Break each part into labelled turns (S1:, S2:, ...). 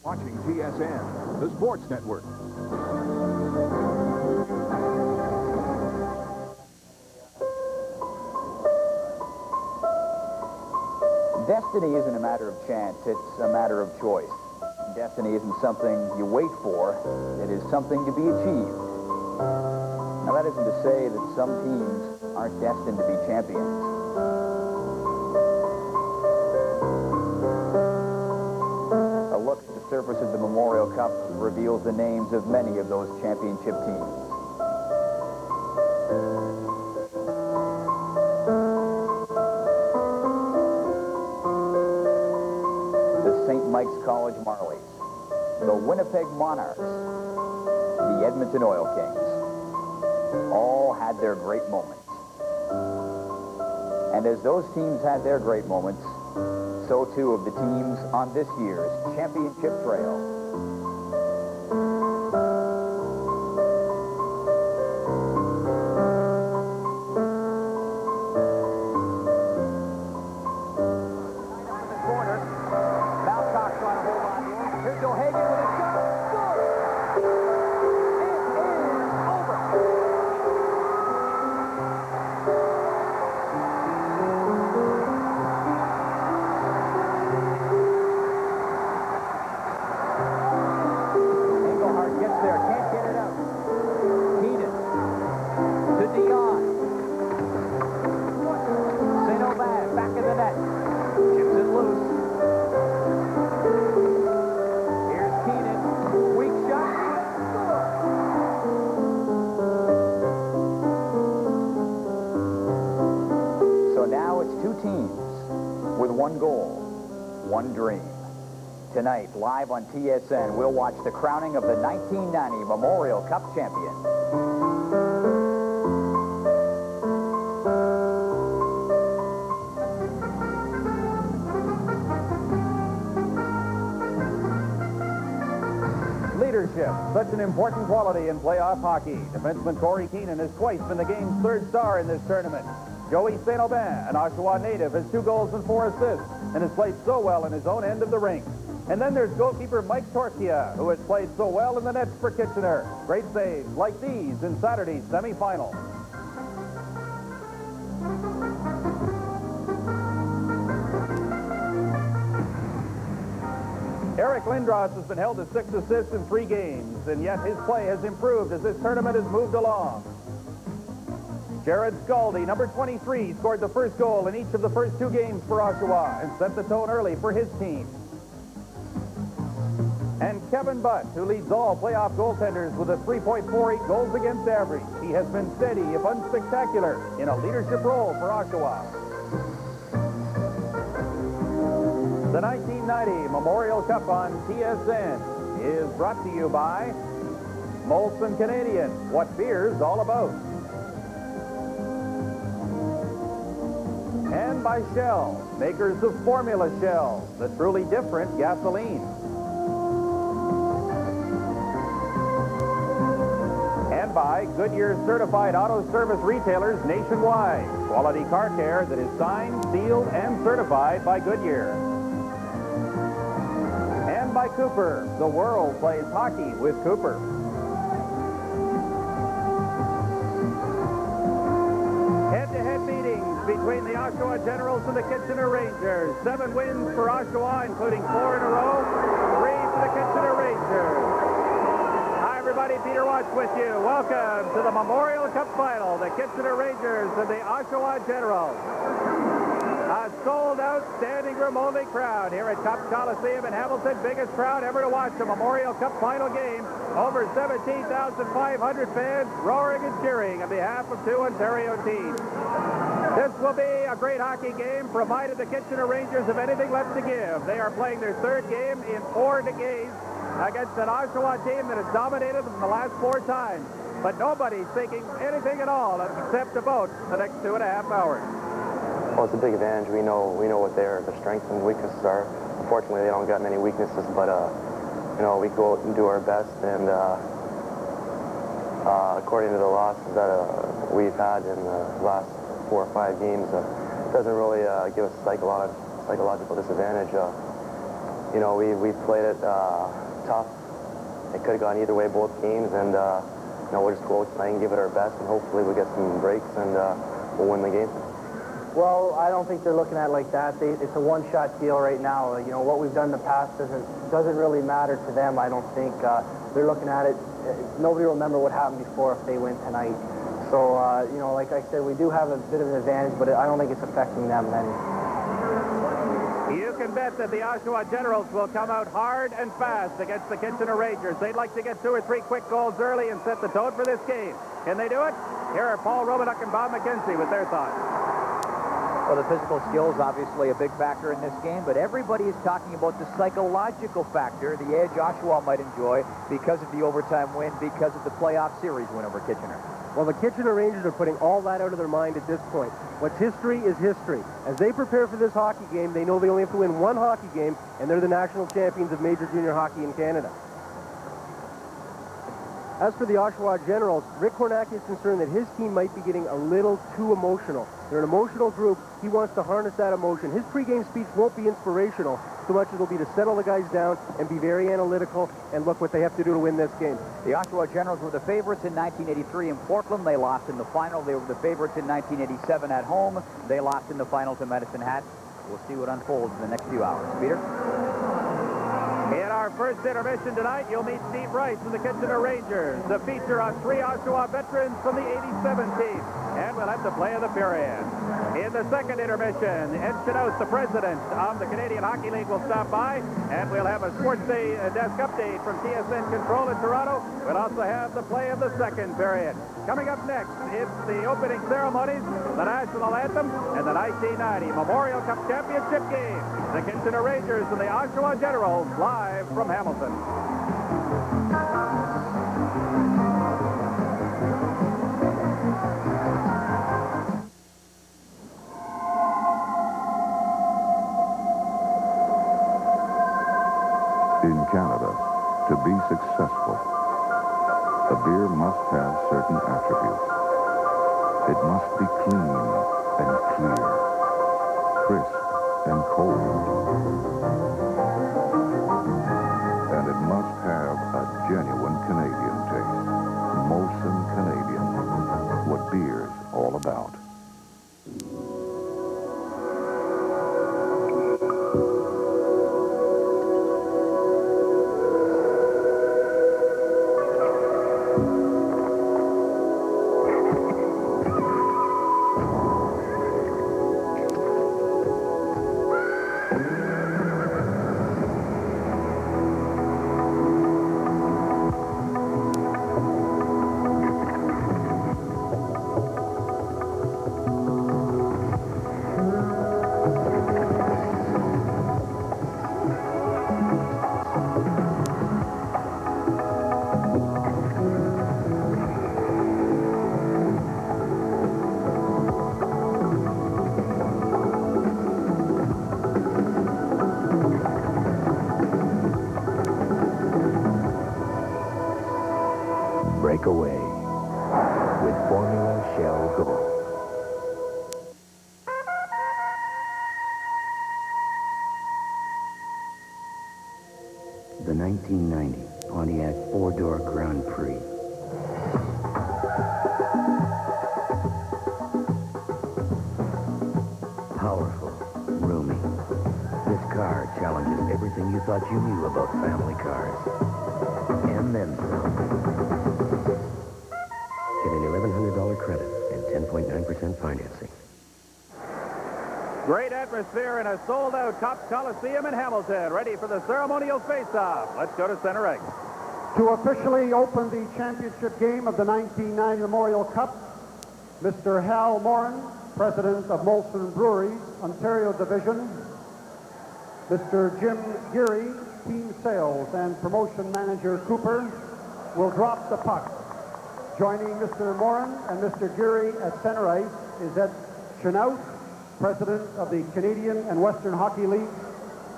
S1: Watching TSN, the sports network.
S2: Destiny isn't a matter of chance, it's a matter of choice. Destiny isn't something you wait for, it is something to be achieved. Now that isn't to say that some teams aren't destined to be champions. A look at the surface of the Memorial Cup reveals the names of many of those championship teams. St. Mike's College Marlies, the Winnipeg Monarchs, the Edmonton Oil Kings, all had their great moments. And as those teams had their great moments, so too have the teams on this year's championship trail. Tonight, live on TSN, we'll watch the crowning of the 1990 Memorial Cup champion.
S3: Leadership, such an important quality in playoff hockey. Defenseman Cory has twice been the game's third star in this tournament. Joey St. Aubin, an Oshawa native, has 2 goals and 4 assists and has played so well in his own end of the rink. And then there's goalkeeper Mike Torchia, who has played so well in the nets for Kitchener. Great saves like these in Saturday's semifinal. Eric Lindros has been held to 6 assists in 3 games, and yet his play has improved as this tournament has moved along. Jarrod Skalde, number 23, scored the first goal in each of the first 2 games for Oshawa and set the tone early for his team. And Kevin Butt, who leads all playoff goaltenders with a 3.48 goals against average. He has been steady, if unspectacular, in a leadership role for Oshawa. The 1990 Memorial Cup on TSN is brought to you by Molson Canadian, what beer's all about. And by Shell, makers of Formula Shell, the truly different gasoline. And by Goodyear certified auto service retailers nationwide. Quality car care that is signed, sealed, and certified by Goodyear. And by Cooper. The world plays hockey with Cooper. Head-to-head meetings between the Oshawa Generals and the Kitchener Rangers. 7 wins for Oshawa, including 4 in a row. 3 for the Kitchener Rangers. Everybody, Peter Watts with you. Welcome to the Memorial Cup Final, the Kitchener Rangers and the Oshawa Generals. A sold-out standing room only crowd here at Cup Coliseum in Hamilton. Biggest crowd ever to watch a Memorial Cup Final game. Over 17,500 fans roaring and cheering on behalf of 2 Ontario teams. This will be a great hockey game, provided the Kitchener Rangers have anything left to give. They are playing their 3rd game in 4 days against an Oshawa team that has dominated them the last 4 times. But nobody's thinking anything at all except about the next 2.5 hours.
S4: Well, it's a big advantage. We know what their strengths and weaknesses are. Unfortunately, they don't got many weaknesses, but we go out and do our best. And according to the losses that we've had in the last 4 or 5 games, it doesn't really give us a psychological disadvantage. you know, we played it tough. It could have gone either way both games, and you know, we'll just go out tonight and give it our best, and hopefully we'll get some breaks and we'll win the game.
S5: Well, I don't think they're looking at it like that. It's a one-shot deal right now. You know, what we've done in the past doesn't really matter to them, I don't think. They're looking at it. Nobody will remember what happened before if they win tonight. So, you know, like I said, we do have a bit of an advantage, but I don't think it's affecting them any.
S3: You can bet that the Oshawa Generals will come out hard and fast against the Kitchener Rangers. They'd like to get 2 or 3 quick goals early and set the tone for this game. Can they do it? Here are Paul Romanuck and Bob McKenzie with their thoughts.
S2: Well, the physical skills obviously a big factor in this game, but everybody is talking about the psychological factor, the edge Oshawa might enjoy because of the overtime win, because of the playoff series win over Kitchener.
S6: Well, the Kitchener Rangers are putting all that out of their mind at this point. What's history is history. As they prepare for this hockey game, they know they only have to win 1 hockey game, and they're the national champions of major junior hockey in Canada. As for the Oshawa Generals, Rick Cornacchia is concerned that his team might be getting a little too emotional. They're an emotional group. He wants to harness that emotion. His pregame speech won't be inspirational so much as it'll be to settle the guys down and be very analytical and look what they have to do to win this game.
S2: The Oshawa Generals were the favorites in 1983 in Portland. They lost in the final. They were the favorites in 1987 at home. They lost in the final to Medicine Hat. We'll see what unfolds in the next few hours. Peter?
S3: In our first intermission tonight, you'll meet Steve Rice of the Kitchener Rangers, the feature on 3 Oshawa veterans from the 87 team. And we'll have the play of the period. In the second intermission, Ed Chinouse, the president of the Canadian Hockey League, will stop by, and we'll have a sports day desk update from TSN Control in Toronto. We'll also have the play of the second period. Coming up next, it's the opening ceremonies, the national anthem, and the 1990 Memorial Cup Championship game. The Kitchener Rangers and the Oshawa Generals live from Hamilton.
S1: In Canada, to be successful, a beer must have certain attributes. It must be clean and clear, crisp and cold. And it must have a genuine Canadian taste. Molson Canadian, what beer's all about.
S7: Break away with Formula Shell Gold. The 1990 Pontiac 4-door Grand Prix. Powerful, roomy. This car challenges everything you thought you knew about family cars. And then some. Get an $1,100 credit and 10.9% financing.
S3: Great atmosphere in a sold-out Copps Coliseum in Hamilton, ready for the ceremonial face-off. Let's go to center ice.
S8: To officially open the championship game of the 1990 Memorial Cup, Mr. Hal Morin, President of Molson Breweries, Ontario Division, Mr. Jim Geary, Team Sales and Promotion Manager Cooper, will drop the puck. Joining Mr. Morin and Mr. Geary at center ice is Ed Chinouse, President of the Canadian and Western Hockey League,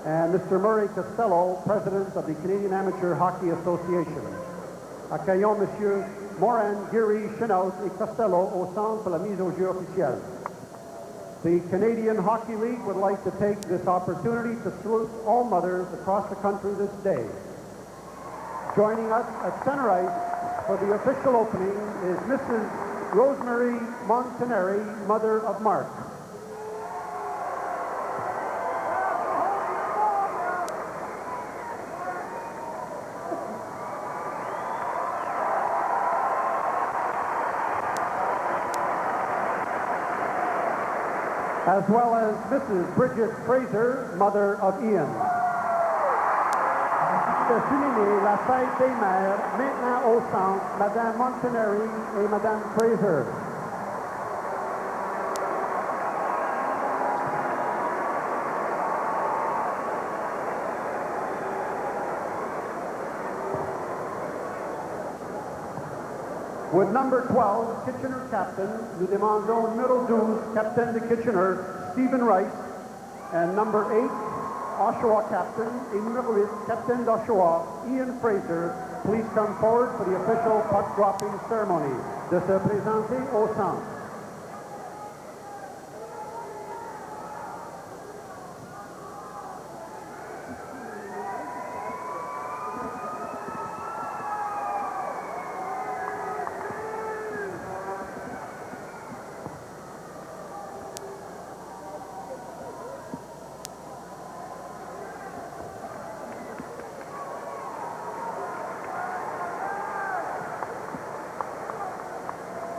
S8: and Mr. Murray Costello, President of the Canadian Amateur Hockey Association. Accueillons Monsieur Morin, Geary, Chinouse et Costello au centre pour la mise au jeu officielle. The Canadian Hockey League would like to take this opportunity to salute all mothers across the country this day. Joining us at center ice for the official opening is Mrs. Rosemary Montanari, mother of Mark. As well as Mrs. Bridget Fraser, mother of Iain. De souligner la fête des mères, maintenant au centre, Madame Montanari et Madame Fraser. With number 12, Kitchener captain, nous demandons numéro 12, captain de Kitchener, Stephen Rice, and number 8, Oshawa captain, et numéro 8, captain d'Oshawa, Iain Fraser, please come forward for the official puck dropping ceremony. De se présenter au centre.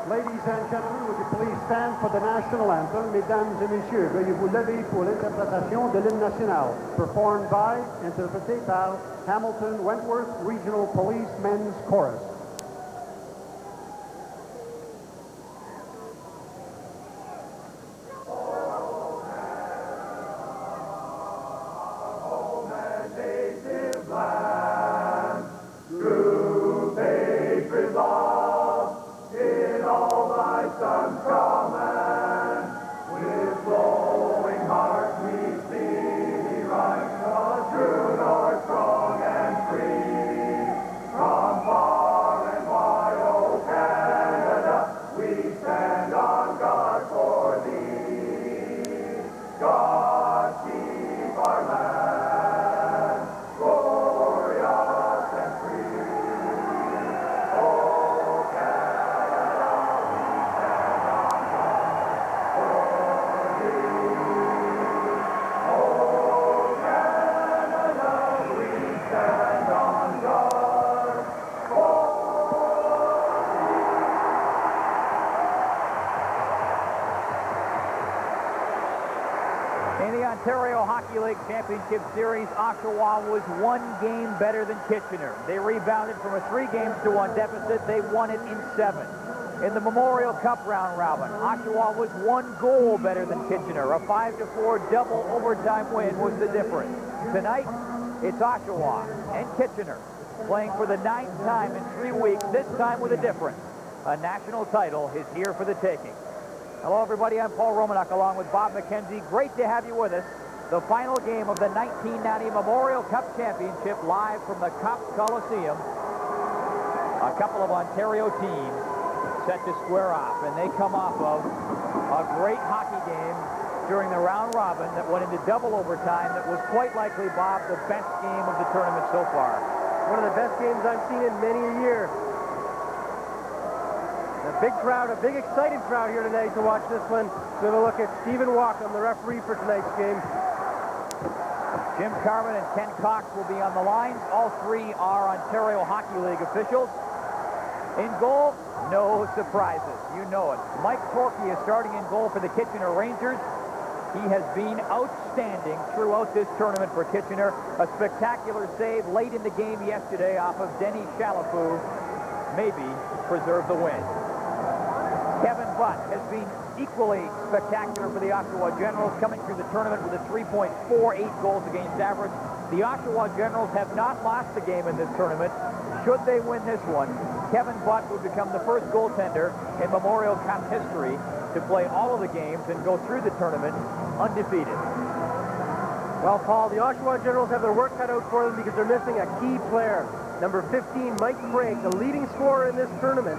S8: Ladies and gentlemen, would you please stand for the national anthem? Mesdames et messieurs, veuillez vous lever pour l'interprétation de l'hymne national, performed by, interprété par Hamilton Wentworth Regional Police Men's Chorus.
S2: Ontario Hockey League Championship Series, Oshawa was one game better than Kitchener. They rebounded from a 3-1 deficit. They won it in 7. In the Memorial Cup round robin, Oshawa was 1 goal better than Kitchener. A 5-4 double overtime win was the difference. Tonight, it's Oshawa and Kitchener playing for the 9th time in 3 weeks, this time with a difference. A national title is here for the taking. Hello, everybody. I'm Paul Romanuk along with Bob McKenzie. Great to have you with us. The final game of the 1990 Memorial Cup Championship live from the Cops Coliseum. A couple of Ontario teams set to square off, and they come off of a great hockey game during the round robin that went into double overtime that was quite likely, Bob, the best game of the tournament so far.
S6: One of the best games I've seen in many a year. A big crowd, a big excited crowd here tonight to watch this one. We have a look at Stephen Walkham, the referee for tonight's game.
S2: Jim Carmen and Ken Cox will be on the lines. All 3 are Ontario Hockey League officials. In goal, no surprises. You know it. Mike Torkey is starting in goal for the Kitchener Rangers. He has been outstanding throughout this tournament for Kitchener. A spectacular save late in the game yesterday off of Denny Chalafou. Maybe preserve the win. Kevin Butt has been equally spectacular for the Oshawa Generals, coming through the tournament with a 3.48 goals against average. The Oshawa Generals have not lost a game in this tournament. Should they win this one, Kevin Butt would become the first goaltender in Memorial Cup history to play all of the games and go through the tournament undefeated.
S6: Well, Paul, the Oshawa Generals have their work cut out for them because they're missing a key player. Number 15, Mike Craig, the leading scorer in this tournament.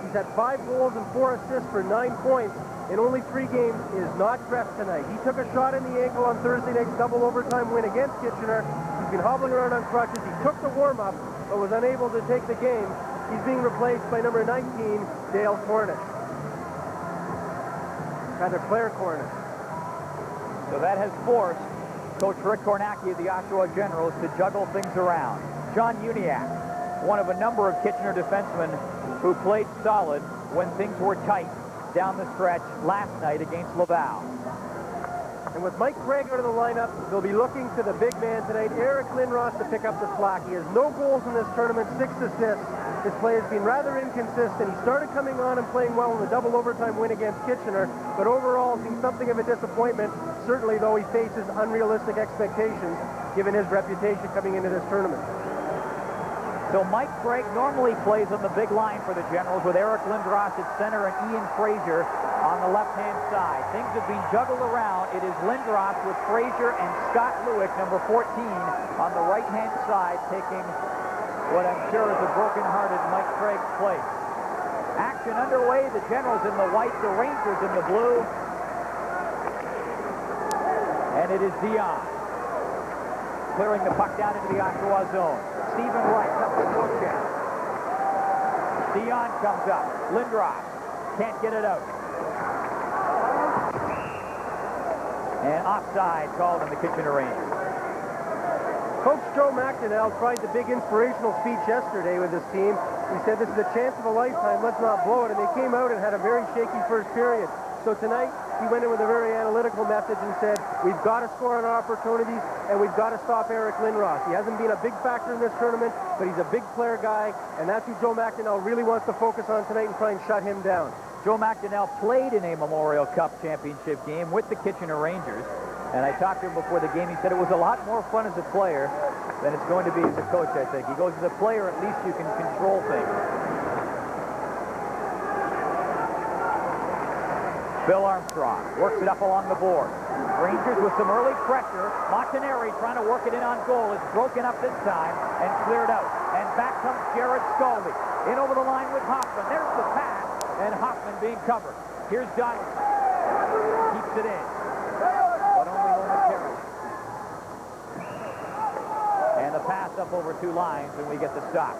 S6: He's had 5 goals and 4 assists for 9 points in only 3 games. He is not dressed tonight. He took a shot in the ankle on Thursday night's double overtime win against Kitchener. He's been hobbling around on crutches. He took the warm-up, but was unable to take the game. He's being replaced by number 19, Dale Cornish. Rather, Clair Cornish.
S2: So that has forced Coach Rick Cornacchia of the Oshawa Generals to juggle things around. John Uniacke, one of a number of Kitchener defensemen who played solid when things were tight down the stretch last night against Laval.
S6: And with Mike Craig out of the lineup, they'll be looking to the big man tonight, Eric Lindros, to pick up the slack. He has no goals in this tournament, 6 assists. His play has been rather inconsistent. He started coming on and playing well in the double overtime win against Kitchener, but overall seems something of a disappointment, certainly though he faces unrealistic expectations given his reputation coming into this tournament.
S2: So Mike Craig normally plays on the big line for the Generals with Eric Lindros at center and Iain Fraser on the left-hand side. Things have been juggled around. It is Lindros with Fraser and Scott Luik, number 14, on the right-hand side, taking what I'm sure is a broken-hearted Mike Craig's place. Action underway. The Generals in the white, the Rangers in the blue. And it is Dion clearing the puck down into the Oshawa zone. Stephen Wright up the forecheck. Dion comes up. Lindros can't get it out. And offside called on the Kitchener Rangers.
S6: Coach Joe McIvor tried the big inspirational speech yesterday with his team. He said this is a chance of a lifetime, let's not blow it, and they came out and had a very shaky first period. So tonight, he went in with a very analytical message and said, we've got to score on our opportunities, and we've got to stop Eric Lindros. He hasn't been a big factor in this tournament, but he's a big player guy, and that's who Joe McIvor really wants to focus on tonight and try and shut him down.
S2: Joe McIvor played in a Memorial Cup championship game with the Kitchener Rangers, and I talked to him before the game. He said it was a lot more fun as a player than it's going to be as a coach, I think. He goes, as a player, at least you can control things. Bill Armstrong works it up along the board. Rangers with some early pressure. Montanari trying to work it in on goal. It's broken up this time and cleared out. And back comes Jarrod Skalde. In over the line with Hoffman. There's the pass. And Hoffman being covered. Here's Donaldson. Keeps it in. But only momentarily. And the pass up over 2 lines, and we get the stop.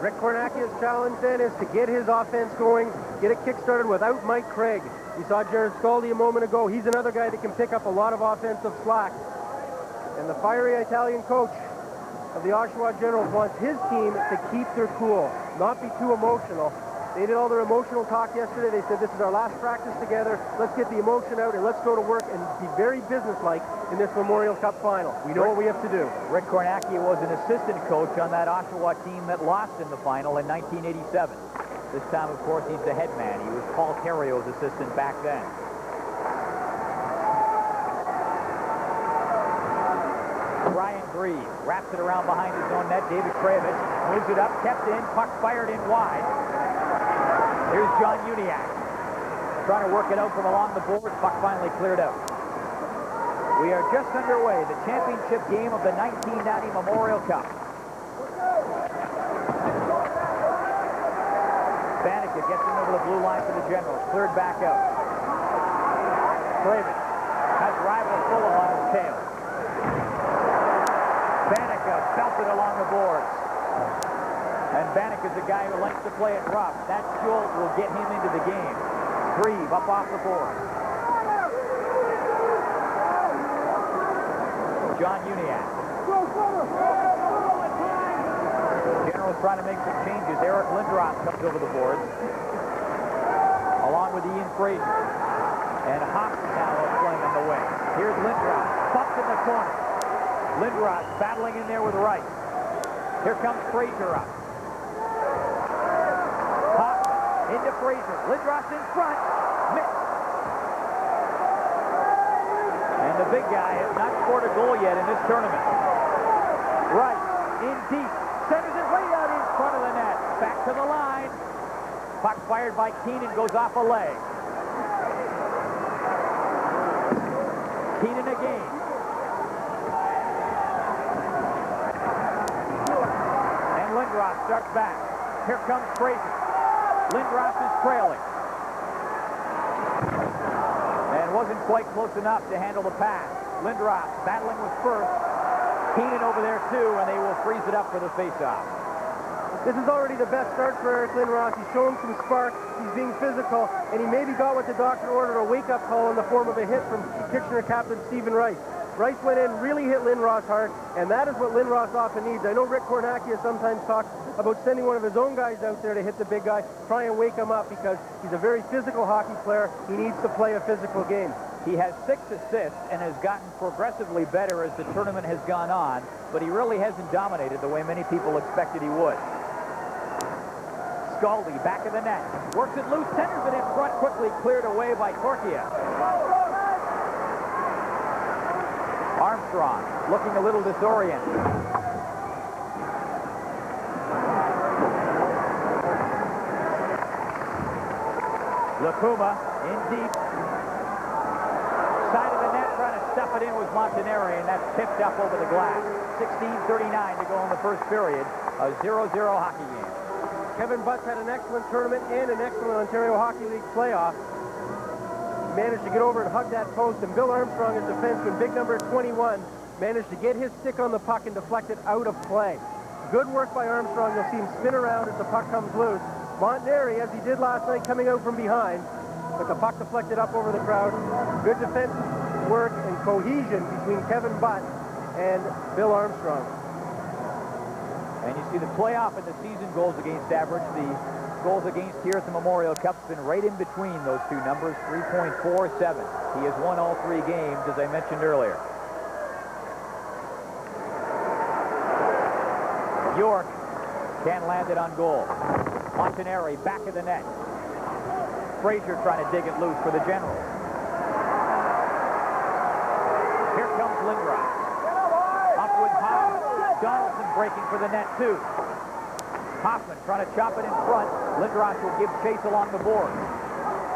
S6: Rick Cornacchia's challenge then is to get his offense going, get it kick-started without Mike Craig. You saw Jarrod Skalde a moment ago. He's another guy that can pick up a lot of offensive slack. And the fiery Italian coach of the Oshawa Generals wants his team to keep their cool, not be too emotional. They did all their emotional talk yesterday. They said, this is our last practice together. Let's get the emotion out and let's go to work and be very businesslike in this Memorial Cup final. We know what we have to do.
S2: Rick Cornacchia was an assistant coach on that Oshawa team that lost in the final in 1987. This time, of course, he's the head man. He was Paul Carrio's assistant back then. Brian Grieve wraps it around behind his own net. David Craievich moves it up, kept in, puck fired in wide. Here's John Uniacke trying to work it out from along the board. Puck finally cleared out. We are just underway, the championship game of the 1990 Memorial Cup. Banika gets him over the blue line for the Generals. Cleared back out. Craigwell has rival Fulham on his tail. Banika belted along the boards. And Banika's a guy who likes to play it rough. That jolt will get him into the game. Grieve up off the board. John Uniacke. Generals trying to make some changes. Eric Lindros comes over the boards, along with Iain Fraser. And Hoffman now playing on the wing. Here's Lindros. Bumped in the corner. Lindros battling in there with Wright. Here comes Fraser up. Hoffman into Fraser. Lindros in front. Missed. And the big guy has not scored a goal yet in this tournament. Wright in deep. Centers it way out in front of the net. Back to the line. Puck fired by Keenan goes off a leg. Keenan again. And Lindros starts back. Here comes Fraser. Lindros is trailing. And wasn't quite close enough to handle the pass. Lindros battling with first. Keenan over there too, and they will freeze it up for the faceoff.
S6: This is already the best start for Eric Lindros. He's showing some spark. He's being physical, and he maybe got what the doctor ordered, a wake-up call in the form of a hit from Kitchener captain Stephen Rice. Rice went in, really hit Lindros hard, and that is what Lindros often needs. I know Rick Cornacchia sometimes talks about sending one of his own guys out there to hit the big guy, try and wake him up, because he's a very physical hockey player. He needs to play a physical game.
S2: He has 6 assists and has gotten progressively better as the tournament has gone on, but he really hasn't dominated the way many people expected he would. Skalde back of the net. Works it loose, centers it in front, quickly cleared away by Cornacchia. Armstrong looking a little disoriented. Lipuma in deep. Side of the net, trying to stuff it in with Montanari, and that's tipped up over the glass. 16:39 to go in the first period. A 0-0 hockey game.
S6: Kevin Butts had an excellent tournament and an excellent Ontario Hockey League playoff. He managed to get over and hug that post, and Bill Armstrong, his defenseman, big number 21, managed to get his stick on the puck and deflect it out of play. Good work by Armstrong. You'll see him spin around as the puck comes loose. Montanari, as he did last night, coming out from behind, but the puck deflected up over the crowd. Good defense work and cohesion between Kevin Butt and Bill Armstrong.
S2: And you see the playoff and the season goals against average. The goals against here at the Memorial Cup's been right in between those two numbers, 3.47. He has won all 3 games, as I mentioned earlier. York can't land it on goal. Montanari back of the net. Fraser trying to dig it loose for the Generals. Here comes Lindros. Up with Hoffman. Donaldson breaking for the net, too. Hoffman trying to chop it in front. Lindros will give chase along the board.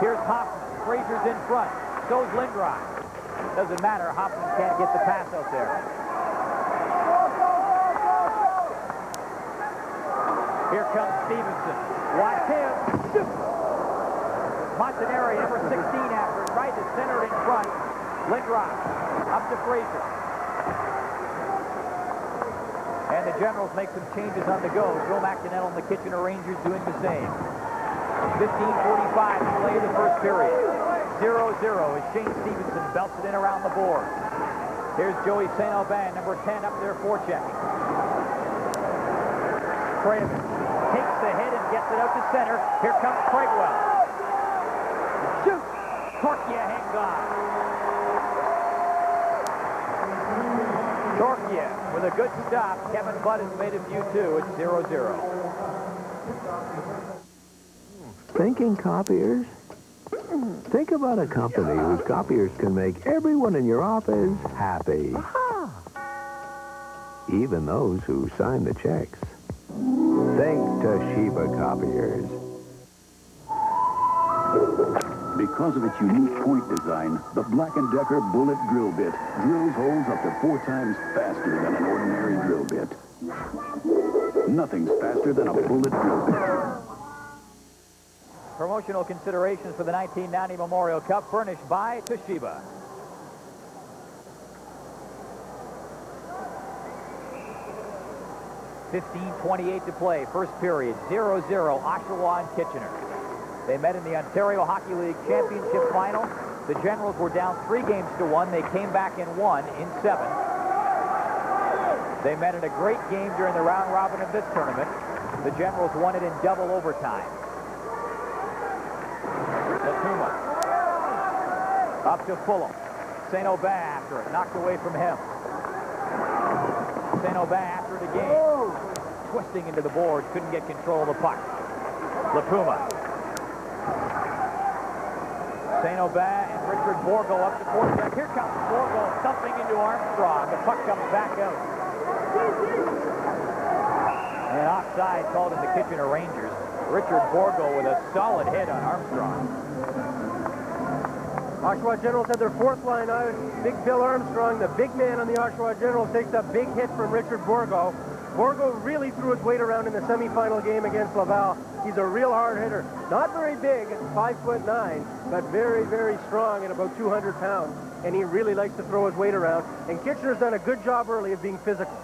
S2: Here's Hoffman. Fraser's in front. So's Lindros. Doesn't matter. Hoffman can't get the pass out there. Here comes Stevenson. Watch him. Shoot! Montanari, number 16 after it. Right to center in front. Lindros up to Fraser. And the Generals make some changes on the go. Joe McInerney and the Kitchener Rangers doing the same. 15:45 to play the first period. 0-0 as Shane Stevenson belts it in around the board. Here's Joey St. Aubin, number 10, up there forechecking. Craievich takes the hit and gets it out to center. Here comes Craigwell. Shoot! Cornacchia hangs on. Cornacchia with a good stop. Kevin Butt has made a few too. It's 0-0.
S9: Thinking copiers? Think about a company whose copiers can make everyone in your office happy. Even those who sign the checks. Think Toshiba Copiers.
S10: Because of its unique point design, the Black & Decker Bullet Drill Bit drills holes up to 4 times faster than an ordinary drill bit. Nothing's faster than a bullet drill bit.
S2: Promotional considerations for the 1990 Memorial Cup furnished by Toshiba. .15:28 to play, first period, 0-0, Oshawa and Kitchener. They met in the Ontario Hockey League Championship Final. The Generals were down 3-1. They came back and won in 7. They met in a great game during the round robin of this tournament. The Generals won it in double overtime. Lipuma. Up to Fulham. St. Aubin after it, knocked away from him. St. Aubin after it again. Twisting into the board, couldn't get control of the puck. Lipuma. St. Aubin and Richard Borgo up to forecheck. Here comes Borgo thumping into Armstrong. The puck comes back out. And offside called in the Kitchener Rangers. Richard Borgo with a solid hit on Armstrong.
S6: Oshawa Generals had their 4th line out. Big Bill Armstrong, the big man on the Oshawa Generals, takes a big hit from Richard Borgo. Borgo really threw his weight around in the semifinal game against Laval. He's a real hard hitter. Not very big, 5'9", but very, very strong at about 200 pounds. And he really likes to throw his weight around. And Kitchener's done a good job early of being physical.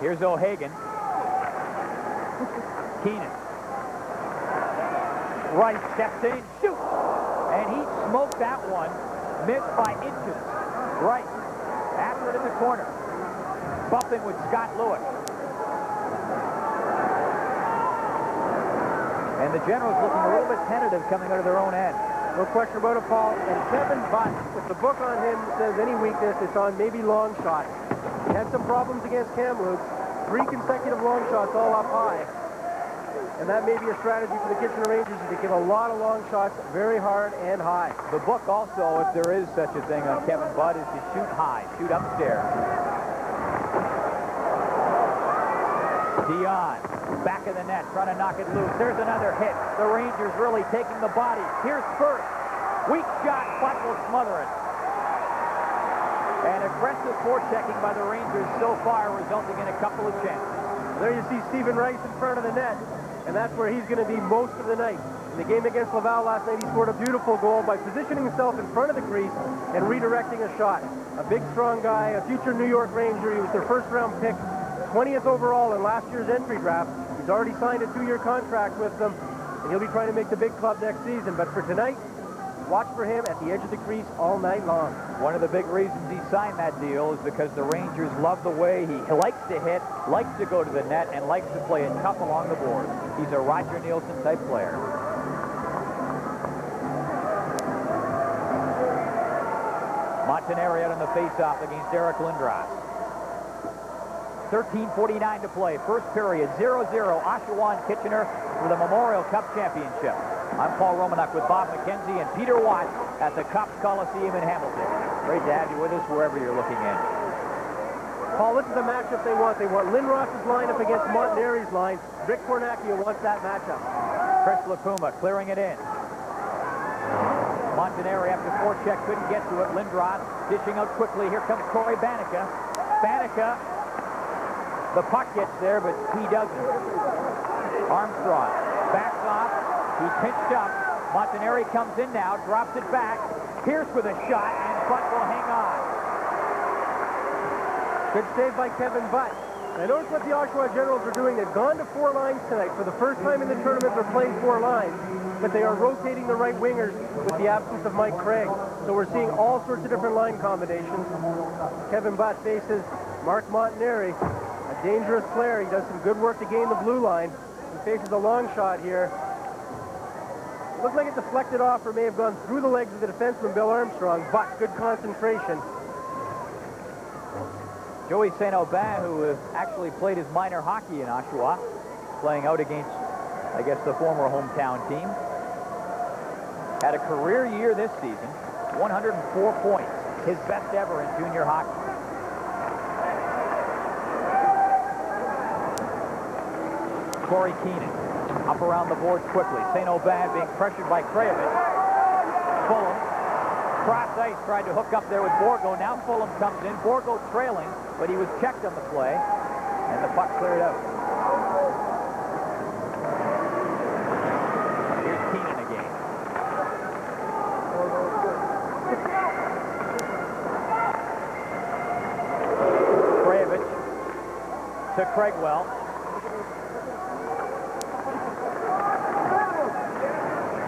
S2: Here's O'Hagan. Keenan. Right, steps in, shoots. And he smoked that one. Missed by inches. Right. After it in the corner. Bumping with Scott Luik. And the Generals looking a little bit tentative coming out of their own end.
S6: No question about it, Paul. And Kevin Butt, if the book on him says any weakness, it's on maybe long shots. He had some problems against Kamloops. 3 consecutive long shots all up high. And that may be a strategy for the Kitchener Rangers, is to get a lot of long shots very hard and high.
S2: The book also, if there is such a thing on Kevin Butt, is to shoot high, shoot upstairs. Dion, back of the net, trying to knock it loose. There's another hit. The Rangers really taking the body. Here's first. Weak shot, Butt will smother it. And aggressive forechecking by the Rangers so far, resulting in a couple of chances.
S6: There you see Stephen Rice in front of the net. And that's where he's going to be most of the night. In the game against Laval last night, he scored a beautiful goal by positioning himself in front of the crease and redirecting a shot. A big, strong guy, a future New York Ranger. He was their first-round pick, 20th overall in last year's entry draft. He's already signed a 2-year contract with them, and he'll be trying to make the big club next season. But for tonight, watch for him at the edge of the crease all night long.
S2: One of the big reasons he signed that deal is because the Rangers love the way he likes to hit, likes to go to the net, and likes to play it tough along the board. He's a Roger Nielsen-type player. Montanari out on the face-off against Eric Lindros. 13:49 to play. First period, 0-0, Oshawa and Kitchener for the Memorial Cup Championship. I'm Paul Romanuk with Bob McKenzie and Peter Watt at the Cops Coliseum in Hamilton. Great to have you with us wherever you're looking in.
S6: Paul, this is the matchup they want. They want Lindros' lineup against Montanari's line. Rick Cornacchia wants that matchup.
S2: Chris LaPuma clearing it in. Montanari after forecheck couldn't get to it. Lindros dishing out quickly. Here comes Cory Banika. Banika, the puck gets there, but he doesn't. Armstrong backs off. He pinched up. Montanari comes in now, drops it back. Pierce with a shot, and Butt will hang on.
S6: Good save by Kevin Butt. I notice what the Oshawa Generals are doing. They've gone to 4 lines tonight. For the first time in the tournament, they're playing 4 lines, but they are rotating the right wingers with the absence of Mike Craig. So we're seeing all sorts of different line combinations. Kevin Butt faces Mark Montanari, a dangerous player. He does some good work to gain the blue line. He faces a long shot here. Looked like it deflected off or may have gone through the legs of the defenseman, Bill Armstrong, but good concentration.
S2: Joey St. Aubin, who actually played his minor hockey in Oshawa, playing out against, I guess, the former hometown team. Had a career year this season, 104 points, his best ever in junior hockey. Corey Keenan up around the boards quickly. St. Aubin being pressured by Craievich. Fulham, cross ice, tried to hook up there with Borgo. Now Fulham comes in. Borgo trailing, but he was checked on the play, and the puck cleared out. Here's Keenan again. Craievich to Craigwell.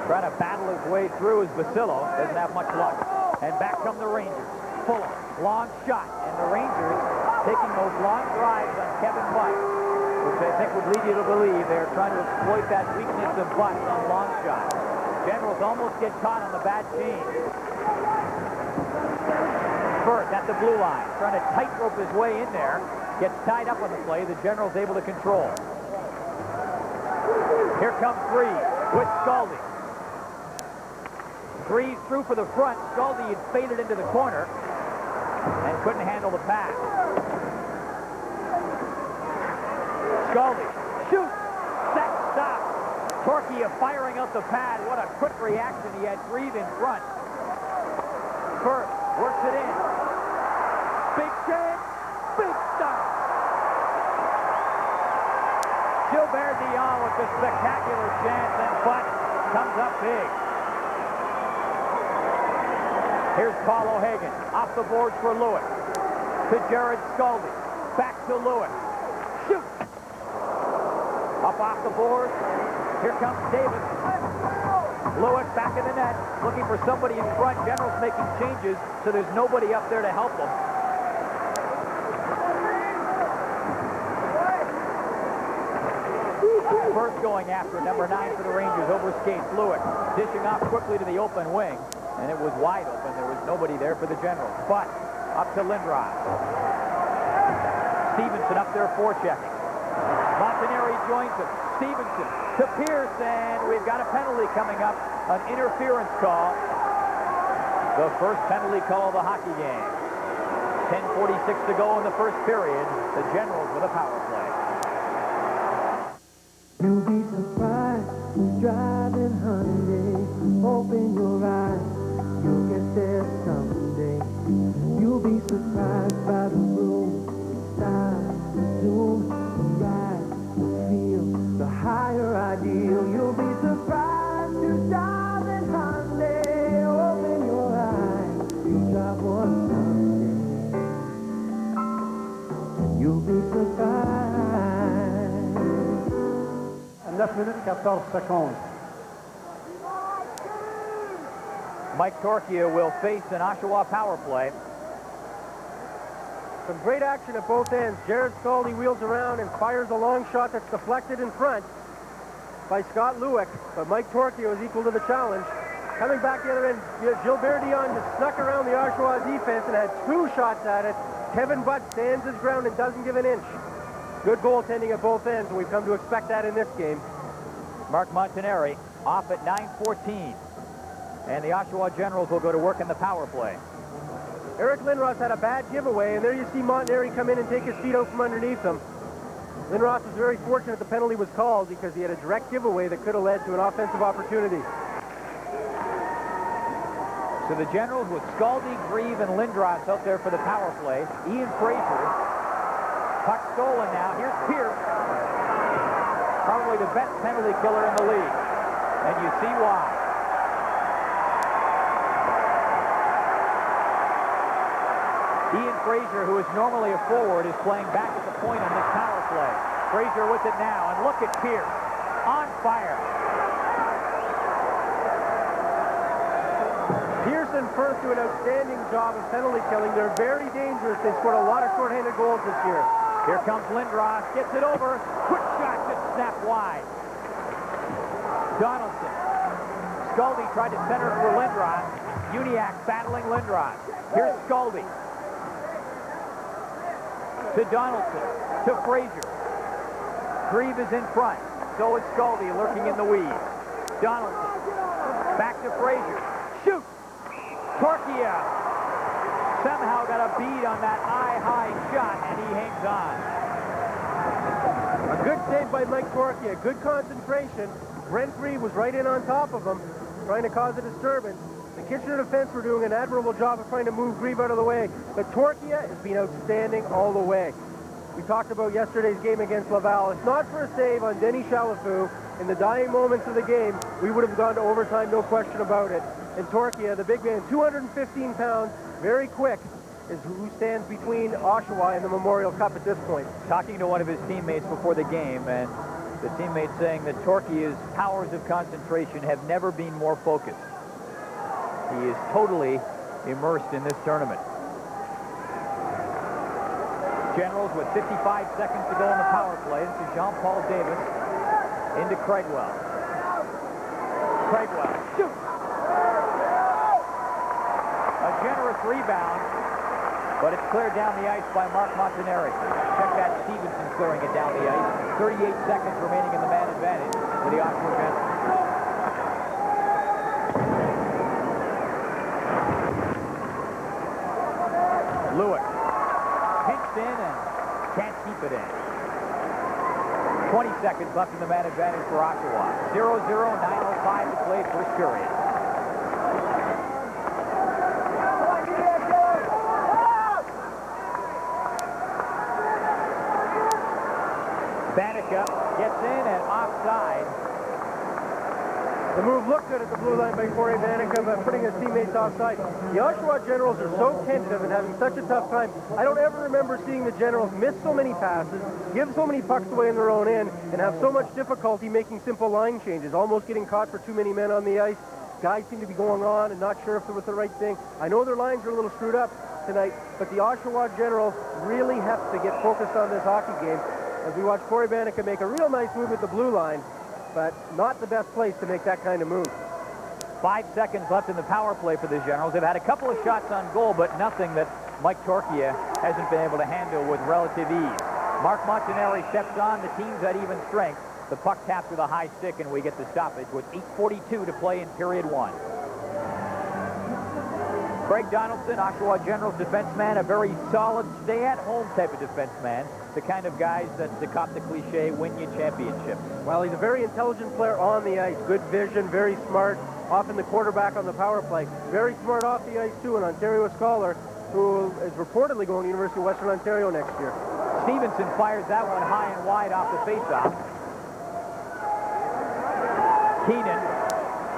S2: Trying to battle his way through is Busillo. Doesn't have much luck. And back come the Rangers. Fulham, long shot. And the Rangers taking those long drives on Kevin Butt, which I think would lead you to believe they're trying to exploit that weakness of Butt on long shots. Generals almost get caught on the bad change. First at the blue line, trying to tightrope his way in there. Gets tied up on the play. The Generals able to control. Here comes Grieve with Skalde. Grieve through for the front. Skalde had faded into the corner and couldn't handle the pass. Skalde shoots, set, stop. Torquia firing out the pad. What a quick reaction. He had Grieve in front. First works it in. Big chance. Big stop. Gilbert Dion with the spectacular chance, and but comes up big. Here's Paul O'Hagan. Off the boards for Luik. To Jarrod Skalde. Back to Luik. Shoot! Up off the board. Here comes Davis. Luik back in the net. Looking for somebody in front. General's making changes, so there's nobody up there to help them. First going after number 9 for the Rangers. Over skates. Luik dishing off quickly to the open wing. And it was wide open. There was nobody there for the Generals. But up to Lindros. Stevenson up there forechecking. Montanari joins him. Stevenson to Pierce, and we've got a penalty coming up. An interference call. The first penalty call of the hockey game. 10:46 to go in the first period. The Generals with a power play.
S11: You'll be surprised who's driving Hyundai. Open your eyes. You'll get there someday. You'll be surprised by the road, style, zoom, the ride, the feel, the higher ideal. You'll be surprised who's driving Hyundai. Open your eyes, you'll drive one someday. You'll be surprised.
S8: 9 minutes, 14 seconds.
S2: Mike Torchia will face an Oshawa power play.
S6: Some great action at both ends. Jarrod Skalde wheels around and fires a long shot that's deflected in front by Scott Luik, but Mike Torchia was equal to the challenge. Coming back the other end, Gilbert Dion just snuck around the Oshawa defense and had 2 shots at it. Kevin Butt stands his ground and doesn't give an inch. Good goaltending at both ends, and we've come to expect that in this game.
S2: Mark Montanari off at 9:14. And the Oshawa Generals will go to work in the power play.
S6: Eric Lindros had a bad giveaway, and there you see Montanari come in and take his feet out from underneath him. Lindros was very fortunate the penalty was called because he had a direct giveaway that could have led to an offensive opportunity.
S2: So the Generals with Skalde, Grieve, and Lindros out there for the power play. Iain Fraser. Puck stolen now. Here's Pierce. Probably the best penalty killer in the league. And you see why. Iain Fraser, who is normally a forward, is playing back at the point on this power play. Fraser with it now, and look at Pierce. On fire.
S6: Pierce and Firth do an outstanding job of penalty killing. They're very dangerous. They scored a lot of shorthanded goals this year.
S2: Here comes Lindros, gets it over. Quick shot, just snapped wide. Donaldson. Skalde tried to center for Lindros. Uniacke battling Lindros. Here's Skalde. To Donaldson. To Fraser. Grieve is in front. So is Skalde lurking in the weeds. Donaldson. Back to Fraser. Shoot! Torchia somehow got a bead on that eye-high shot, and he hangs on.
S6: A good save by Mike Torchia. Good concentration. Brent Grieve was right in on top of him, trying to cause a disturbance. The Kitchener defense were doing an admirable job of trying to move Grieve out of the way, but Torchia has been outstanding all the way. We talked about yesterday's game against Laval. If not for a save on Denis Chalafou in the dying moments of the game, we would have gone to overtime, no question about it. And Torchia, the big man, 215 pounds, very quick, is who stands between Oshawa and the Memorial Cup at this point.
S2: Talking to one of his teammates before the game, and the teammate saying that Torchia's powers of concentration have never been more focused. He is totally immersed in this tournament. Generals with 55 seconds to go in the power play. This is Jean-Paul Davis into Craigwell. Craigwell shoots. A generous rebound, but it's cleared down the ice by Mark Montanari. Check that, Stevenson clearing it down the ice. 38 seconds remaining in the man advantage for the Oshawa Generals. Luik pinched in and can't keep it in. 20 seconds left in the man advantage for Oshawa. 0-0, 9:05 to play first period. Banika gets in and offside.
S6: The move looked good at the blue line by Cory Banika, but putting his teammates offside. The Oshawa Generals are so tentative and having such a tough time. I don't ever remember seeing the Generals miss so many passes, give so many pucks away in their own end, and have so much difficulty making simple line changes, almost getting caught for too many men on the ice. Guys seem to be going on and not sure if it was the right thing. I know their lines are a little screwed up tonight, but the Oshawa Generals really have to get focused on this hockey game. As we watch Cory Banika make a real nice move at the blue line, but not the best place to make that kind of move.
S2: 5 seconds left in the power play for the Generals. They've had a couple of shots on goal, but nothing that Mike Torchia hasn't been able to handle with relative ease. Mark Montanelli steps on. The team's at even strength. The puck taps with a high stick, and we get the stoppage with 8:42 to play in period 1. Craig Donaldson, Oshawa Generals defenseman, a very solid stay-at-home type of defenseman. The kind of guys that, to cop the cliche, win you championships.
S6: Well, he's a very intelligent player on the ice. Good vision, very smart. Often the quarterback on the power play. Very smart off the ice, too, an Ontario scholar who is reportedly going to University of Western Ontario next year.
S2: Stevenson fires that one high and wide off the faceoff. Keenan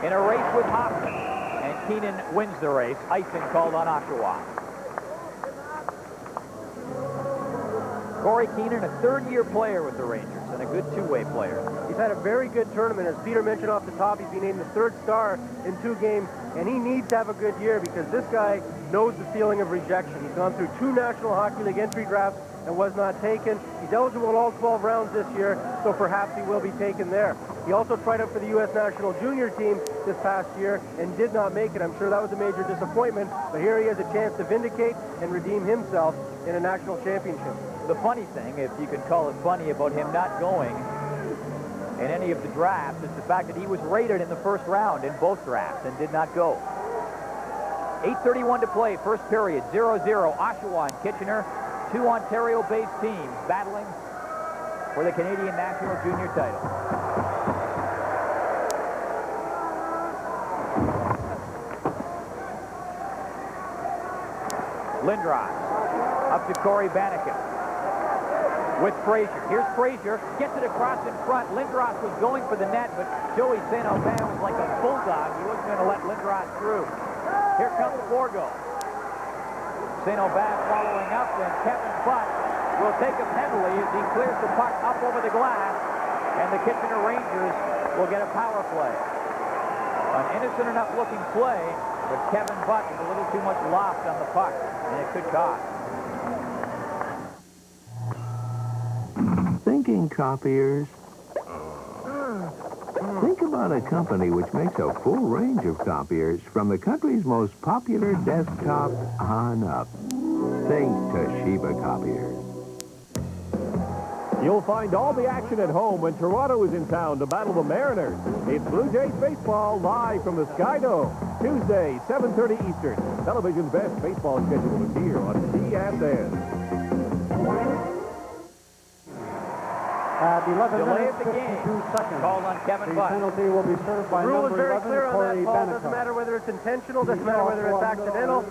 S2: in a race with Hoffman, and Keenan wins the race. Icing called on Oshawa. Corey Keenan, a third-year player with the Rangers and a good two-way player.
S6: He's had a very good tournament. As Peter mentioned off the top, he's been named the third star in 2 games, and he needs to have a good year because this guy knows the feeling of rejection. He's gone through 2 National Hockey League entry drafts and was not taken. He's eligible in all 12 rounds this year, so perhaps he will be taken there. He also tried out for the U.S. National Junior team this past year and did not make it. I'm sure that was a major disappointment, but here he has a chance to vindicate and redeem himself in a national championship.
S2: The funny thing, if you can call it funny, about him not going in any of the drafts is the fact that he was rated in the first round in both drafts and did not go. 8:31 to play, first period, 0-0, Oshawa and Kitchener. 2 Ontario-based teams battling for the Canadian National Junior title. Lindros up to Cory Banika with Fraser. Here's Fraser, gets it across in front. Lindros was going for the net, but Joey St. Aubin was like a bulldog. He wasn't going to let Lindros through. Here comes Borgo. St. Aubin following up, and Kevin Butt will take a penalty as he clears the puck up over the glass, and the Kitchener Rangers will get a power play. An innocent enough looking play, but Kevin Butt with a little too much loft on the puck, and it could cost.
S9: Thinking copiers. Think about a company which makes a full range of copiers from the country's most popular desktops on up. Think Toshiba copiers.
S3: You'll find all the action at home when Toronto is in town to battle the Mariners. It's Blue Jays baseball live from the Sky Dome. Tuesday, 7:30 Eastern. Television's best baseball schedule is here on TSN.
S8: At 11
S2: Delay
S8: minutes,
S2: of the game.
S8: 52 seconds.
S2: Called on Kevin
S8: The
S2: Butt.
S8: penalty will be served by
S6: The rule is
S8: number
S6: very
S8: 11,
S6: clear on
S8: Cory
S6: that, Paul.
S8: Banika.
S6: Doesn't matter whether it's intentional, doesn't matter whether it's accidental.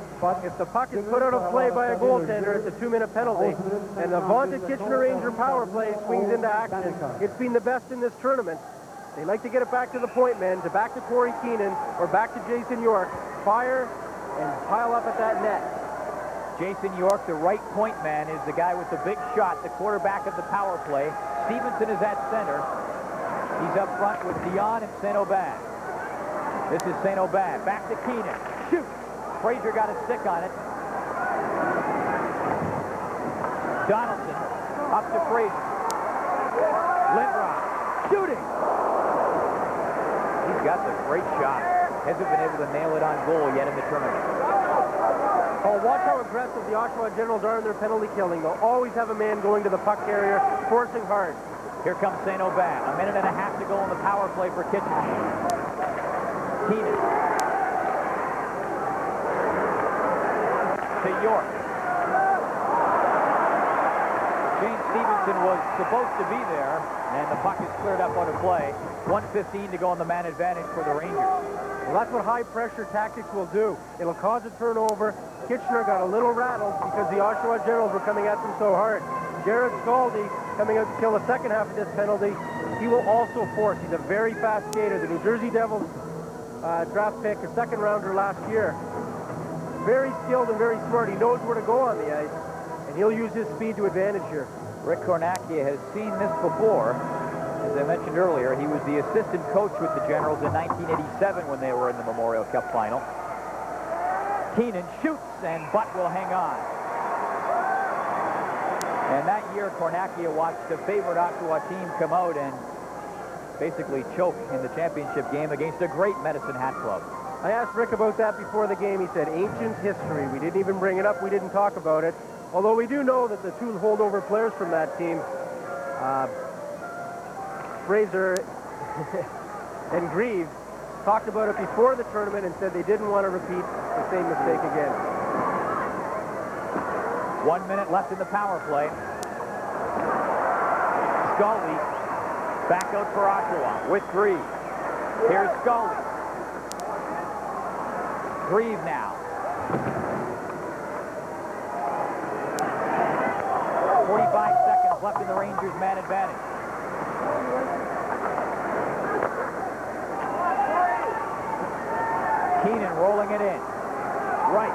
S6: If the puck is put out of play by a goaltender, it's a 2-minute penalty. And the vaunted Kitchener Ranger power play swings into action. It's been the best in this tournament. They like to get it back to the point men, to back to Corey Keenan or back to Jason York. Fire and pile up at that net.
S2: Jason York, the right point man, is the guy with the big shot, the quarterback of the power play. Stevenson is at center. He's up front with Dion and St. Aubin. This is St. Aubin. Back to Keenan. Shoot! Fraser got a stick on it. Donaldson up to Fraser. Lindros shooting! He's got the great shot. Hasn't been able to nail it on goal yet in the tournament.
S6: Oh, watch how aggressive the Oshawa Generals are in their penalty killing. They'll always have a man going to the puck carrier, forcing hard.
S2: Here comes St. Aubin. A minute and a half to go in the power play for Kitchener. Keenan. To York. James Stevenson was supposed to be there, and the puck is cleared up out of play. 1:15 to go on the man advantage for the Rangers.
S6: Well, that's what high-pressure tactics will do. It'll cause a turnover. Kitchener got a little rattled because the Oshawa Generals were coming at them so hard. Jarrod Skalde, coming out to kill the second half of this penalty, he will also force. He's a very fast skater. The New Jersey Devils draft pick, a second rounder last year. Very skilled and very smart. He knows where to go on the ice, and he'll use his speed to advantage here.
S2: Rick Cornacchia has seen this before. As I mentioned earlier, he was the assistant coach with the Generals in 1987 when they were in the Memorial Cup final. Keenan shoots, and Butt will hang on. And that year, Cornacchia watched the favorite Oshawa team come out and basically choke in the championship game against a great Medicine Hat club.
S6: I asked Rick about that before the game. He said, ancient history. We didn't even bring it up. We didn't talk about it. Although we do know that the two holdover players from that team, Fraser and Grieve, talked about it before the tournament and said they didn't want to repeat the same mistake again.
S2: 1 minute left in the power play. Skalde back out for Oshawa with Grieve. Here's Skalde. Grieve now. 45 seconds left in the Rangers' man advantage. Keenan rolling it in. Right.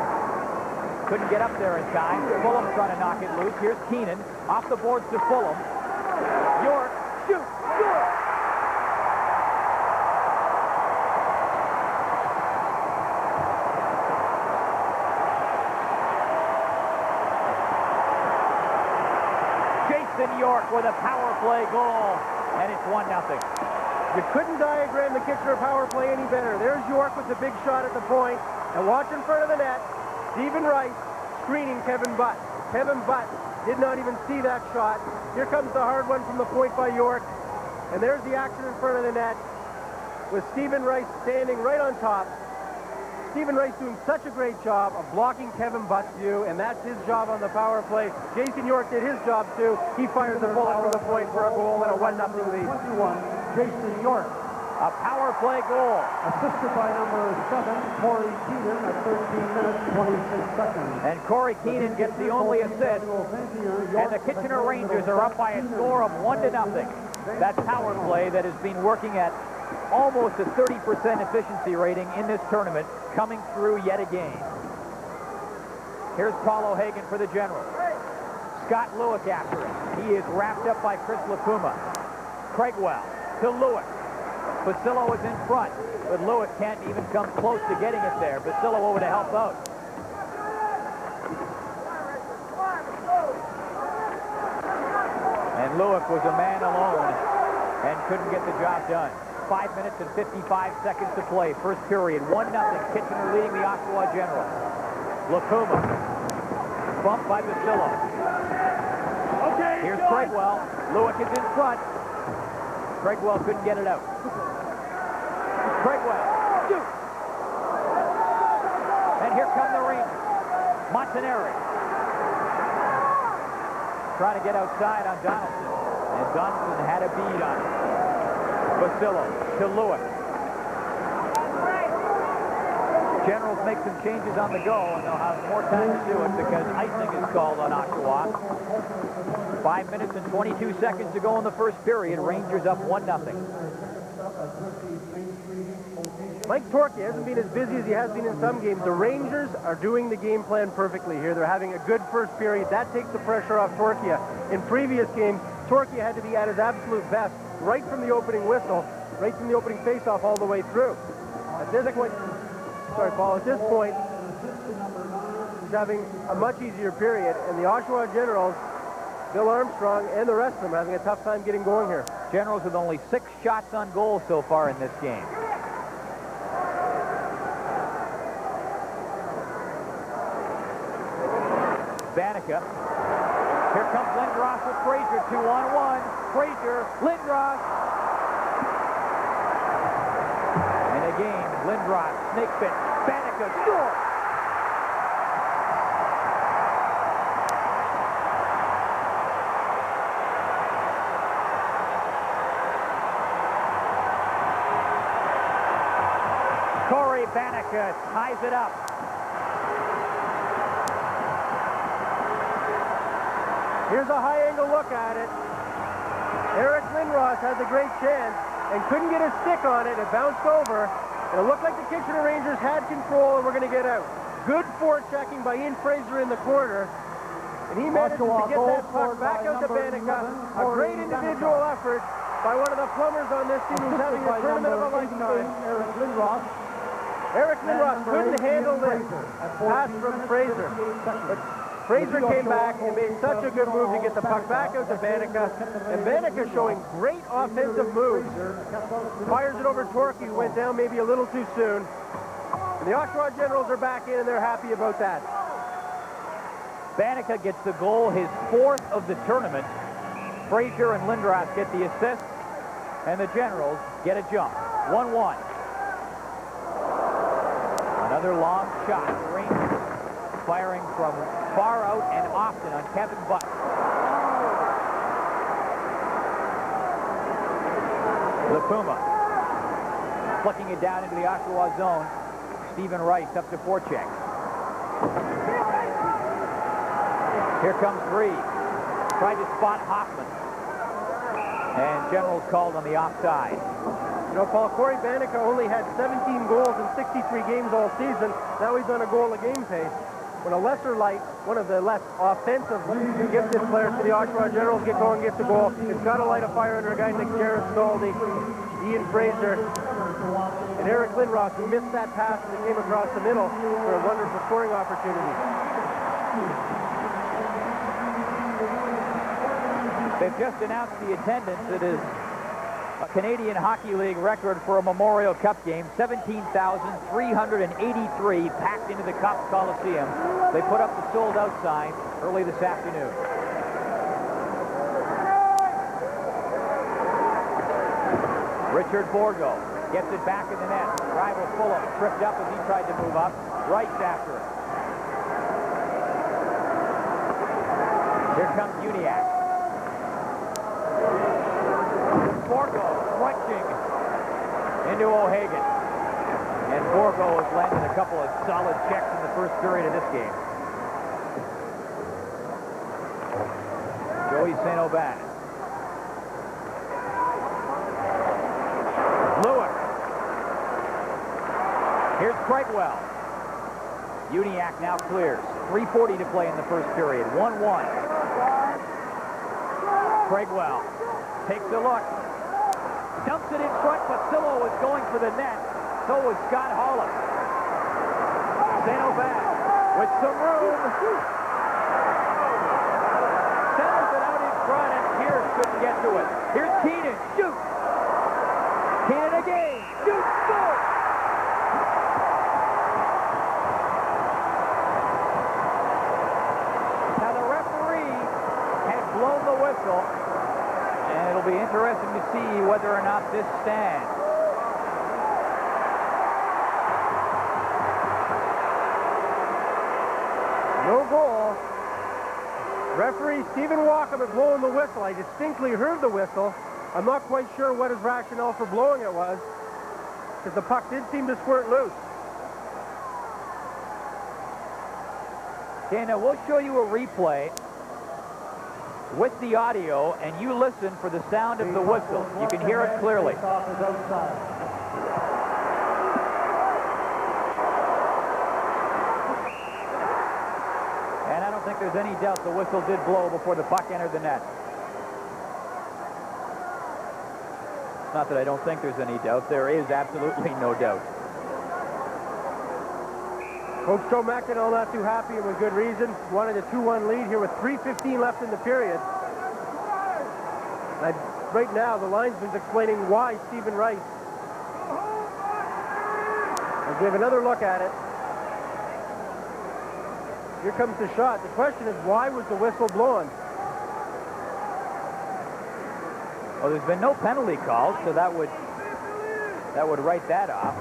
S2: Couldn't get up there in time. Fulham trying to knock it loose. Here's Keenan. Off the boards to Fulham. York. Shoot. Good. York with a power play goal, and it's 1-0.
S6: You couldn't diagram the Kitchener power play any better. There's York with the big shot at the point, and watch in front of the net, Stephen Rice screening Kevin Butt. Kevin Butt did not even see that shot. Here comes the hard one from the point by York, and there's the action in front of the net with Stephen Rice standing right on top. Stephen Rice doing such a great job of blocking Kevin Butt's view, and that's his job on the power play. Jason York did his job too. He fires the bullet for the point for a goal and a 1-0 lead.
S8: 21, Jason York.
S2: A power play goal.
S8: Assisted by number 7, Cory Keenan at 13 minutes, 26 seconds.
S2: And Cory Keenan gets the only assist. And the Kitchener Rangers are up by a score of 1-0. That power play that has been working at almost a 30% efficiency rating in this tournament coming through yet again. Here's Paul O'Hagan for the Generals. Scott Luik after him. He is wrapped up by Chris Lacuma. Craigwell to Luik. Busillo is in front, but Luik can't even come close to getting it there. Busillo over to help out. And Luik was a man alone and couldn't get the job done. 5 minutes and 55 seconds to play. First period, 1-0. Kitchener leading the Oshawa Generals. Lacuma. Bumped by Busillo. Okay, here's Craigwell. Luik is in front. Craigwell couldn't get it out. Craigwell. Shoot. And here come the Rangers. Montanari. Trying to get outside on Donaldson. And Donaldson had a bead on him. Busillo to Luik. Generals make some changes on the go, and they'll have more time to do it because icing is called on Oshawa. 5 minutes and 22 seconds to go in the first period. Rangers up 1-0.
S6: Mike Torquay hasn't been as busy as he has been in some games. The Rangers are doing the game plan perfectly here. They're having a good first period. That takes the pressure off Torquay. In previous games, Torquay had to be at his absolute best right from the opening whistle, right from the opening faceoff all the way through. At this point, sorry, Paul, at this point, he's having a much easier period, and the Oshawa Generals, Bill Armstrong, and the rest of them are having a tough time getting going here.
S2: Generals with only 6 shots on goal so far in this game. Banika. Here comes Lindros with Fraser, 2-on-1. Fraser, Lindros. And again, Lindros, snake bit, Banika, score! Cory Banika ties it up.
S6: Here's a high-angle look at it. Eric Lindros has a great chance and couldn't get his stick on it. It bounced over. And it looked like the Kitchener Rangers had control and were going to get out. Good forechecking by Iain Fraser in the corner. And he managed to get that puck back out to Banika. A great individual effort by one of the plumbers on this team who's having a tournament of a lifetime. Eric Lindros couldn't handle this pass from Fraser. But Fraser came back and made such a good move to get the puck back out to Banika. And Banika showing great offensive moves. Fires it over Torquay, who went down maybe a little too soon. And the Oshawa Generals are back in, and they're happy about that.
S2: Banika gets the goal, his 4th of the tournament. Fraser and Lindros get the assist, and the Generals get a jump. 1-1. Another long shot. The Rangers firing from far out and often on Kevin Butt. Lipuma flicking it down into the Oshawa zone. Stephen Rice up to forecheck. Here comes Grieve. Tried to spot Hoffman. And Generals called on the offside.
S6: You know, Paul, Cory Banika only had 17 goals in 63 games all season. Now he's on a goal-a-game pace. When a lesser light, one of the less offensive gifted players for the Oshawa Generals get going, gets a goal, it's got to light a fire under a guy like Jarrod, Skalde, Iain Fraser, and Eric Lindros, who missed that pass that came across the middle for a wonderful scoring opportunity.
S2: They've just announced the attendance. It is a Canadian Hockey League record for a Memorial Cup game. 17,383 packed into the Copps Coliseum. They put up the sold-out sign early this afternoon. Richard Borgo gets it back in the net. Rival Fulham tripped up as he tried to move up. Rice after it. Here comes Uniacke. Borgo crunching into O'Hagan. And Borgo has landed a couple of solid checks in the first period of this game. Joey St. Aubin. Luik. Here's Craigwell. Uniacke now clears. 3:40 to play in the first period. 1-1. Craigwell takes a look. Dumps it in front. Busillo was going for the net. So was Scott Hollis. St. Aubin with some room. Centers it out in front, and Pierce couldn't get to it. Here's Keenan. Shoot. Keenan again. Shoot. Score. Now the referee has blown the whistle. And it'll be interesting to see whether or not this stands.
S6: No goal. Referee Stephen Walker was blowing the whistle. I distinctly heard the whistle. I'm not quite sure what his rationale for blowing it was, because the puck did seem to squirt loose.
S2: Okay, now we'll show you a replay with the audio, and you listen for the sound of the whistle. You can hear it clearly. And I don't think there's any doubt the whistle did blow before the puck entered the net. Not that I don't think there's any doubt. There is absolutely no doubt.
S6: Coach Joe McIntyre not too happy, and with good reason. Wanted a 2-1 lead here with 3:15 left in the period. And right now, the linesman's explaining why Stephen Rice. As we have another look at it. Here comes the shot. The question is, why was the whistle blown?
S2: Well, there's been no penalty called, so that would write that off.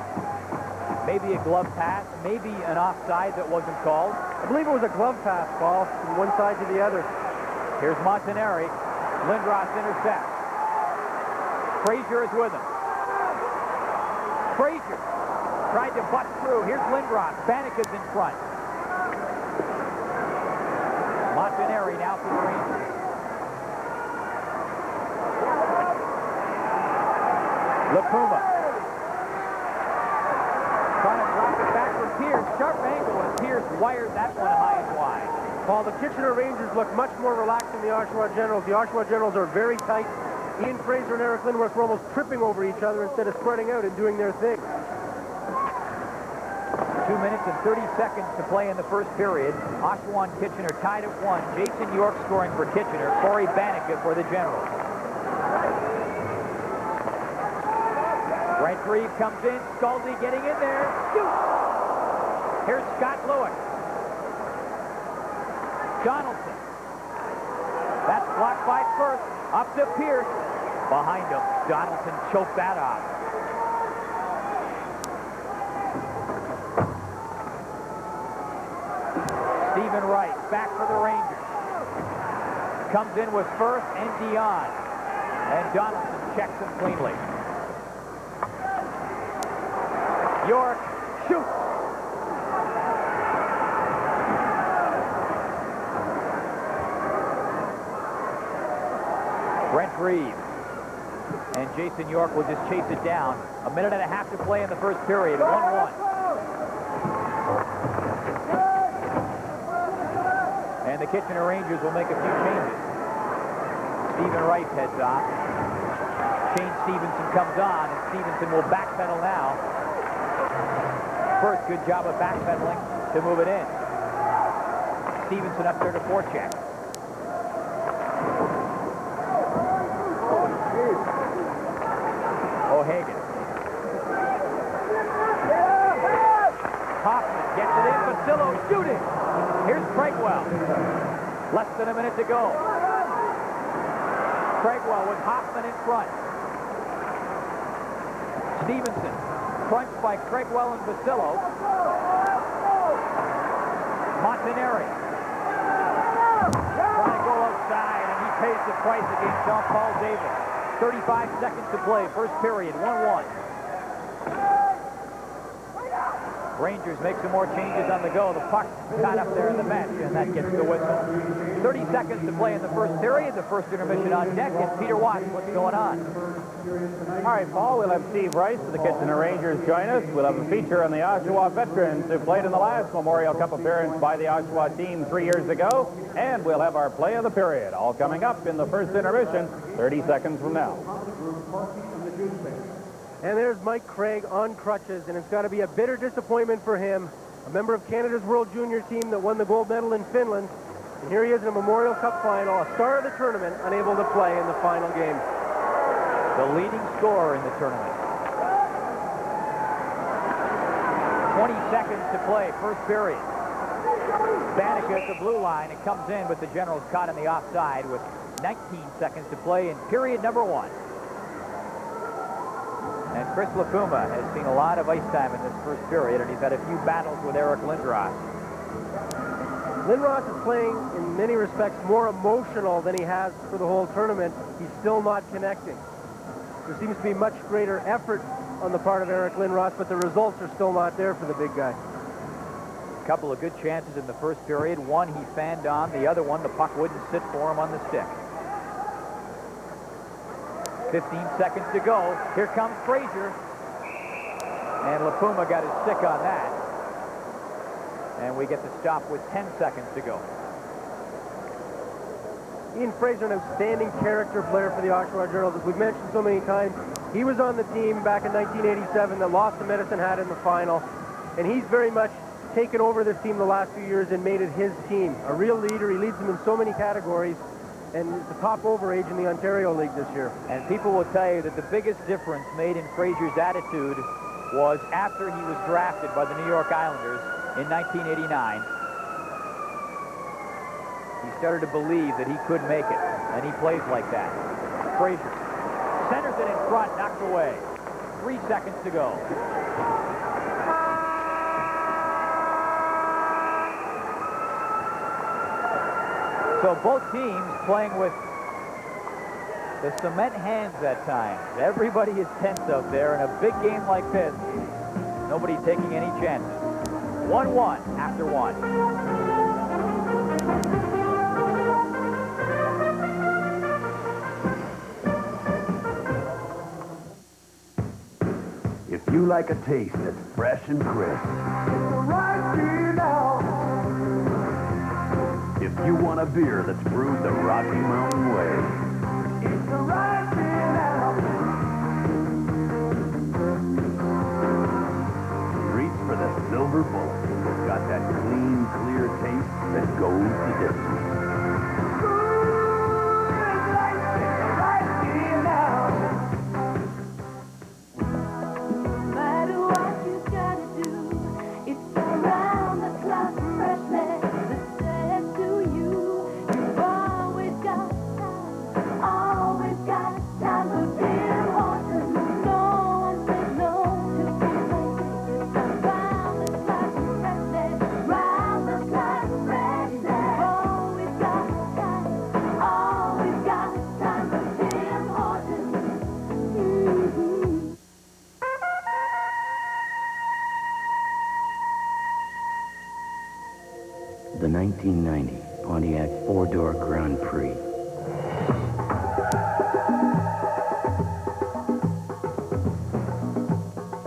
S2: Maybe a glove pass, maybe an offside that wasn't called.
S6: I believe it was a glove pass, Paul, from one side to the other.
S2: Here's Montanari. Lindros intercepts. Fraser is with him. Fraser tried to butt through. Here's Lindros. Banika's in front. Montanari now for the Rangers. Lipuma. Trying to drop it back for Pierce. Sharp angle, and Pierce wired that one high and wide.
S6: Paul, the Kitchener Rangers look much more relaxed than the Oshawa Generals. The Oshawa Generals are very tight. Iain, Fraser, and Eric Lindros were almost tripping over each other instead of spreading out and doing their thing.
S2: 2 minutes and 30 seconds to play in the first period. Oshawa and Kitchener tied at 1. Jason York scoring for Kitchener. Cory Banika for the Generals. Brent Grieve comes in. Skalde getting in there. Shoots! Here's Scott Luik. Donaldson. That's blocked by First. Up to Pierce. Behind him. Donaldson choked that off. Stephen Wright back for the Rangers. Comes in with Firth and Dion. And Donaldson checks him cleanly. York shoots. Brent Grieve. And Jason York will just chase it down. A minute and a half to play in the first period. 1-1. And the Kitchener Rangers will make a few changes. Stephen Wright heads off. Shane Stevenson comes on, and Stevenson will backpedal now. First, good job of backpedaling to move it in. Stevenson up there to forecheck. O'Hagan. Hoffman gets it in. Busillo shooting. Here's Craigwell. Less than a minute to go. Craigwell with Hoffman in front. Stevenson crunched by Craigwell and Busillo. Montanari trying to go outside, and he pays the price against Jean-Paul Davis. 35 seconds to play, first period, 1-1. Rangers make some more changes on the go. The puck got up there in the bench, and that gets the whistle. 30 seconds to play in the first period. The first intermission on deck, and Peter Watts, what's going on?
S3: All right, Paul, we'll have Steve Rice of the Kitchener Rangers join us. We'll have a feature on the Oshawa veterans who played in the last Memorial Cup appearance by the Oshawa team 3 years ago. And we'll have our play of the period, all coming up in the first intermission, 30 seconds from now.
S6: And there's Mike Craig on crutches, and it's got to be a bitter disappointment for him. A member of Canada's World Junior team that won the gold medal in Finland. And here he is in a Memorial Cup final, a star of the tournament, unable to play in the final game.
S2: The leading scorer in the tournament. 20 seconds to play, first period. Banika at the blue line. It comes in, but the Generals caught in the offside with 19 seconds to play in period number 1. And Chris Lipuma has seen a lot of ice time in this first period, and he's had a few battles with Eric Lindros.
S6: Lindros is playing, in many respects, more emotional than he has for the whole tournament. He's still not connecting. There seems to be much greater effort on the part of Eric Lindros, but the results are still not there for the big guy.
S2: A couple of good chances in the first period. One he fanned on, the other one the puck wouldn't sit for him on the stick. 15 seconds to go. Here comes Fraser. And Lipuma got his stick on that. And we get the stop with 10 seconds to go.
S6: Iain Fraser, an outstanding character player for the Oshawa Generals. As we've mentioned so many times, he was on the team back in 1987 that lost to Medicine Hat in the final. And he's very much taken over this team the last few years and made it his team. A real leader. He leads them in so many categories. And the top overage in the Ontario League this year.
S2: And people will tell you that the biggest difference made in Fraser's attitude was after he was drafted by the New York Islanders in 1989. He started to believe that he could make it, and he plays like that. Fraser centers it in front, knocked away. 3 seconds to go. So both teams playing with the cement hands at times. Everybody is tense out there. In a big game like this, nobody taking any chances. 1-1 after 1.
S10: like a taste that's fresh and crisp. If you want a beer that's brewed the Rocky Mountain way, it's the right beer now. Reach for the Silver Bullet. It's got that clean, clear taste that goes the distance.
S7: The 1990 Pontiac four-door Grand Prix.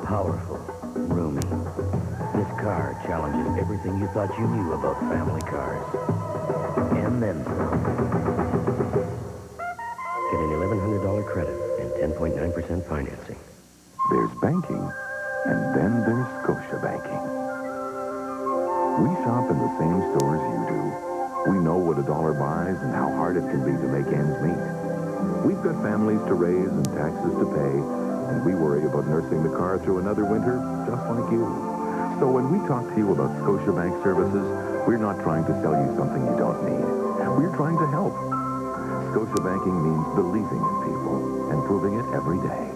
S7: Powerful, roomy. This car challenges everything you thought you knew about family cars. And then some. Get an $1,100 credit and 10.9% financing.
S1: There's banking, and then there's Scotia Banking. We shop in the same stores you do. We know what a dollar buys and how hard it can be to make ends meet. We've got families to raise and taxes to pay, and we worry about nursing the car through another winter just like you. So when we talk to you about Scotiabank services, we're not trying to sell you something you don't need. We're trying to help. Scotiabanking means believing in people and proving it every day.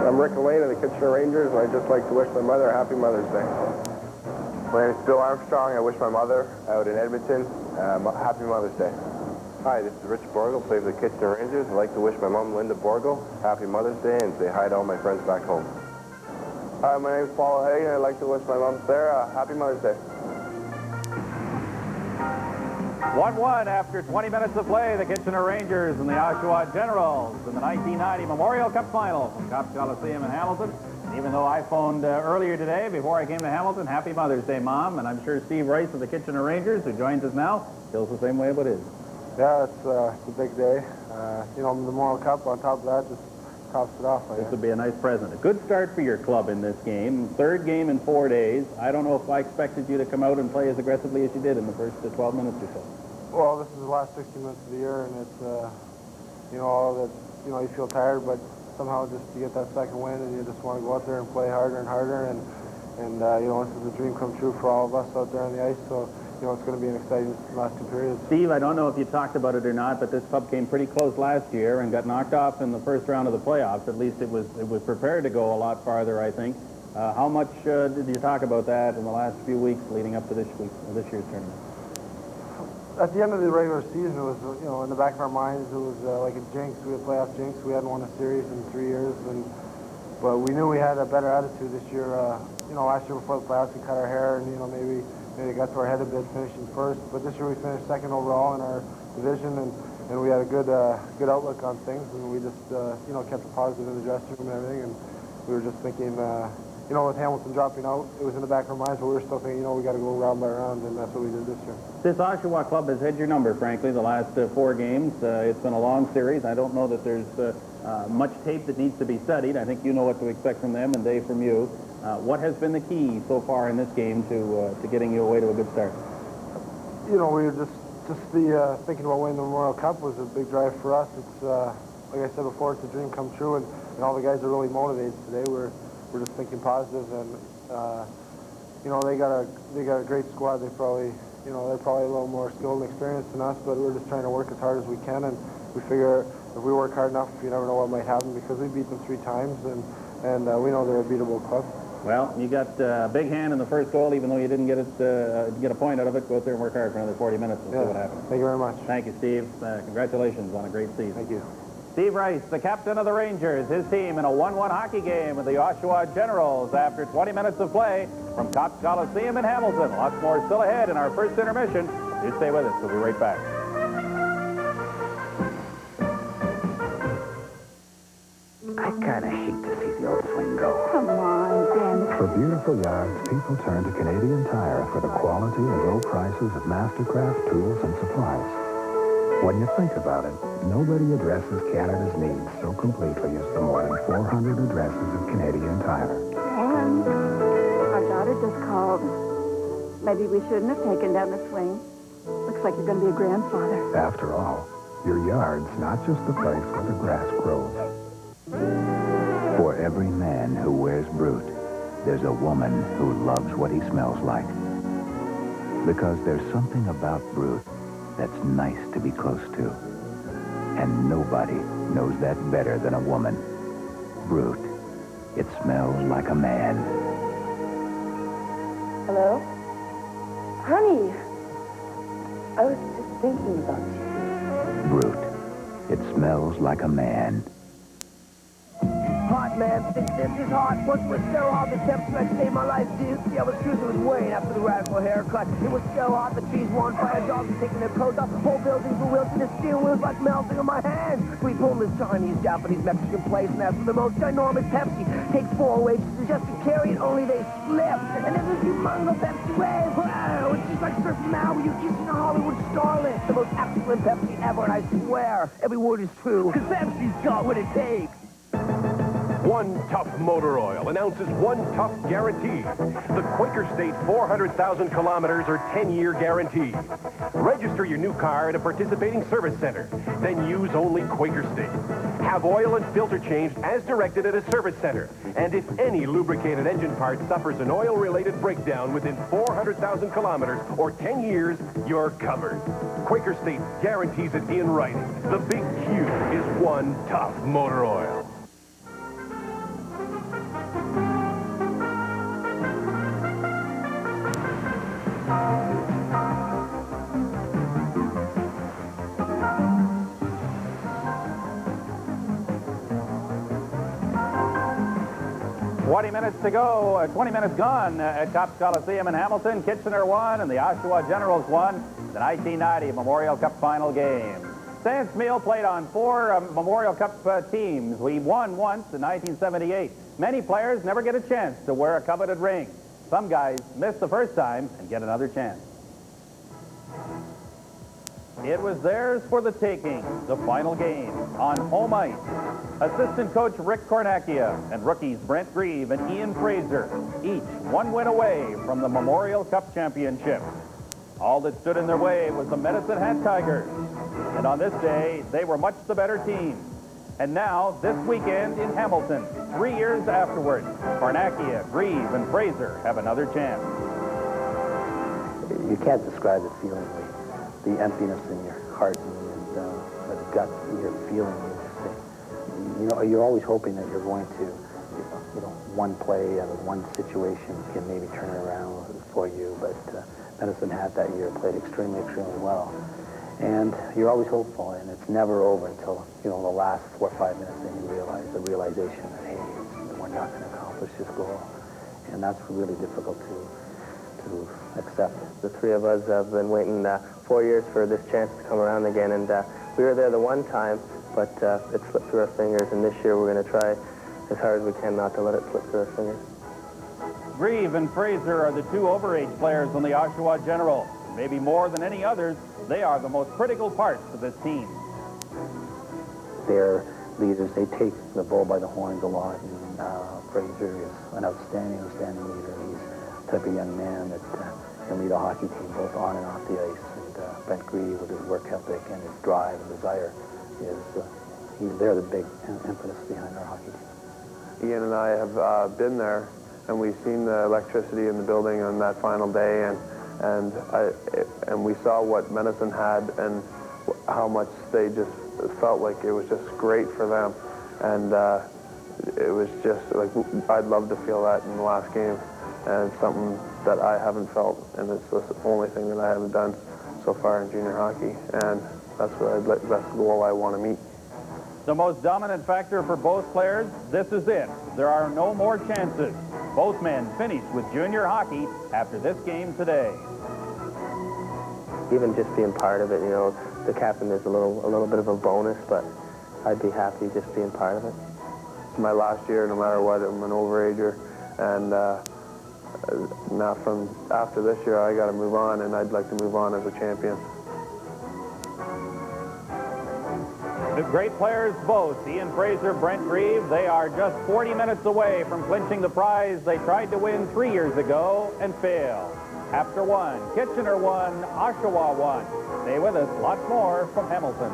S12: I'm Rick Elaine of the Kitchener Rangers, and I'd just like to wish my mother a happy Mother's Day. My name is Bill Armstrong. I wish my mother out in Edmonton happy Mother's Day. Hi, this is Rich Borgo, play for the Kitchener Rangers. I'd like to wish my mom, Linda Borgo, happy Mother's Day and say hi to all my friends back home. Hi, my name is Paul Hagan. I'd like to wish my mom, Sarah, happy Mother's Day.
S3: 1-1 after 20 minutes of play, the Kitchener Rangers and the Oshawa Generals in the 1990 Memorial Cup Final from Copps Coliseum in Hamilton. And even though I phoned earlier today, before I came to Hamilton, happy Mother's Day, Mom. And I'm sure Steve Rice of the Kitchener Rangers, who joins us now, feels the same way about his.
S12: Yeah, it's a big day. You know, the Memorial Cup, on top of that, just tops it off.
S3: This would be a nice present. A good start for your club in this game. Third game in 4 days. I don't know if I expected you to come out and play as aggressively as you did in the first 12 minutes or so.
S12: Well, this is the last 60 minutes of the year, and it's, you know, all that, you know, you feel tired, but somehow just to get that second win, and you just want to go out there and play harder and harder, and you know, this is a dream come true for all of us out there on the ice, so, you know, it's going to be an exciting last 2 periods.
S3: Steve, I don't know if you talked about it or not, but this club came pretty close last year and got knocked off in the first round of the playoffs. At least it was prepared to go a lot farther, I think. How much did you talk about that in the last few weeks leading up to this year's tournament?
S12: At the end of the regular season, it was, you know, in the back of our minds, it was like a jinx. We had playoff jinx. We hadn't won a series in 3 years, but we knew we had a better attitude this year. You know, last year before the playoffs, we cut our hair, and, you know, maybe it got to our head a bit finishing first. But this year we finished second overall in our division, and we had a good outlook on things, and we just, you know, kept it positive in the dressing room and everything, and we were just thinking, you know, with Hamilton dropping out, it was in the back of our minds, but we were still thinking, you know, we got to go round by round, and that's what we did this year.
S3: This Oshawa club has had your number, frankly, the last 4 games. It's been a long series. I don't know that there's much tape that needs to be studied. I think you know what to expect from them, and they from you. What has been the key so far in this game to getting you away to a good start?
S12: You know, we were just thinking about winning the Memorial Cup was a big drive for us. It's, like I said before, it's a dream come true, and all the guys are really motivated today. We're just thinking positive, and you know, they got a great squad. They're probably a little more skilled and experienced than us, but we're just trying to work as hard as we can, and we figure if we work hard enough, you never know what might happen, because we beat them 3 times, and we know they're a beatable club.
S3: Well, you got a big hand in the first goal, even though you didn't get a point out of it. Go out there and work hard for another 40 minutes and see what happens.
S12: Thank you very much.
S3: Thank you, Steve. Congratulations on a great season.
S12: Thank you.
S3: Steve Rice, the captain of the Rangers, his team in a 1-1 hockey game with the Oshawa Generals after 20 minutes of play from Cops Coliseum in Hamilton. Lots more still ahead in our first intermission. You stay with us. We'll be right back.
S7: I kind of hate to see the old swing go.
S13: Come on, Ben.
S14: For beautiful yards, people turn to Canadian Tire for the quality and low prices of Mastercraft tools and supplies. When you think about it, nobody addresses Canada's needs so completely as the more than 400 addresses of Canadian Tire.
S13: And our daughter just called. Maybe we shouldn't have taken down the swing. Looks like you're going to be a grandfather.
S14: After all, your yard's not just the place where the grass grows.
S7: For every man who wears Brute, there's a woman who loves what he smells like. Because there's something about Brute that's nice to be close to. And nobody knows that better than a woman. Brute. It smells like a man.
S15: Hello? Honey, I was just thinking about you.
S7: Brute. It smells like a man.
S16: Hot, man. This is hot. Once was so hot, the temperature saved my life, dude. See, I was cruising with Wayne after the radical haircut. It was so hot, the trees were on fire, dogs were taking their coats off, whole buildings were wilting, the steel wheels like melting on my hands. We pulled this Chinese, Japanese, Mexican place and asked for the most ginormous Pepsi. Takes 4 waitresses just to carry it, only they slip. And there's this humongous Pepsi wave. Wow, it's just like surfing Maui, you're kissing a Hollywood starlet. The most excellent Pepsi ever, and I swear, every word is true. Because Pepsi's got what it takes.
S17: One Tough Motor Oil announces One Tough Guarantee. The Quaker State 400,000 kilometers or 10-year guarantee. Register your new car at a participating service center. Then use only Quaker State. Have oil and filter changed as directed at a service center. And if any lubricated engine part suffers an oil-related breakdown within 400,000 kilometers or 10 years, you're covered. Quaker State guarantees it in writing. The big Q is One Tough Motor Oil.
S3: Minutes to go, 20 minutes gone at Cops Coliseum in Hamilton. Kitchener won and the Oshawa Generals won the 1990 Memorial Cup final game. Stan Smeel played on 4 Memorial Cup teams. We won once in 1978. Many players never get a chance to wear a coveted ring. Some guys miss the first time and get another chance. It was theirs for the taking, the final game on home ice. Assistant coach Rick Cornacchia and rookies Brent, Grieve, and Iain Fraser, each 1 win away from the Memorial Cup championship. All that stood in their way was the Medicine Hat Tigers. And on this day, they were much the better team. And now, this weekend in Hamilton, 3 years afterward, Cornacchia, Grieve, and Fraser have another chance.
S18: You can't describe the feeling, the emptiness in your heart and the gut you're feeling. You know, you're always hoping that you're going to, one play and one situation can maybe turn it around for you. But Medicine Hat that year played extremely, extremely well. And you're always hopeful, and it's never over until, the last 4 or 5 minutes, and you realize the realization that, hey, we're not going to accomplish this goal. And that's really difficult to accept.
S4: The 3 of us have been waiting 4 years for this chance to come around again, and we were there the one time, but it slipped through our fingers, and this year we're going to try as hard as we can not to let it slip through our fingers.
S3: Grieve and Fraser are the 2 overage players on the Oshawa Generals. Maybe more than any others, they are the most critical parts of this team.
S18: They're leaders. They take the bull by the horns a lot, and Fraser is an outstanding leader. He's the type of young man that can lead a hockey team both on and off the ice. And Brent Grieve, with his work ethic and his drive and desire, they're the big impetus behind our hockey team.
S12: Iain and I have been there, and we've seen the electricity in the building on that final day, and we saw what Medicine had and how much they just felt like it was just great for them. And it was just like, I'd love to feel that in the last game, and it's something that I haven't felt, and it's the only thing that I haven't done so far in junior hockey, and that's the goal I want to meet.
S3: The most dominant factor for both players, this is it. There are no more chances. Both men finished with junior hockey after this game today.
S4: Even just being part of it, you know, the captain is a little bit of a bonus, but I'd be happy just being part of it.
S19: It's my last year, no matter what. I'm an overager, and now from after this year, I got to move on, and I'd like to move on as a champion.
S3: The great players both, Iain, Fraser, Brent, Grieve, they are just 40 minutes away from clinching the prize they tried to win 3 years ago and failed. After one, Kitchener won, Oshawa won. Stay with us, lots more from Hamilton.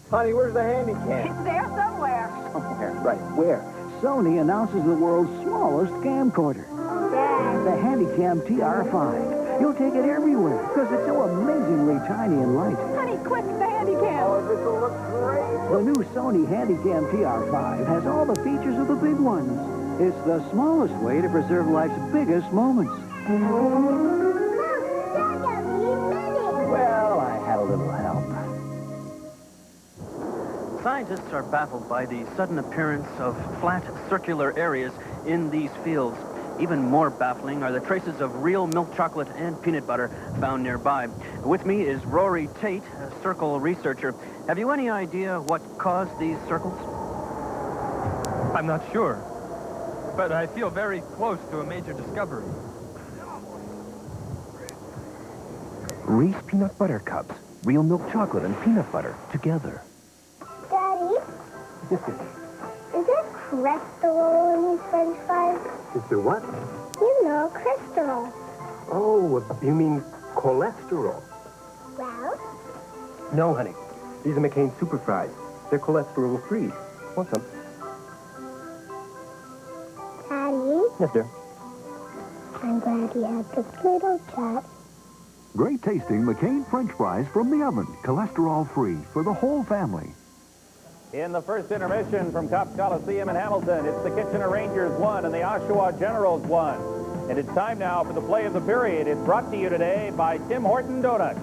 S20: Honey, where's the handicap?
S13: It's there somewhere.
S20: Somewhere, right. Where? Sony announces the world's smallest camcorder.
S13: Dad.
S20: The Handycam TR5. You'll take it everywhere because it's so amazingly tiny and light.
S13: Honey, quick, the Handycam.
S20: Oh, this will look great. The new Sony Handycam TR5 has all the features of the big ones. It's the smallest way to preserve life's biggest moments. Well, I had a little help.
S21: Scientists are baffled by the sudden appearance of flat, circular areas in these fields. Even more baffling are the traces of real milk chocolate and peanut butter found nearby. With me is Rory Tate, a circle researcher. Have you any idea what caused these circles?
S22: I'm not sure, but I feel very close to a major discovery.
S23: Reese peanut butter cups. Real milk chocolate and peanut butter together.
S24: Daddy? Is there cholesterol in these French fries?
S23: Is there what?
S24: You know, cholesterol.
S23: Oh, you mean cholesterol?
S24: Well?
S23: No, honey. These are McCain super fries. They're cholesterol-free. Want some?
S24: Daddy?
S23: Yes, dear.
S24: I'm glad we had this little chat.
S25: Great tasting McCain French fries from the oven. Cholesterol-free for the whole family.
S3: In the first intermission from Cops Coliseum in Hamilton, it's the Kitchener Rangers 1 and the Oshawa Generals 1. And it's time now for the play of the period. It's brought to you today by Tim Horton Donuts.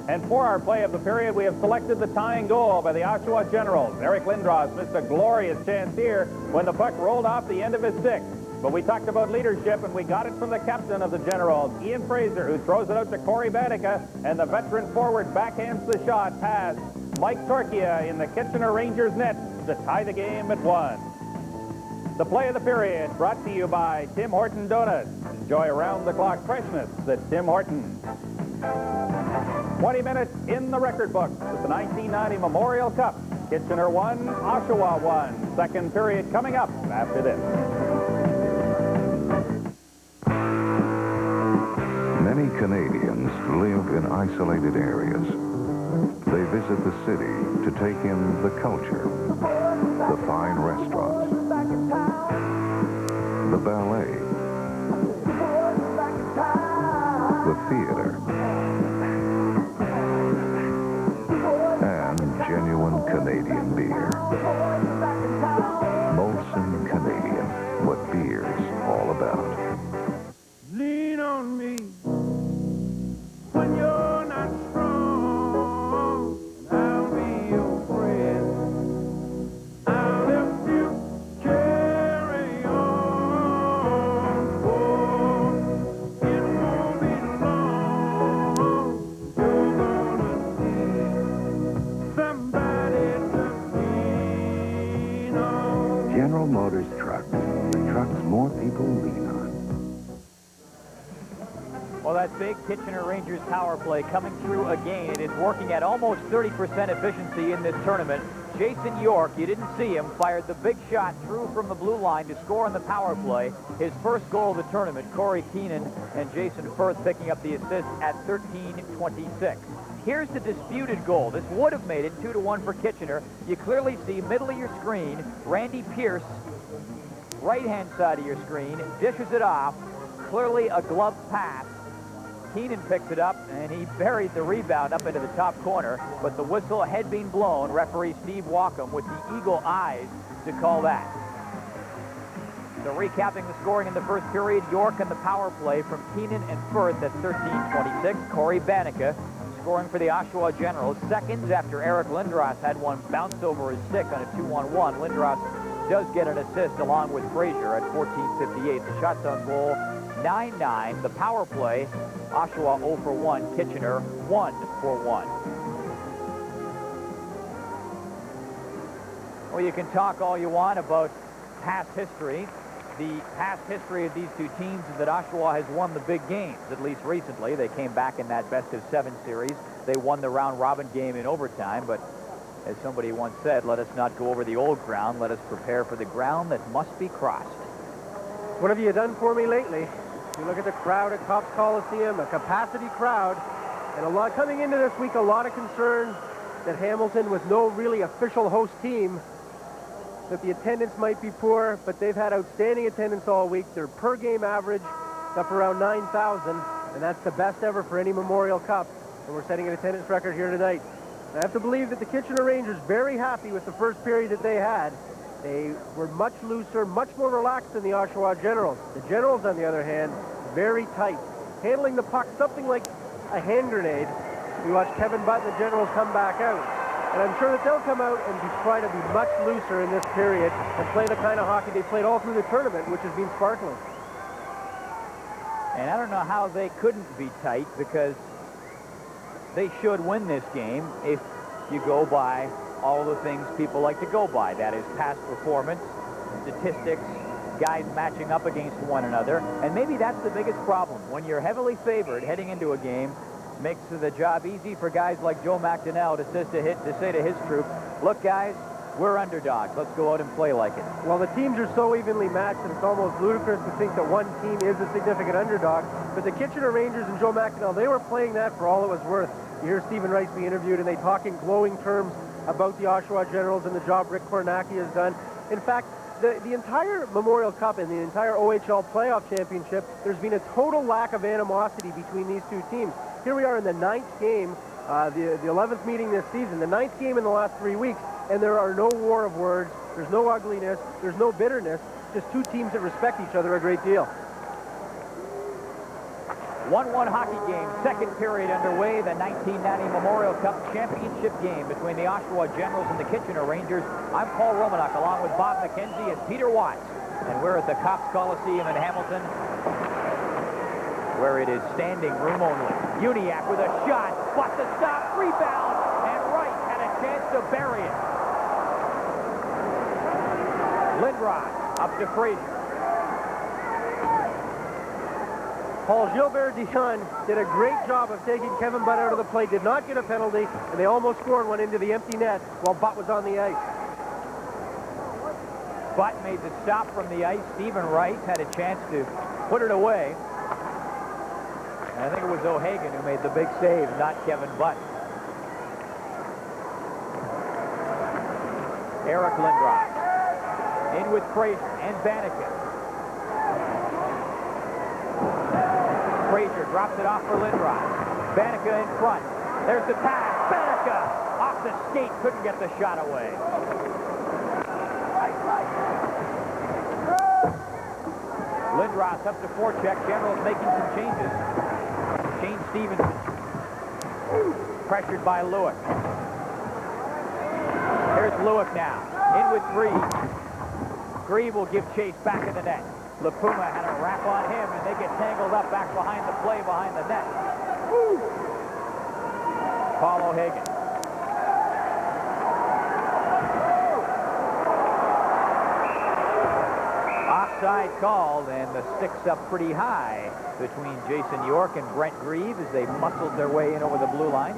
S3: And for our play of the period, we have selected the tying goal by the Oshawa Generals. Eric Lindros missed a glorious chance here when the puck rolled off the end of his stick. But we talked about leadership, and we got it from the captain of the Generals, Iain Fraser, who throws it out to Cory Banika, and the veteran forward backhands the shot past Mike Torchia in the Kitchener Rangers net to tie the game at 1. The play of the period brought to you by Tim Horton Donuts. Enjoy around-the-clock freshness at Tim Hortons. 20 minutes in the record books with the 1990 Memorial Cup. Kitchener 1, Oshawa 1. Second period coming up after this.
S1: Many Canadians live in isolated areas. They visit the city to take in the culture, the fine restaurants, the ballet, the theater, and genuine Canadian beer. Molson Canadian, what beer's all about.
S11: Lean on me when you're not strong, and I'll be your friend. I'll help you carry on, for it won't be long. You're gonna need somebody to lean on.
S23: General Motors trucks. The trucks more people lean on.
S2: Well, that big Kitchener Rangers power play coming through again. It is working at almost 30% efficiency in this tournament. Jason York, you didn't see him, fired the big shot through from the blue line to score on the power play. His first goal of the tournament. Corey Keenan and Jason Firth picking up the assist at 13:26. Here's the disputed goal. This would have made it 2-1 for Kitchener. You clearly see middle of your screen, Randy Pierce, right-hand side of your screen, dishes it off. Clearly a glove pass. Keenan picks it up, and he buried the rebound up into the top corner, but the whistle had been blown. Referee Steve Walkham with the eagle eyes to call that. So recapping the scoring in the first period, York and the power play from Keenan and Firth at 13:26. Corey Banika scoring for the Oshawa Generals. Seconds after Eric Lindros had one bounced over his stick on a 2-on-1. Lindros does get an assist along with Fraser at 14:58. The shots on goal, 9-9. The power play, Oshawa 0 for 1, Kitchener 1 for 1. Well, you can talk all you want about past history. The past history of these two teams is that Oshawa has won the big games, at least recently. They came back in that best-of-7 series. They won the round-robin game in overtime, but as somebody once said, let us not go over the old ground. Let us prepare for the ground that must be crossed.
S5: What have you done for me lately? You look at the crowd at Cops Coliseum, a capacity crowd, and a lot coming into this week, a lot of concern that Hamilton, with no really official host team, that the attendance might be poor, but they've had outstanding attendance all week. Their per-game average is up around 9,000, and that's the best ever for any Memorial Cup, and we're setting an attendance record here tonight. I have to believe that the Kitchener Rangers very happy with the first period that they had. They were much looser, much more relaxed than the Oshawa Generals. The Generals, on the other hand, very tight, handling the puck something like a hand grenade. We watched Kevin Butt and the Generals come back out. And I'm sure that they'll come out and try to be much looser in this period and play the kind of hockey they played all through the tournament, which has been sparkling.
S2: And I don't know how they couldn't be tight, because they should win this game if you go by all the things people like to go by. That is past performance, statistics, guys matching up against one another. And maybe that's the biggest problem. When you're heavily favored heading into a game, makes the job easy for guys like Joe McDonnell to say to his troop, look, guys, we're underdogs. Let's go out and play like it.
S5: Well, the teams are so evenly matched that it's almost ludicrous to think that one team is a significant underdog. But the Kitchener Rangers and Joe McDonnell, they were playing that for all it was worth. You hear Stephen Rice be interviewed, and they talk in glowing terms about the Oshawa Generals and the job Rick Cornacchia has done. In fact, the entire Memorial Cup and the entire OHL playoff championship, there's been a total lack of animosity between these two teams. Here we are in the 9th game, the 11th meeting this season, the 9th game in the last 3 weeks, and there are no war of words, there's no ugliness, there's no bitterness, just two teams that respect each other a great deal.
S2: 1-1 hockey game, second period underway, the 1990 Memorial Cup championship game between the Oshawa Generals and the Kitchener Rangers. I'm Paul Romanuk, along with Bob McKenzie and Peter Watts, and we're at the Cops Coliseum in Hamilton, where it is standing room only. Uniac with a shot, spots the stop, rebound, and Wright had a chance to bury it. Lindros up to Fraser.
S5: Paul Gilbert-Dion did a great job of taking Kevin Butt out of the play, did not get a penalty, and they almost scored one into the empty net while Butt was on the ice.
S2: Butt made the stop from the ice. Stephen Wright had a chance to put it away. And I think it was O'Hagan who made the big save, not Kevin Butt. Eric Lindros in with Fraser and Banika. Fraser drops it off for Lindros. Banika in front. There's the pass. Banika off the skate, couldn't get the shot away. Lindros up to forecheck. Generals making some changes. Shane Stevenson pressured by Luik. Here's Luik now. In with Grieve. Grieve will give chase back in the net. LaPuma had a wrap on him, and they get tangled up back behind the play behind the net. Paul O'Hagan. Offside called, and the stick's up pretty high between Jason York and Brent Grieve as they muscled their way in over the blue line.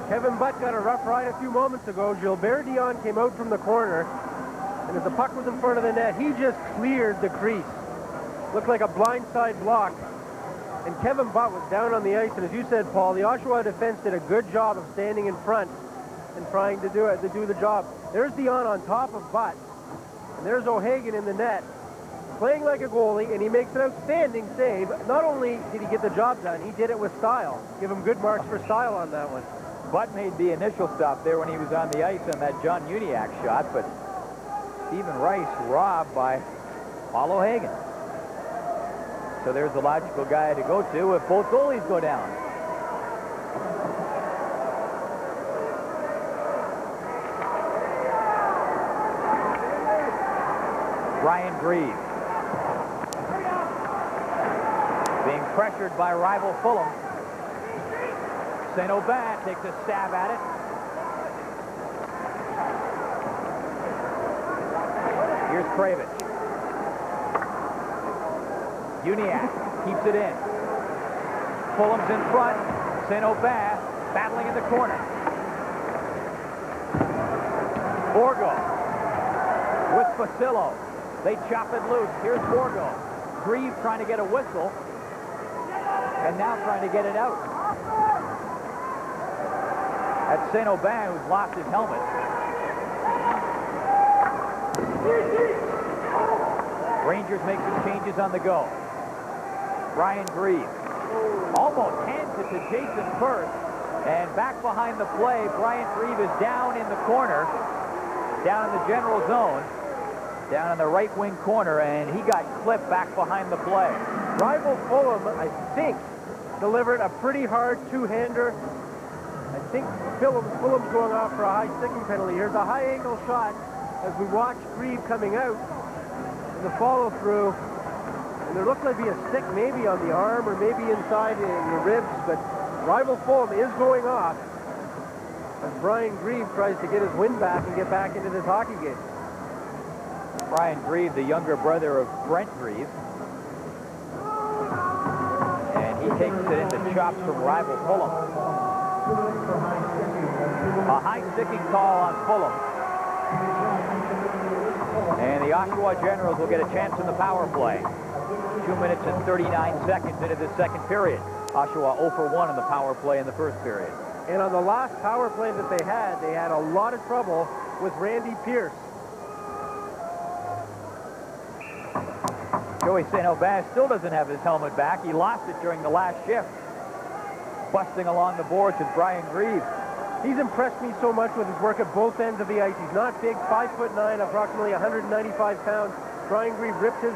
S5: Kevin Butt got a rough ride a few moments ago. Gilbert Dion came out from the corner, and as the puck was in front of the net, he just cleared the crease. Looked like a blindside block. And Kevin Butt was down on the ice, and as you said, Paul, the Oshawa defense did a good job of standing in front and trying to do the job. There's Dion on top of Butt, and there's O'Hagan in the net, playing like a goalie, and he makes an outstanding save. Not only did he get the job done, he did it with style. Give him good marks for style on that one.
S2: Butt made the initial stop there when he was on the ice on that John Uniacke shot, but Stephen Rice robbed by Paul O'Hagan. So there's the logical guy to go to if both goalies go down. Brian Grieve. Being pressured by rival Fulham. St. Aubin takes a stab at it. Here's Craievich. Uniacke keeps it in. Fulham's in front. St. Aubin battling in the corner. Borgo with Busillo. They chop it loose. Here's Borgo. Grieve trying to get a whistle. And now trying to get it out. That's St. Aubin, who's lost his helmet. Rangers make some changes on the go. Brian Grieve almost hands it to Jason Firth. And back behind the play, Brian Grieve is down in the corner, down in the general zone, down in the right wing corner, and he got clipped back behind the play.
S5: Rival Fulham, I think, delivered a pretty hard two-hander. I think Fulham's going off for a high sticking penalty. Here's a high angle shot as we watch Grieve coming out in the follow-through. And there looked like to be a stick maybe on the arm or maybe inside in the ribs, but rival Fulham is going off as Brian Grieve tries to get his wind back and get back into this hockey game.
S2: Brian Grieve, the younger brother of Brent Grieve. And he takes it into chops from rival Fulham. A high sticking call on Fulham. And the Oshawa Generals will get a chance in the power play. 2 minutes and 39 seconds into the second period. Oshawa 0 for 1 in the power play in the first period.
S5: And on the last power play that they had a lot of trouble with Randy Pierce.
S2: Joey St. Aubin still doesn't have his helmet back. He lost it during the last shift. Busting along the boards with Brian Grieve.
S5: He's impressed me so much with his work at both ends of the ice. He's not big, 5'9", approximately 195 pounds. Brian Grieve ripped his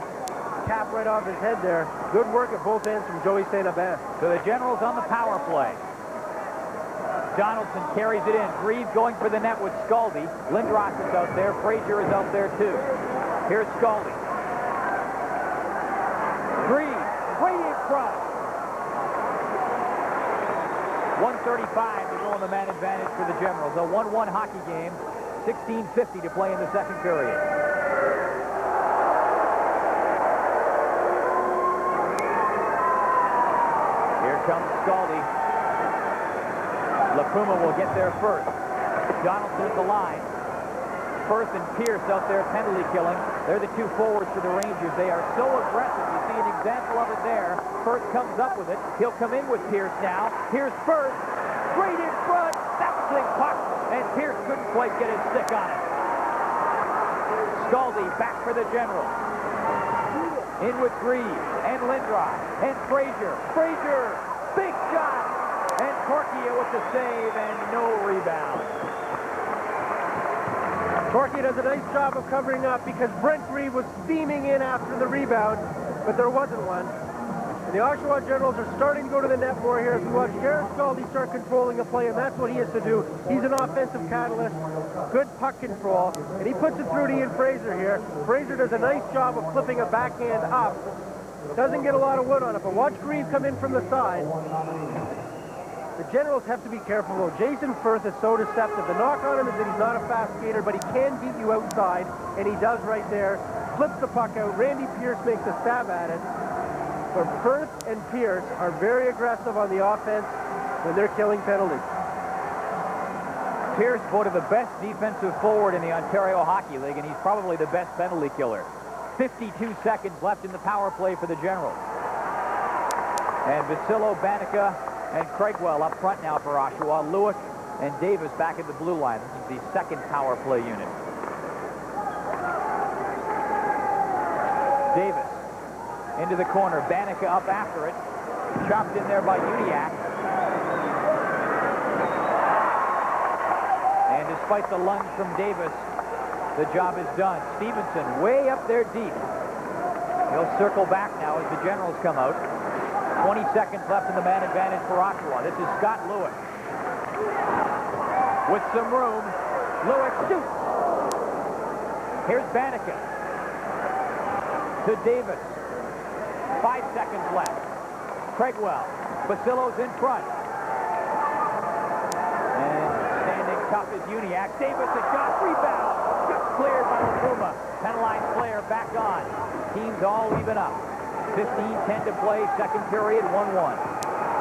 S5: cap right off his head there. Good work at both ends from Joey St. Aubin.
S2: So the Generals on the power play. Donaldson carries it in. Grieve going for the net with Skalde. Lindros is out there. Fraser is out there too. Here's Skalde. Grieve, right in front. 1:35 to go on the man advantage for the Generals. A 1-1 hockey game. 16:50 to play in the second period. Here comes Skalde. LaPuma will get there first. Donaldson at the line. Firth and Pierce out there penalty killing. They're the two forwards for the Rangers. They are so aggressive. You see an example of it there. Firth comes up with it. He'll come in with Pierce now. Here's Firth. Straight in front. Bouncing puck. And Pierce couldn't quite get his stick on it. Skalde back for the Generals. In with Grieve and Lindros and Fraser. Fraser. Big shot. And Cornacchia with the save and no rebound.
S5: Corky does a nice job of covering up because Brent Grieve was steaming in after the rebound, but there wasn't one. And the Oshawa Generals are starting to go to the net more here as we watch Jarrod Skalde start controlling the play, and that's what he has to do. He's an offensive catalyst, good puck control, and he puts it through to Ian Fraser here. Fraser does a nice job of flipping a backhand up. Doesn't get a lot of wood on it, but watch Grieve come in from the side. The Generals have to be careful, though. Jason Firth is so deceptive. The knock on him is that he's not a fast skater, but he can beat you outside, and he does right there. Flips the puck out. Randy Pierce makes a stab at it. But Firth and Pierce are very aggressive on the offense when they're killing penalties.
S2: Pierce voted the best defensive forward in the Ontario Hockey League, and he's probably the best penalty killer. 52 seconds left in the power play for the Generals. And Busillo, Banika, and Craigwell up front now for Oshawa. Luik and Davis back at the blue line. This is the second power play unit. Davis into the corner. Banika up after it. Chopped in there by Uniacke. And despite the lunge from Davis, the job is done. Stevenson way up there deep. He'll circle back now as the Generals come out. 20 seconds left in the man advantage for Oshawa. This is Scott Luik. With some room, Luik shoots. Here's Banika. To Davis. 5 seconds left. Craigwell. Busillo's in front. And standing tough is Uniacke. Davis a shot. Rebound. Just cleared by the Puma. Penalized Clair back on. Teams all even up. 15-10 to play. Second period, 1-1.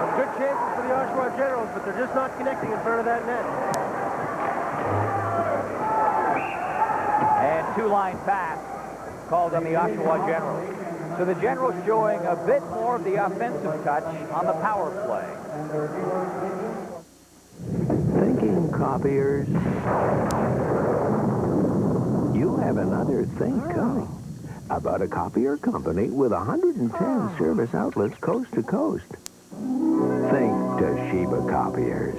S5: Some good chances for the Oshawa Generals, but they're just not connecting in front of that net.
S2: And two-line pass called on the Oshawa Generals. So the Generals showing a bit more of the offensive touch on the power play.
S20: Thinking, copiers. You have another think coming about a copier company with 110 service outlets coast to coast. Think Toshiba Copiers.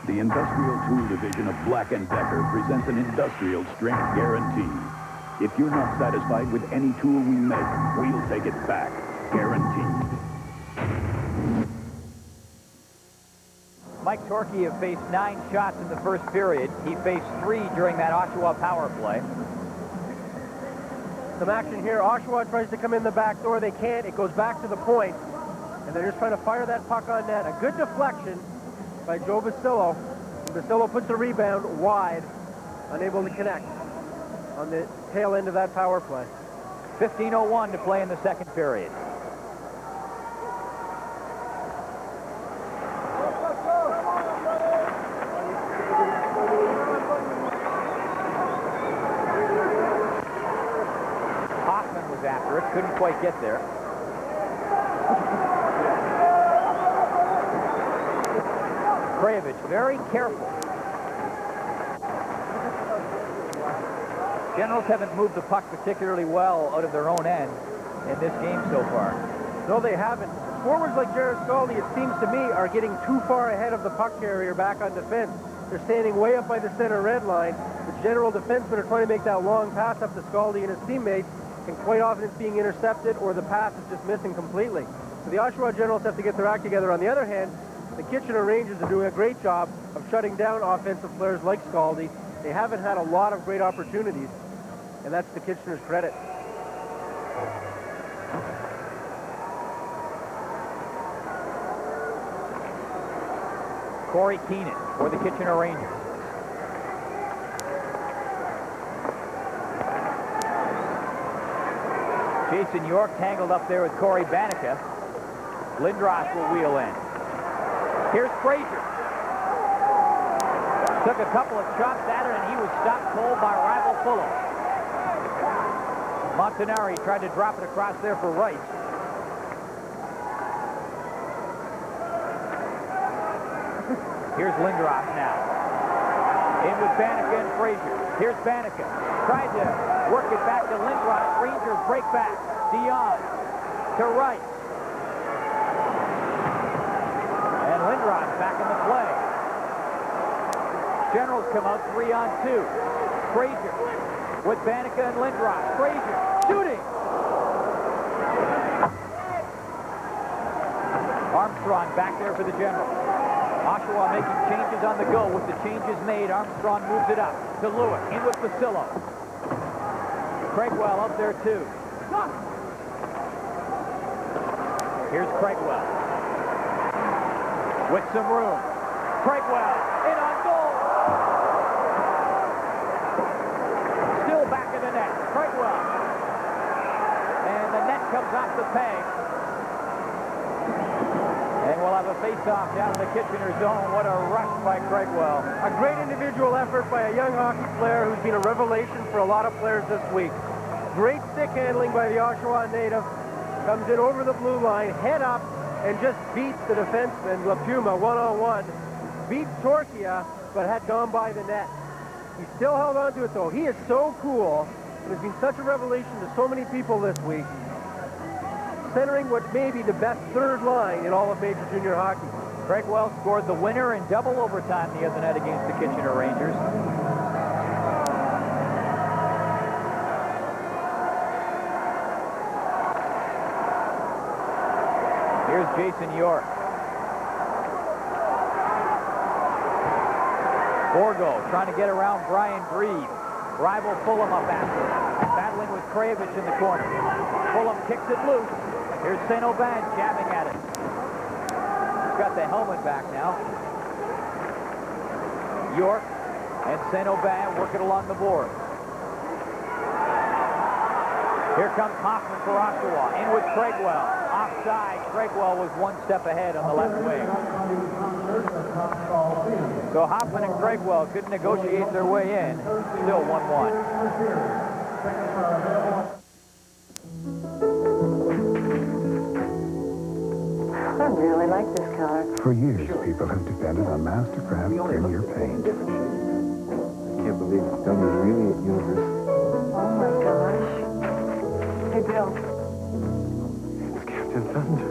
S6: The Industrial Tool Division of Black & Decker presents an industrial strength guarantee. If you're not satisfied with any tool we make, we'll take it back. Guaranteed.
S2: Mike Torkey have faced 9 shots in the first period. He faced 3 during that Oshawa power play.
S5: Some action here. Oshawa tries to come in the back door. They can't. It goes back to the point. And they're just trying to fire that puck on net. A good deflection by Joe Busillo. Busillo puts the rebound wide, unable to connect on the tail end of that power play.
S2: 15:01 to play in the second period. Hoffman was after it, couldn't quite get there. Craievich very careful. Generals haven't moved the puck particularly well out of their own end in this game so far.
S5: No, they haven't. Forwards like Jarrod Skalde, it seems to me, are getting too far ahead of the puck carrier back on defense. They're standing way up by the center red line. The general defensemen are trying to make that long pass up to Skalde and his teammates, and quite often it's being intercepted or the pass is just missing completely. So the Oshawa Generals have to get their act together. On the other hand, the Kitchener Rangers are doing a great job of shutting down offensive players like Skalde. They haven't had a lot of great opportunities, and that's to Kitchener's credit.
S2: Cory Keenan for the Kitchener Rangers. Jason York tangled up there with Cory Banika. Lindros will wheel in. Here's Fraser. Took a couple of shots at it, and he was stopped cold by rival Busillo. Montanari tried to drop it across there for Rice. Here's Lindros now. In with Banika and Fraser. Here's Banika. Tried to work it back to Lindros. Rangers break back. Dion to Rice. And Lindros back in the play. Generals come out 3-on-2. Fraser with Banika and Lindros. Fraser shooting. Armstrong back there for the Generals. Oshawa making changes on the go. With the changes made, Armstrong moves it up to Luik. In with Busillo. Craigwell up there too. Here's Craigwell. With some room. Craigwell in on goal. Still back in the net. Craigwell. And the net comes off the peg. And we'll have a face-off down in the Kitchener zone. What a rush by Craigwell.
S5: A great individual effort by a young hockey player who's been a revelation for a lot of players this week. Great stick handling by the Oshawa native. Comes in over the blue line, head up, and just beats the defenseman, LaPuma, one-on-one. Beat Cornacchia, but had gone by the net. He still held on to it, though. He is so cool. It has been such a revelation to so many people this week. Centering what may be the best third line in all of major junior hockey.
S2: Craigwell scored the winner in double overtime the other night against the Kitchener Rangers. Here's Jason York. Borgo trying to get around Brian Grieve. Rival Fulham up after. Battling with Craievich in the corner. Fulham kicks it loose. Here's St. Aubin jabbing at it. He's got the helmet back now. York and St. Aubin working along the board. Here comes Hoffman for Oshawa. In with Craigwell. Offside. Craigwell was one step ahead on the left wing. So Hoffman and Craigwell couldn't negotiate their way in. Still 1-1.
S13: I really like this color.
S7: For years, people have depended on Mastercraft Premier Paint.
S18: I can't believe it's done this really at university.
S13: Oh my gosh. Hey, Bill.
S18: It's Captain Thunder.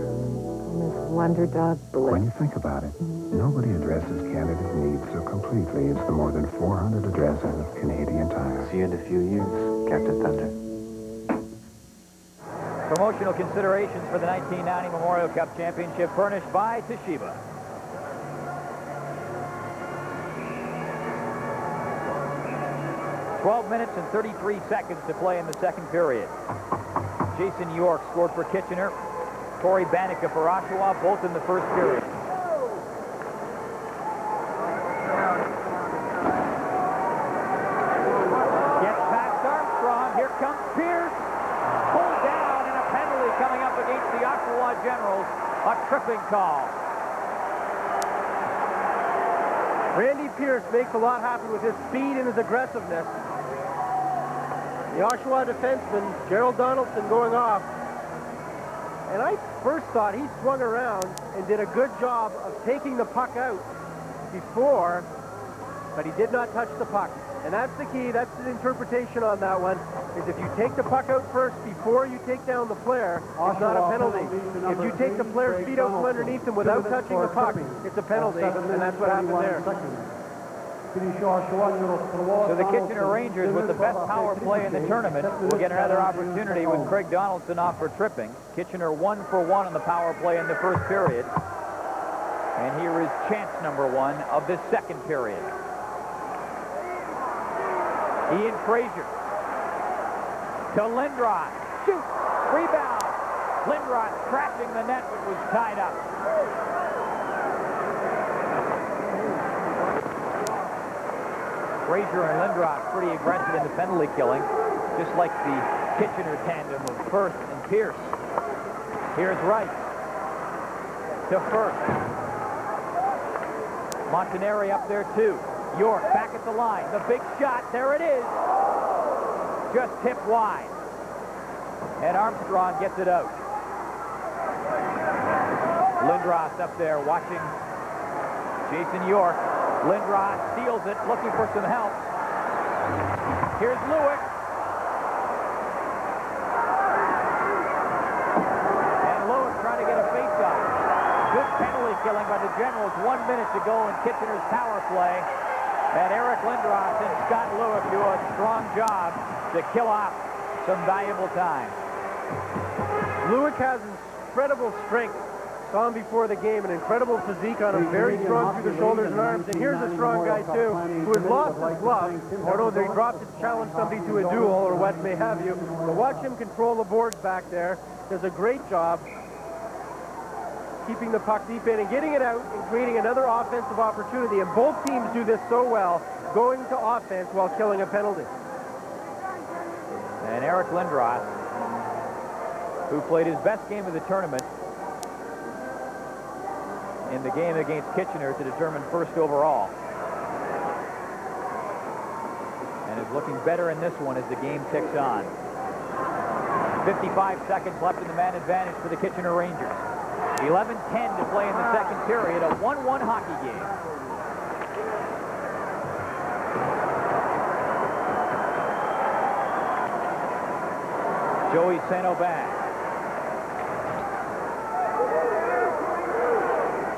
S13: Miss Wonder Dog Bliss.
S7: When you think about it, nobody addresses Canada's needs so completely as the more than 400 addresses of Canadian Tire.
S18: See you in a few years, Captain Thunder.
S2: Promotional considerations for the 1990 Memorial Cup Championship furnished by Toshiba. "12 minutes and 33 seconds to play in the second period. Jason York scored for Kitchener. Cory Banika for Oshawa, both in the first period. Gets past Armstrong. Here comes Pierce. Pulled down, and a penalty coming up against the Oshawa Generals. A tripping call.
S5: Randy Pierce makes a lot happen with his speed and his aggressiveness. The Oshawa defenseman, Jarrod Donaldson, going off. And I first thought he swung around and did a good job of taking the puck out before, but he did not touch the puck. And that's the key, that's the interpretation on that one, is if you take the puck out first before you take down the player, it's not a penalty. If you take the player's feet out from underneath him without touching the puck, it's a penalty, and that's what happened there.
S2: So the Kitchener Rangers, with the best power play in the tournament, will get another opportunity with Craig Donaldson off for tripping. Kitchener 1 for 1 on the power play in the first period. And here is chance number 1 of the second period. Iain Fraser to Lindros. Shoot! Rebound! Lindros crashing the net, but was tied up. Fraser and Lindros pretty aggressive in the penalty killing, just like the Kitchener tandem of Firth and Pierce. Here's Rice to Firth. Montanari up there too. York back at the line. The big shot. There it is. Just tipped wide. And Armstrong gets it out. Lindros up there watching Jason York. Lindros steals it, looking for some help. Here's Luik. And Luik trying to get a face-off. Good penalty killing by the Generals. 1 minute to go in Kitchener's power play. And Eric Lindros and Scott Luik do a strong job to kill off some valuable time.
S5: Luik has incredible strength. Saw him before the game, an incredible physique on him, very strong through the shoulders and arms. And here's a strong guy, too, who has lost his glove, although they dropped it to challenge somebody to a duel or what may have you. But watch him control the boards back there. Does a great job keeping the puck deep in and getting it out and creating another offensive opportunity. And both teams do this so well, going to offense while killing a penalty.
S2: And Eric Lindros, who played his best game of the tournament in in the game against Kitchener to determine first overall. And is looking better in this one as the game ticks on. 55 seconds left in the man advantage for the Kitchener Rangers. 11:10 to play in the second period, a 1-1 hockey game. Joey St. Aubin.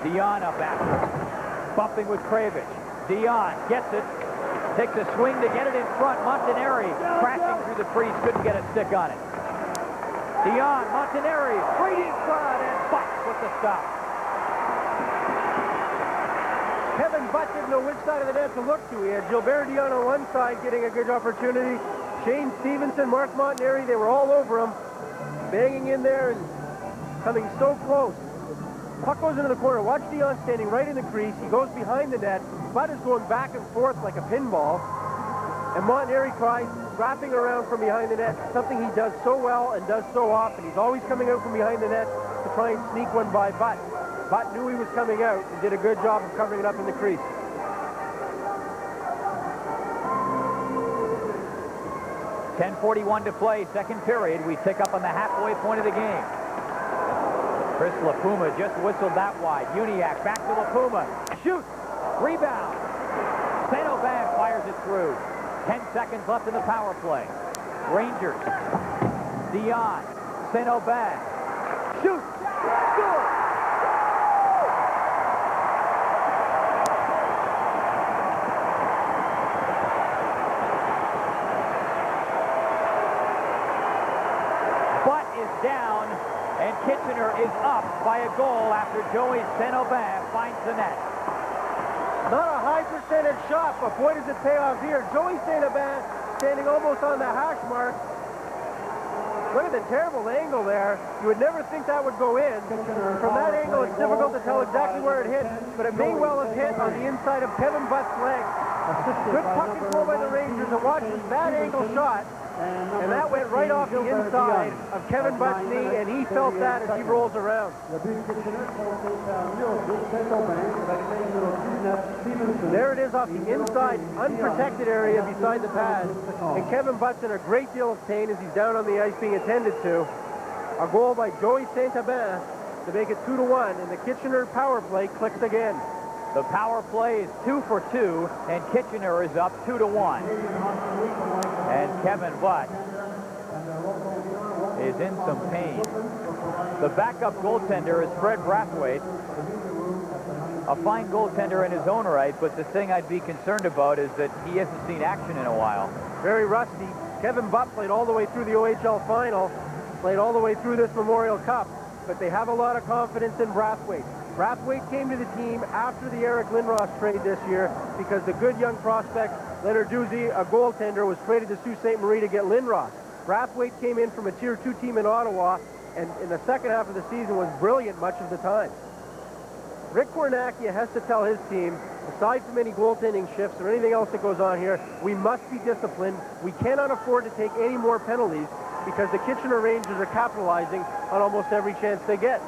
S2: Dion up after. Bumping with Craievich. Dion gets it. Takes a swing to get it in front. Montanari crashing through the crease. Couldn't get a stick on it. Dion, Montanari, straight in front, and Butts with the stop.
S5: Kevin Butts didn't know which side of the net to look to. He had Gilbert Dion on one side getting a good opportunity. Shane Stevenson, Mark Montanari, they were all over him, banging in there and coming so close. Puck goes into the corner. Watch Dion standing right in the crease. He goes behind the net. Butt is going back and forth like a pinball. And Montanari tries wrapping around from behind the net, something he does so well and does so often. He's always coming out from behind the net to try and sneak one by Butt. Butt knew he was coming out and did a good job of covering it up in the crease.
S2: .10:41 to play, second period. We tick up on the halfway point of the game. Chris LaPuma just whistled that wide. Uniacke back to LaPuma. Shoots. Rebound. St. Aubin fires it through. 10 seconds left in the power play. Rangers. Dion. St. Aubin. Shoots. Score. Butt is down, and Kitchener is up by a goal after Joey St. Aubin finds the net.
S5: Not a high percentage shot, but boy does it pay off here. Joey St. Aubin standing almost on the hash mark. Look at the terrible angle there. You would never think that would go in. From that angle, it's difficult to tell exactly where it hit, but it may well have hit on the inside of Kevin Butt's leg. Good puck control by the Rangers, and watch this bad angle shot. And that went right off the inside of Kevin Butt's knee, and he felt that as he rolls around. There it is off the inside, unprotected area beside the pad. And Kevin Butt's in a great deal of pain as he's down on the ice being attended to. A goal by Joey St. Aubin to make it 2-1, and the Kitchener power play clicks again.
S2: The power play is 2 for 2, and Kitchener is up 2-1. And Kevin Butt is in some pain. The backup goaltender is Fred Brathwaite. A fine goaltender in his own right, but the thing I'd be concerned about is that he hasn't seen action in a while.
S5: Very rusty. Kevin Butt played all the way through the OHL final, played all the way through this Memorial Cup, but they have a lot of confidence in Brathwaite. Brathwaite came to the team after the Eric Lindros trade this year because the good young prospect, Leonard Deazeley, a goaltender, was traded to Sault Ste. Marie to get Lindros. Brathwaite came in from a Tier 2 team in Ottawa, and in the second half of the season was brilliant much of the time. Rick Cornacchia has to tell his team, aside from any goaltending shifts or anything else that goes on here, we must be disciplined. We cannot afford to take any more penalties because the Kitchener Rangers are capitalizing on almost every chance they get.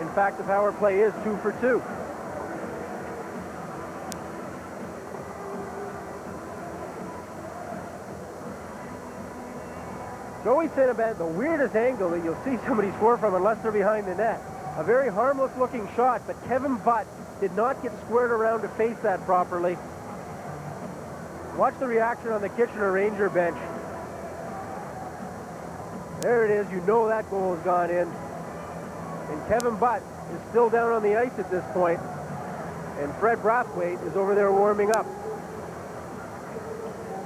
S5: In fact, the power play is 2 for 2. Joey St. Aubin, the weirdest angle that you'll see somebody score from unless they're behind the net. A very harmless-looking shot, but Kevin Butt did not get squared around to face that properly. Watch the reaction on the Kitchener Ranger bench. There it is. You know that goal has gone in. And Kevin Butt is still down on the ice at this point, and Fred Brathwaite is over there warming up.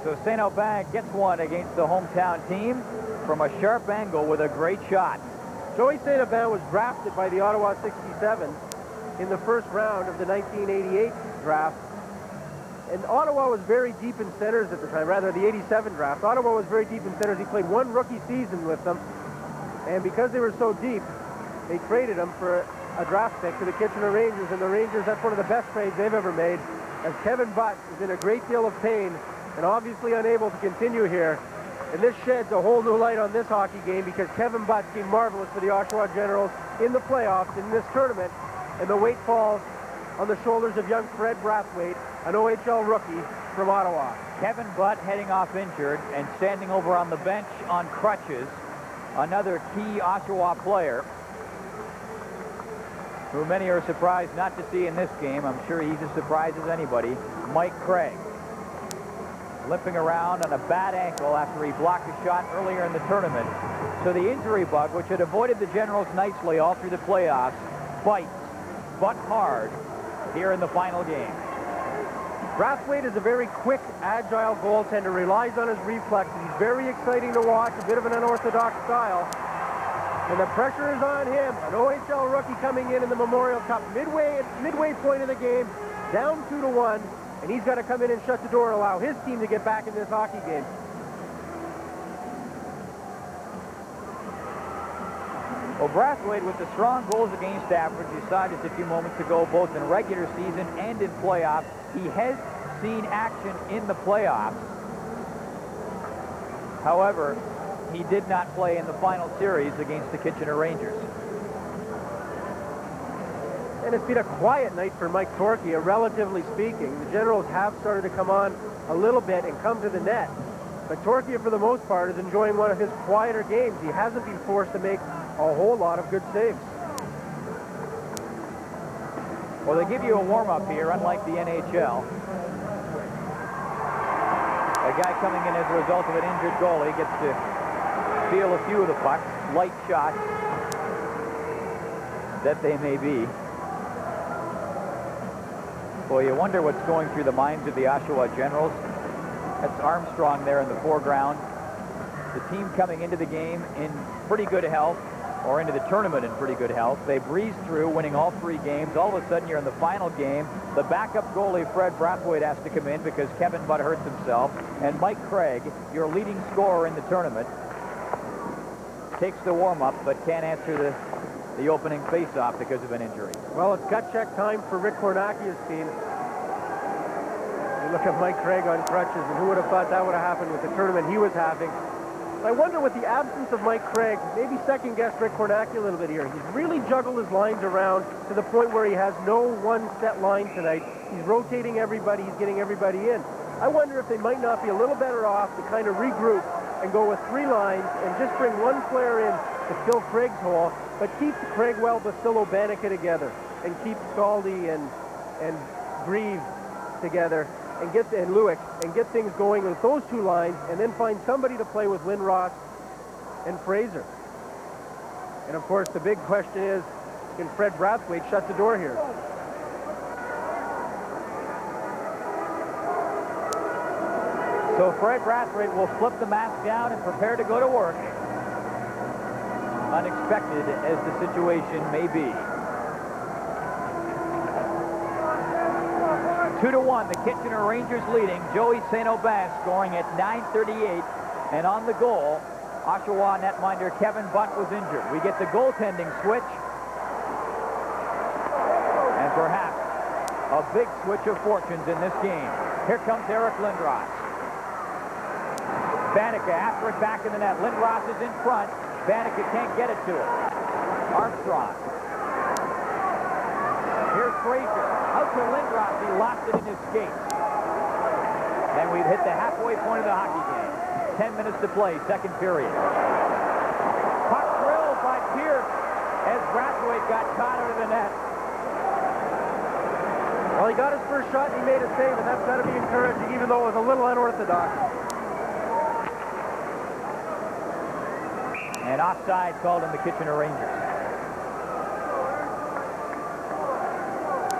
S2: So St. Aubin gets one against the hometown team from a sharp angle with a great shot.
S5: Joey St. Aubin was drafted by the Ottawa 67 in the first round of the 1988 draft. And Ottawa was very deep in centers at the time, rather the 87 draft. Ottawa was very deep in centers. He played one rookie season with them, and because they were so deep, they traded him for a draft pick to the Kitchener Rangers, and the Rangers, that's one of the best trades they've ever made, as Kevin Butt is in a great deal of pain and obviously unable to continue here. And this sheds a whole new light on this hockey game because Kevin Butt's been marvelous for the Oshawa Generals in the playoffs in this tournament. and the weight falls on the shoulders of young Fred Brathwaite, an OHL rookie from Ottawa.
S2: Kevin Butt heading off injured and standing over on the bench on crutches, another key Oshawa player who many are surprised not to see in this game. I'm sure he's as surprised as anybody. Mike Craig, limping around on a bad ankle after he blocked a shot earlier in the tournament. So the injury bug, which had avoided the Generals nicely all through the playoffs, bites Butt hard here in the final game.
S5: Brathwaite is a very quick, agile goaltender, relies on his reflexes. He's very exciting to watch, a bit of an unorthodox style. And the pressure is on him. An OHL rookie coming in the Memorial Cup, midway point of the game, down 2-1, and he's got to come in and shut the door and allow his team to get back in this hockey game.
S2: Well, Brathwaite, with the strong goals against average, you saw just a few moments ago, both in regular season and in playoffs, he has seen action in the playoffs. However, he did not play in the final series against the Kitchener Rangers.
S5: And it's been a quiet night for Mike Torquia, relatively speaking. The Generals have started to come on a little bit and come to the net. But Torquia, for the most part, is enjoying one of his quieter games. He hasn't been forced to make a whole lot of good saves.
S2: Well, they give you a warm-up here, unlike the NHL. A guy coming in as a result of an injured goalie gets to feel a few of the pucks, light shots that they may be. Well, you wonder what's going through the minds of the Oshawa Generals. That's Armstrong there in the foreground. The team coming into the game in pretty good health, or into the tournament in pretty good health. They breezed through, winning all 3 games. All of a sudden, you're in the final game. The backup goalie, Fred Brathwaite, has to come in because Kevin Butt hurts himself. And Mike Craig, your leading scorer in the tournament, takes the warm-up but can't answer the opening face-off because of an injury.
S5: Well, it's gut check time for Rick Cornacchia's team. You look at Mike Craig on crutches, and who would have thought that would have happened with the tournament he was having. I wonder, with the absence of Mike Craig, maybe second-guess Rick Cornacchia a little bit here. He's really juggled his lines around to the point where he has no one set line tonight. He's rotating everybody. He's getting everybody in. I wonder if they might not be a little better off to kind of regroup and go with 3 lines and just bring one player in to fill Craig's hole, but keep Craigwell, Busillo, Banika together, and keep Skalde and Grieve together, and Luik, and get things going with those 2 lines, and then find somebody to play with Lindros and Fraser. And of course, the big question is, can Fred Brathwaite shut the door here?
S2: So Fred Brathwaite will flip the mask down and prepare to go to work. Unexpected as the situation may be. 2-1, the Kitchener Rangers leading. Joey St. Aubin scoring at 9:38. And on the goal, Oshawa netminder Kevin Butt was injured. We get the goaltending switch. And perhaps a big switch of fortunes in this game. Here comes Eric Lindros. Banika after it back in the net. Lindros is in front. Banika can't get it to him. Armstrong. Here's Fraser. Out to Lindros. He lost it in his skates. And we've hit the halfway point of the hockey game. 10 minutes to play, second period. Puck drilled by Pierce as Brathwaite got caught out of the net.
S5: Well, he got his first shot and he made a save, and that's got to be encouraging, even though it was a little unorthodox.
S2: And offside called on the Kitchener Rangers.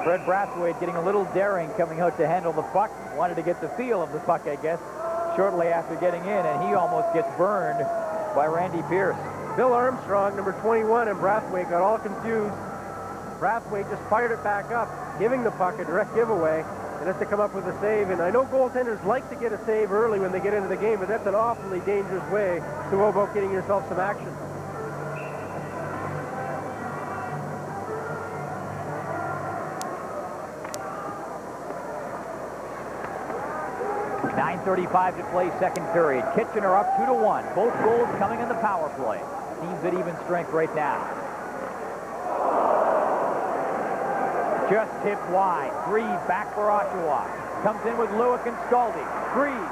S2: Fred Brathwaite getting a little daring coming out to handle the puck. Wanted to get the feel of the puck, I guess, shortly after getting in, and he almost gets burned by Randy Pierce.
S5: Bill Armstrong, number 21, and Brathwaite got all confused. Brathwaite just fired it back up, giving the puck a direct giveaway, and has to come up with a save. And I know goaltenders like to get a save early when they get into the game, but that's an awfully dangerous way to go about getting yourself some action.
S2: .9:35 to play, second period. Kitchener up 2-1. Both goals coming in the power play. Teams at even strength right now. Just tipped wide. Grieve back for Oshawa. Comes in with Luik and Skalde. Grieve.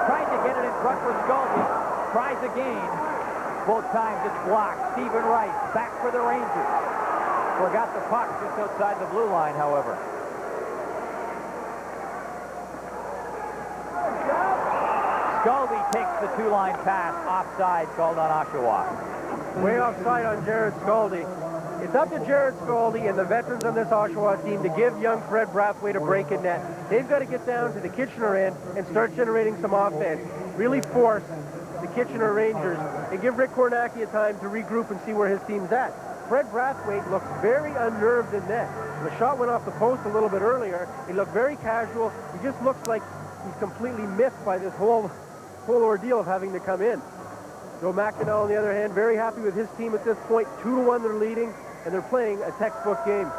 S2: Trying to get it in front for Skalde. Tries again. Both times it's blocked. Stephen Rice back for the Rangers. Forgot the puck just outside the blue line, however. Skalde takes the two-line pass. Offside called on Oshawa.
S5: Way offside on Jarrod Skalde. It's up to Jarrod Skalde and the veterans on this Oshawa team to give young Fred Brathwaite a break in net. They've got to get down to the Kitchener end and start generating some offense. Really force the Kitchener Rangers and give Rick Cornacchia time to regroup and see where his team's at. Fred Brathwaite looks very unnerved in net. The shot went off the post a little bit earlier. He looked very casual. He just looks like he's completely miffed by this whole ordeal of having to come in. Joe McIntyre, on the other hand, very happy with his team at this point. 2-1 they're leading, and they're playing a textbook game.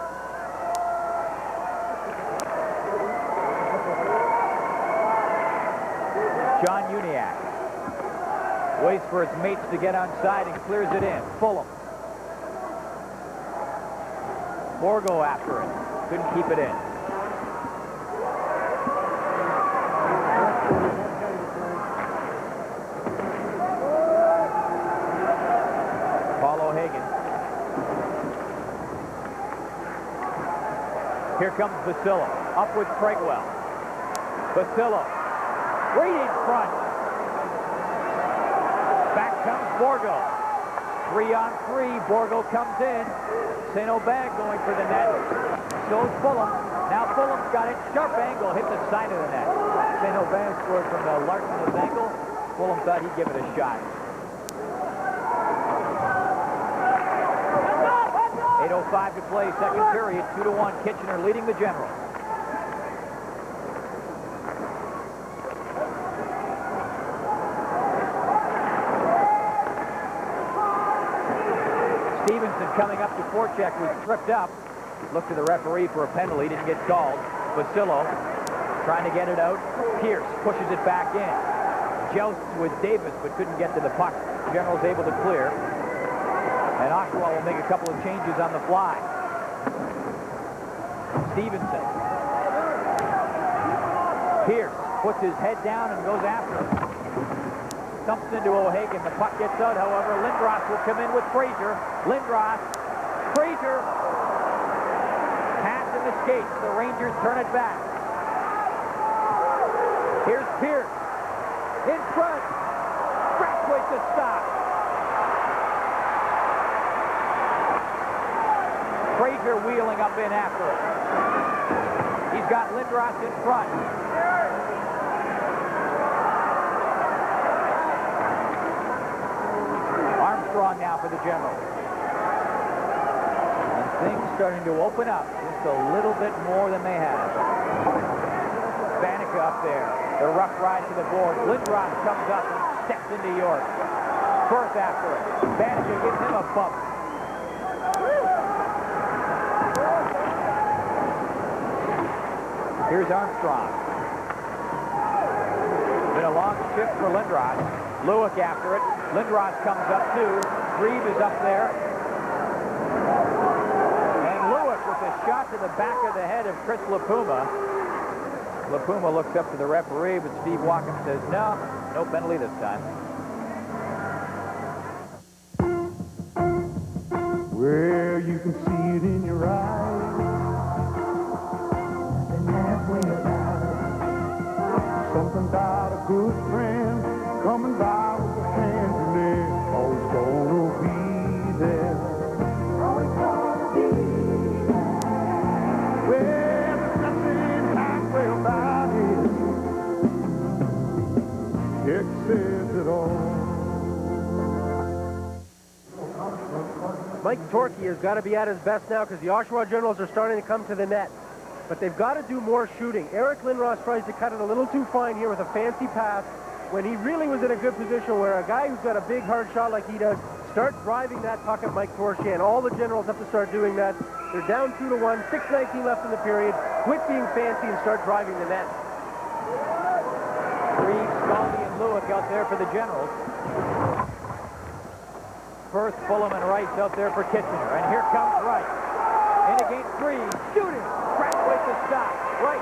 S2: John Uniacke waits for his mates to get onside and clears it in. Fulham. Borgo after it. Couldn't keep it in. Here comes Busillo, up with Craigwell. Busillo, right in front. Back comes Borgo. 3-on-3, Borgo comes in. St. Aubin going for the net. So is Fulham. Now Fulham's got it. Sharp angle, hit the side of the net. St. Aubin scored from the Larson's angle. Fulham thought he'd give it a shot. 8:05 to play, second period, 2-1, Kitchener leading the Generals. Stevenson coming up to forecheck was tripped up. Looked to the referee for a penalty, didn't get called. Busillo trying to get it out. Pierce pushes it back in. Jousts with Davis, but couldn't get to the puck. Generals able to clear. And Oshawa will make a couple of changes on the fly. Stevenson. Pierce puts his head down and goes after him. Dumps into O'Hagan. The puck gets out, however. Lindros will come in with Fraser. Lindros. Fraser. Pass in the skates. The Rangers turn it back. Here's Pierce. In front. Brathwaite to stop. Fraser wheeling up in after it. He's got Lindros in front. Armstrong now for the Generals. And things starting to open up just a little bit more than they have. Banika up there. The rough ride to the board. Lindros comes up and steps into York. Firth after it. Banika gives him a bump. Here's Armstrong. Been a long shift for Lindros. Luik after it. Lindros comes up too. Grieve is up there. And Luik with a shot to the back of the head of Chris Lapuma. Lapuma looks up to the referee, but Steve Walken says, no penalty this time.
S11: Well, you can see it in your eyes. Something about a good friend coming by with a hand in there. Always gonna be there. Always gonna be there. Well, there's nothing like well about it. It says it all.
S5: Mike Torkey has got to be at his best now because the Oshawa Generals are starting to come to the net. But they've got to do more shooting. Eric Lindros tries to cut it a little too fine here with a fancy pass when he really was in a good position where a guy who's got a big hard shot like he does start driving that puck at Mike Torkey, and all the Generals have to start doing that. They're down 2-1, 6:19 left in the period. Quit being fancy and start driving the net.
S2: Grieve, Skalde, and Luik out there for the Generals. Firth, Fulham, and Rice out there for Kitchener. And here comes Rice. In against Grieve. Shooting. Brathwaite to stop. Right.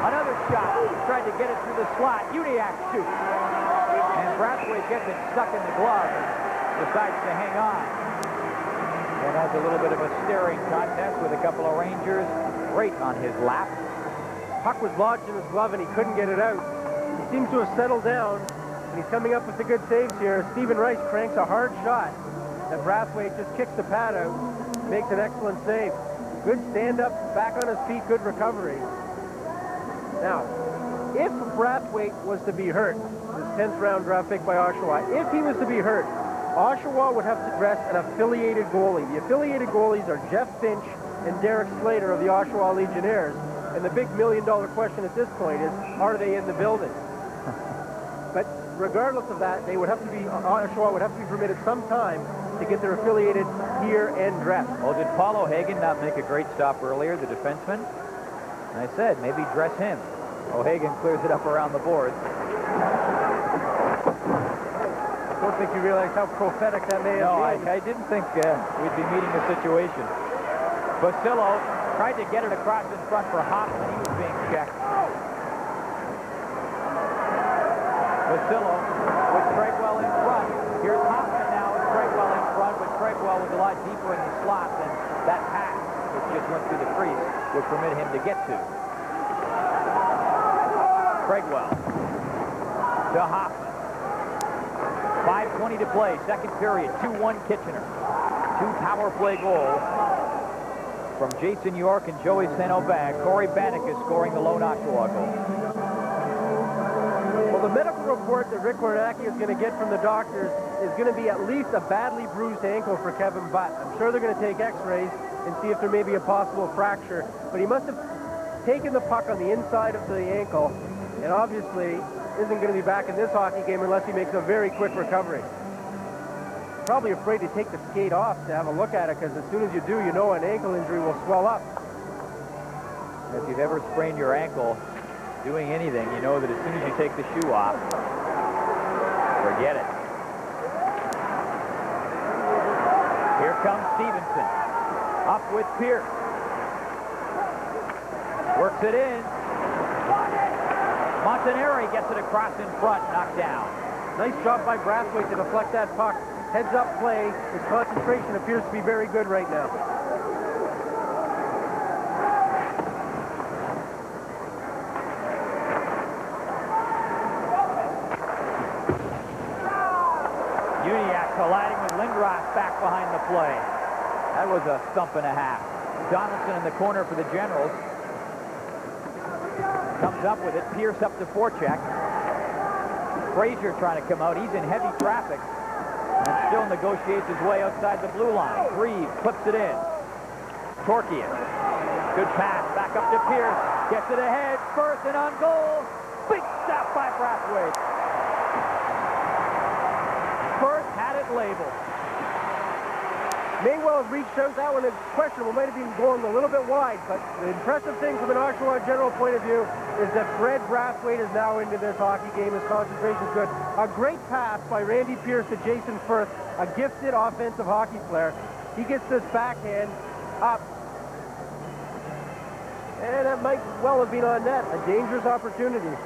S2: Another shot. Tried to get it through the slot. Uniac shoots. And Brathwaite gets it stuck in the glove and decides to hang on. And has a little bit of a staring contest with a couple of Rangers right on his lap.
S5: Puck was lodged in his glove and he couldn't get it out. He seems to have settled down, and he's coming up with the good saves here. Stephen Rice cranks a hard shot, and Brathwaite just kicks the pad out, makes an excellent save. Good stand-up, back on his feet, good recovery. Now, if Brathwaite was to be hurt, this 10th round draft pick by Oshawa, if he was to be hurt, Oshawa would have to dress an affiliated goalie. The affiliated goalies are Jeff Finch and Derek Slater of the Oshawa Legionnaires. And the big million-dollar question at this point is, are they in the building? But regardless of that, they would have to be, Oshawa would have to be permitted some time to get their affiliated gear and dress.
S2: Oh, did Paul O'Hagan not make a great stop earlier, the defenseman? I said, maybe dress him. O'Hagan clears it up around the boards.
S5: I don't think you realize how prophetic that may have been.
S2: No, I didn't think we'd be meeting the situation. Busillo tried to get it across in front for Hoffman. He was being checked. Busillo with Craigwell in front. Here's Hoffman now with Craigwell in front, but Craigwell was a lot deeper in the slot than that pass, which just went through the crease, would permit him to get to. Craigwell to Hoffman. 5:20 to play, second period, 2-1 Kitchener. 2 power play goals from Jason York and Joey St-Aubin. Cory Banika scoring the lone Oshawa goal.
S5: Well, the medical report that Rick Cornacchia is going to get from the doctors is going to be at least a badly bruised ankle for Kevin Butt. I'm sure they're going to take x-rays and see if there may be a possible fracture. But he must have taken the puck on the inside of the ankle and obviously isn't going to be back in this hockey game unless he makes a very quick recovery. Probably afraid to take the skate off to have a look at it, because as soon as you do, you know an ankle injury will swell up.
S2: If you've ever sprained your ankle doing anything, you know that as soon as you take the shoe off, forget it. Here comes Stevenson. Up with Pierce. Works it in. Montanari gets it across in front, knocked down.
S5: Nice job by Brathwaite to deflect that puck. Heads-up play. His concentration appears to be very good right now.
S2: Uniac colliding with Lindros back behind the play. That was a stump and a half. Donaldson in the corner for the Generals. Comes up with it. Pierce up to forecheck. Fraser trying to come out. He's in heavy traffic and still negotiates his way outside the blue line. Grieve clips it in. Cornacchia. Good pass. Back up to Pierce. Gets it ahead. First and on goal. Big stop by Brathwaite. First had it labeled.
S5: May well have reached out. That one is questionable. Might have been going a little bit wide, but the impressive thing from an Oshawa General point of view is that Fred Brathwaite is now into this hockey game. His concentration is good. A great pass by Randy Pierce to Jason Firth, a gifted offensive hockey player. He gets this backhand up. And that might well have been on net. A dangerous opportunity.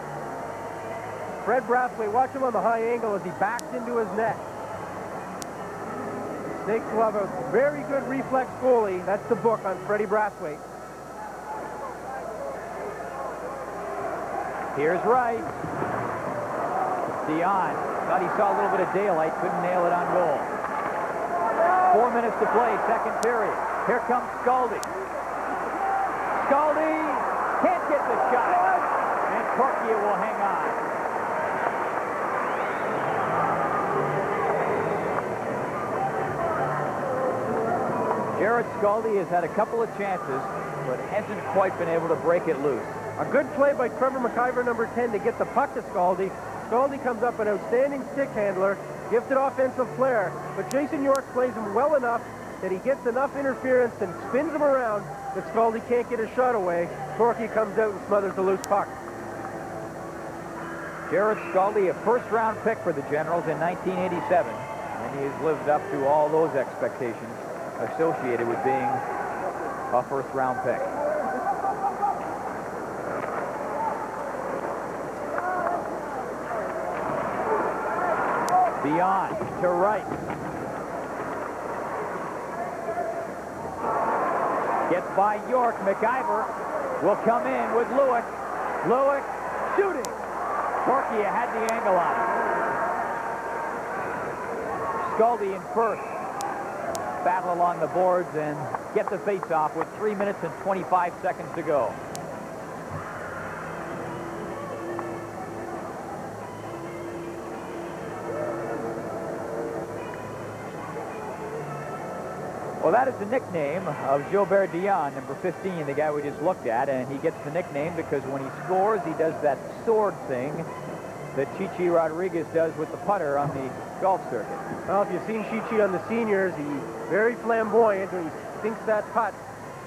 S5: Fred Brathwaite, watch him on the high angle as he backs into his net. Snakes love a very good reflex goalie. That's the book on Freddie Brathwaite.
S2: Here's Rice. Iain thought he saw a little bit of daylight, couldn't nail it on goal. 4 minutes to play, second period. Here comes Skalde. Skalde can't get the shot, and Cornacchia will hang on. Jarrod Skalde has had a couple of chances, but hasn't quite been able to break it loose.
S5: A good play by Trevor McIvor, number 10, to get the puck to Skalde. Skalde comes up an outstanding stick handler, gifted offensive flair, but Jason York plays him well enough that he gets enough interference and spins him around that Skalde can't get his shot away. Corky comes out and smothers the loose puck.
S2: Jarrod Skalde, a first-round pick for the Generals in 1987, and he has lived up to all those expectations associated with being a first-round pick. Beyond to right. Gets by York. McIvor will come in with Luik. Luik shooting. Cornacchia had the angle on it. Skalde in first. Battle along the boards and get the face-off with 3 minutes and 25 seconds to go. Well, that is the nickname of Gilbert Dion, number 15, the guy we just looked at, and he gets the nickname because when he scores, he does that sword thing that Chichi Rodriguez does with the putter on the golf circuit.
S5: Well, if you've seen Chichi on the seniors, he's very flamboyant, and he sinks that putt,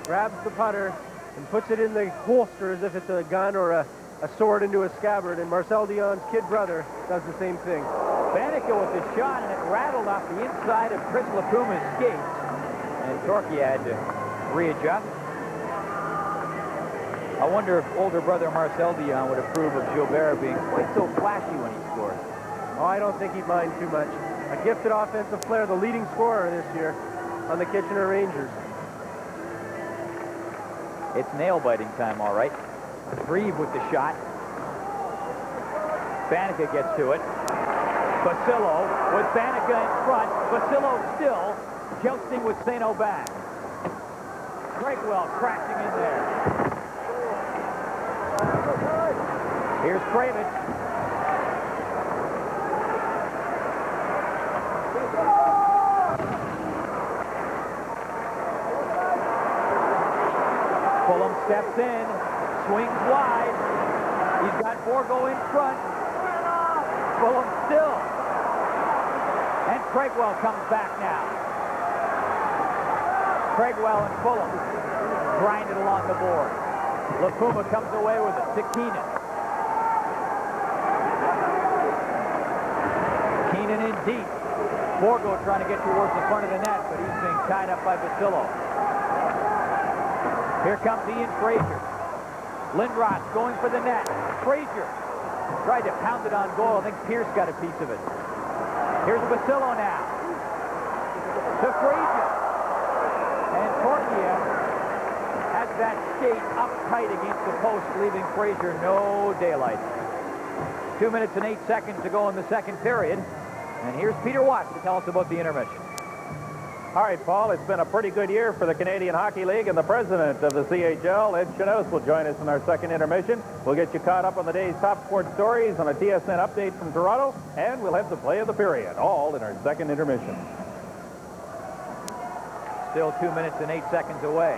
S5: grabs the putter, and puts it in the holster as if it's a gun or a sword into a scabbard, and Marcel Dion's kid brother does the same thing.
S2: Banika with the shot, and it rattled off the inside of Chris Lacuma's skates. And Cornacchia had to readjust. I wonder if older brother Marcel Dion would approve of Gilbert being quite so flashy when he scores.
S5: Oh, I don't think he'd mind too much. A gifted offensive player, the leading scorer this year on the Kitchener Rangers.
S2: It's nail-biting time, all right. Grieve with the shot. Banika gets to it. Busillo with Banika in front. Busillo still jousting with St. Aubin. Craigwell crashing in there. Here's Craievich. Fulham steps in, swings wide. He's got Borgo in front. Fulham still. And Craigwell comes back now. Craigwell and Fulham grinded along the board. Lacuma comes away with it to Keenan. Keenan in deep. Borgo trying to get towards the front of the net, but he's being tied up by Busillo. Here comes Iain Fraser. Lindros going for the net. Fraser tried to pound it on goal. I think Pierce got a piece of it. Here's Busillo now. To Fraser. And Cornacchia has that skate up tight against the post, leaving Fraser no daylight. 2 minutes and 8 seconds to go in the second period. And here's Peter Watts to tell us about the intermission.
S3: All right, Paul, it's been a pretty good year for the Canadian Hockey League, and the president of the CHL, Ed Chinouse, will join us in our second intermission. We'll get you caught up on the day's top sports stories on a TSN update from Toronto, and we'll have the play of the period, all in our second intermission.
S2: Still 2 minutes and 8 seconds away.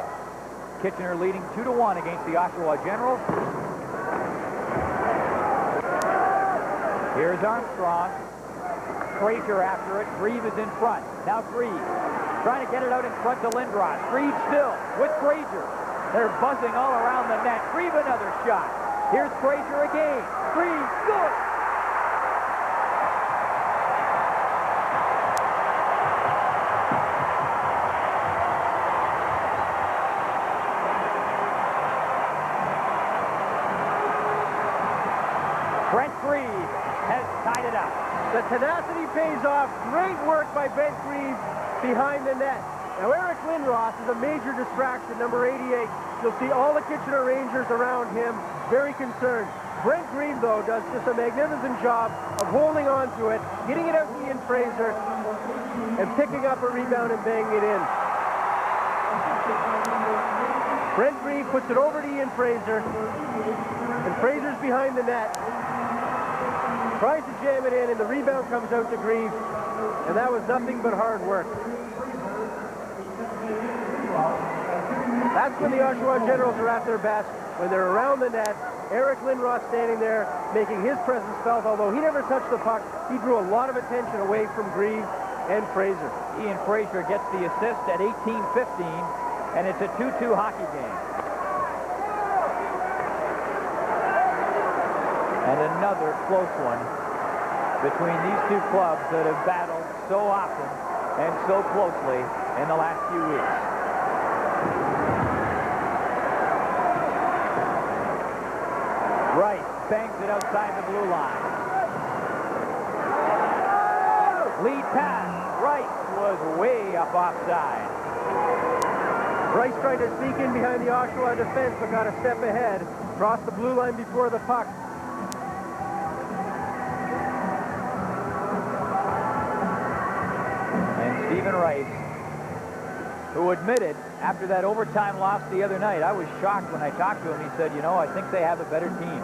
S2: Kitchener leading 2-1 against the Oshawa Generals. Here's Armstrong. Fraser after it. Grieve is in front. Now Grieve trying to get it out in front to Lindros. Grieve still with Fraser. They're buzzing all around the net. Grieve another shot. Here's Fraser again. Grieve, good. Brent Grieve has tied it up.
S5: The tenacity pays off. Great work by Brent Grieve behind the net. Now, Eric Lindros is a major distraction, number 88. You'll see all the Kitchener Rangers around him very concerned. Brent Grieve, though, does just a magnificent job of holding on to it, getting it out to Iain Fraser, and picking up a rebound and banging it in. Brent Grieve puts it over to Iain Fraser, and Fraser's behind the net. Tries to jam it in, and the rebound comes out to Grieve, and that was nothing but hard work. That's when the Oshawa Generals are at their best, when they're around the net. Eric Lindros standing there, making his presence felt. Although he never touched the puck, he drew a lot of attention away from Grieve and Fraser.
S2: Iain Fraser gets the assist at 18:15, and it's a 2-2 hockey game. And another close one between these two clubs that have battled so often and so closely in the last few weeks. Rice bangs it outside the blue line. Lead pass. Rice was way up offside.
S5: Rice tried to sneak in behind the Oshawa defense, but got a step ahead. Crossed the blue line before the puck.
S2: And Stephen Rice, who admitted after that overtime loss the other night, I was shocked when I talked to him. He said, you know, I think they have a better team.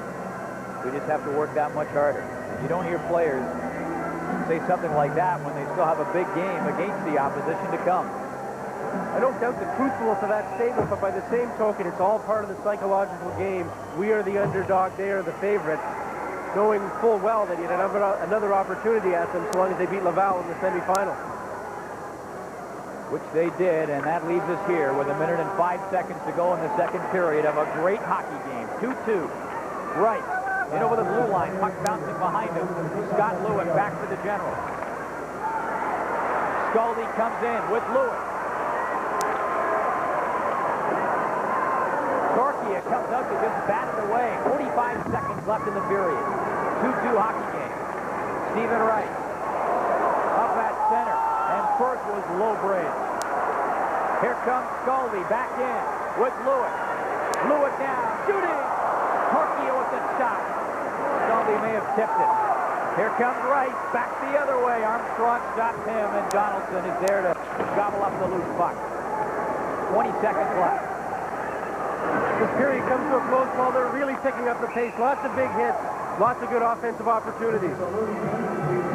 S2: We just have to work that much harder. You don't hear players say something like that when they still have a big game against the opposition to come.
S5: I don't doubt the truthfulness of that statement, but by the same token, it's all part of the psychological game. We are the underdog, they are the favorites, knowing full well that he had another opportunity at them so long as they beat Laval in the semifinal.
S2: Which they did, and that leaves us here with 1 minute and 5 seconds to go in the second period of a great hockey game. 2-2. Rice in over the blue line, puck bouncing behind him. Scott Luik back to the general. Skalde comes in with Luik. Cornacchia comes out to just bat it away. 45 seconds left in the period. 2-2 hockey game. Stephen Rice up at center, and first was low bridge. Here comes Skalde back in with Luik. Luik down, shooting. Cornacchia with the shot. Skalde may have tipped it. Here comes Rice back the other way. Armstrong stops him, and Donaldson is there to gobble up the loose puck. 20 seconds left.
S5: This period comes to a close while they're really picking up the pace. Lots of big hits, lots of good offensive opportunities.